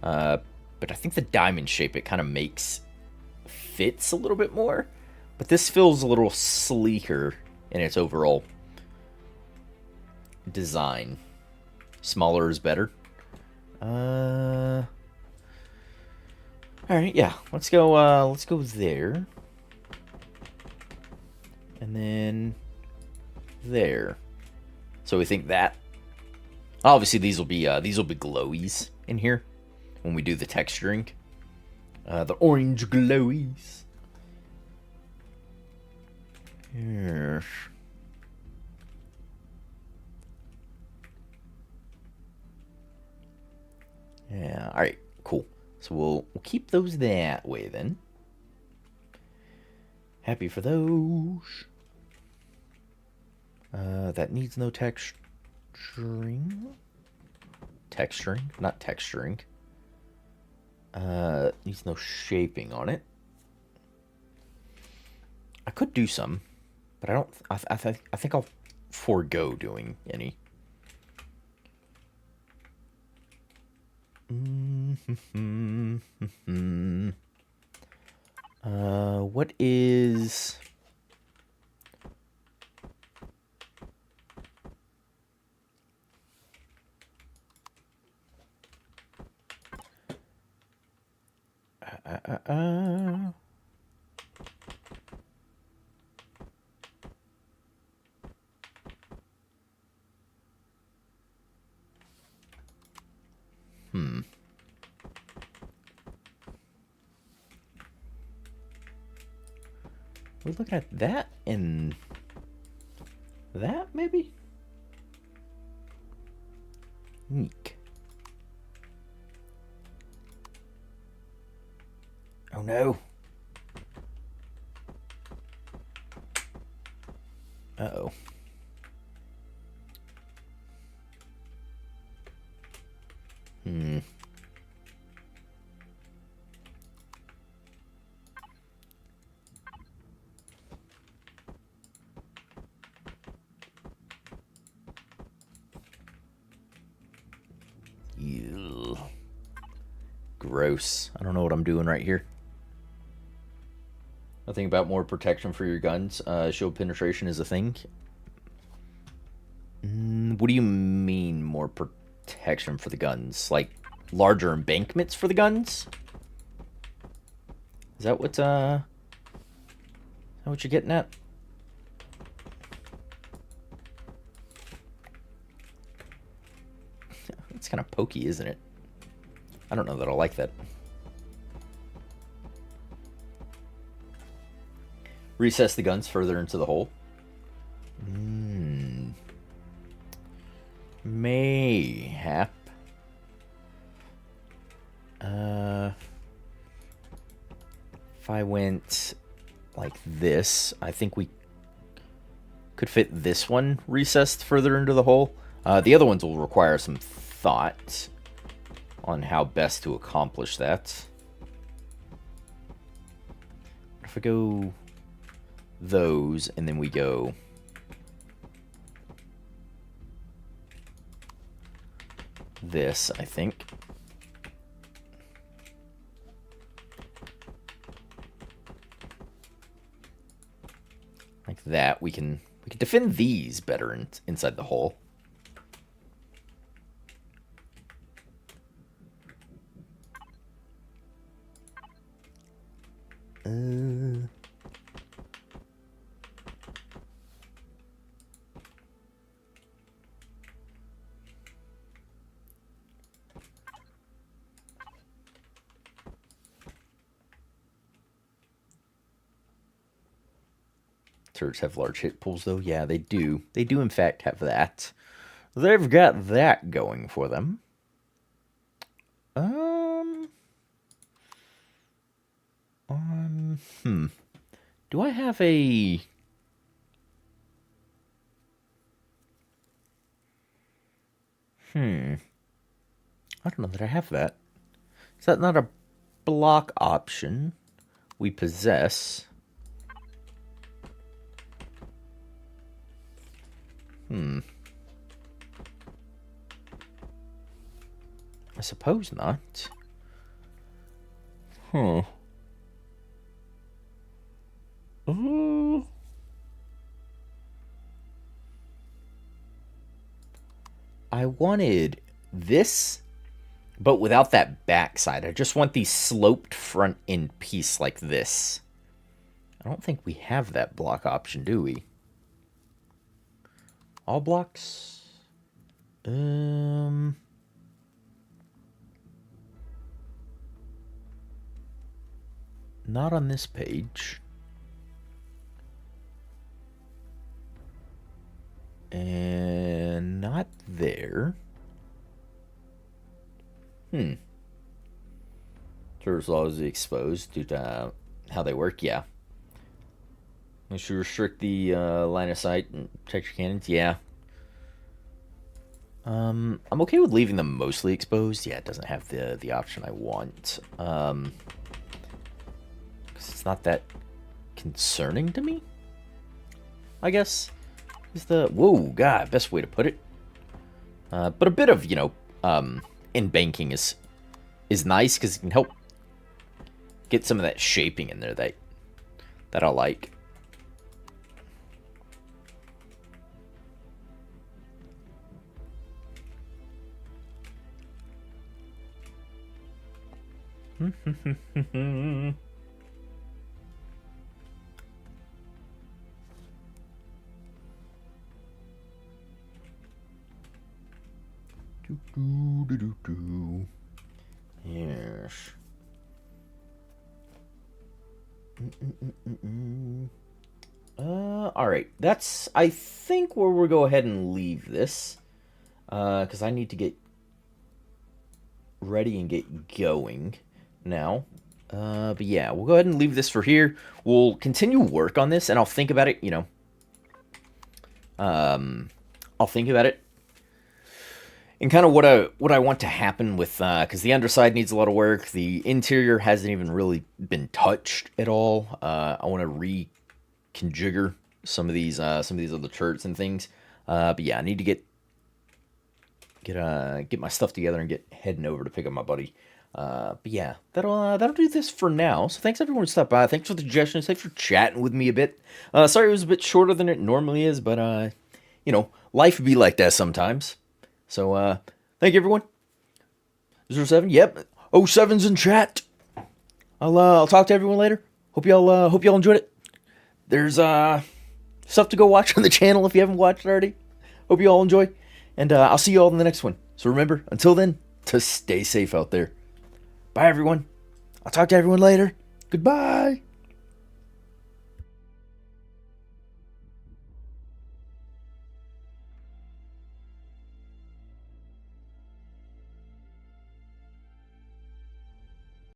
But I think the diamond shape it kind of makes fits a little bit more. But this feels a little sleeker in its overall design. Smaller is better. All right, yeah. Let's go there. And then there. So we think that. Obviously these will be glowies in here when we do the texturing. The orange glowies. Here. Yeah, alright, cool. So we'll keep those that way then. Happy for those. That needs no texturing. Texturing, not texturing. Needs no shaping on it. I could do some, but I don't. I think I'll forego doing any. What is? We're looking at that and that, maybe? Neek. Oh no. Uh-oh. Ew. Gross. I don't know what I'm doing right here. Nothing about more protection for your guns. Shield penetration is a thing. What do you mean more protection for the guns? Like larger embankments for the guns? Is that what you're getting at? It's kind of pokey, isn't it? I don't know that I like that. Recess the guns further into the hole. Mayhap. If I went like this, I think we could fit this one recessed further into the hole. The other ones will require some thought on how best to accomplish that. If I go those, and then we go this, I think. Like that, we can defend these better inside the hole. Turrets have large hit pools, though. Yeah, they do. They do, in fact, have that. They've got that going for them. Do I have a... I don't know that I have that. Is that not a block option we possess? I suppose not. I wanted this, but without that backside. I just want the sloped front end piece like this. I don't think we have that block option, do we? All blocks? Not on this page. And not there. Turtles always exposed due to how they work, yeah. Unless you restrict the line of sight and protect your cannons, yeah. I'm okay with leaving them mostly exposed. Yeah, it doesn't have the option I want. Because it's not that concerning to me, I guess. Is the... Whoa, God, best way to put it. But a bit of, you know, embanking is nice because it can help get some of that shaping in there that I like. Yes. All right. That's, I think, where we'll go ahead and leave this. Because I need to get ready and get going now. But yeah, we'll go ahead and leave this for here. We'll continue work on this, and I'll think about it, you know. I'll think about it. And kind of what I want to happen with, because the underside needs a lot of work. The interior hasn't even really been touched at all. I want to reconfigure some of these other turrets and things. But yeah, I need to get get my stuff together and get heading over to pick up my buddy. But yeah, that'll do this for now. So thanks everyone for stopping by. Thanks for the suggestions. Thanks for chatting with me a bit. Sorry it was a bit shorter than it normally is, but life be like that sometimes. So thank you everyone. 07, yep. 07's in chat. I'll talk to everyone later. Hope y'all enjoyed it. There's stuff to go watch on the channel if you haven't watched it already. Hope you all enjoy. And I'll see you all in the next one. So remember, until then, to stay safe out there. Bye, everyone. I'll talk to everyone later. Goodbye.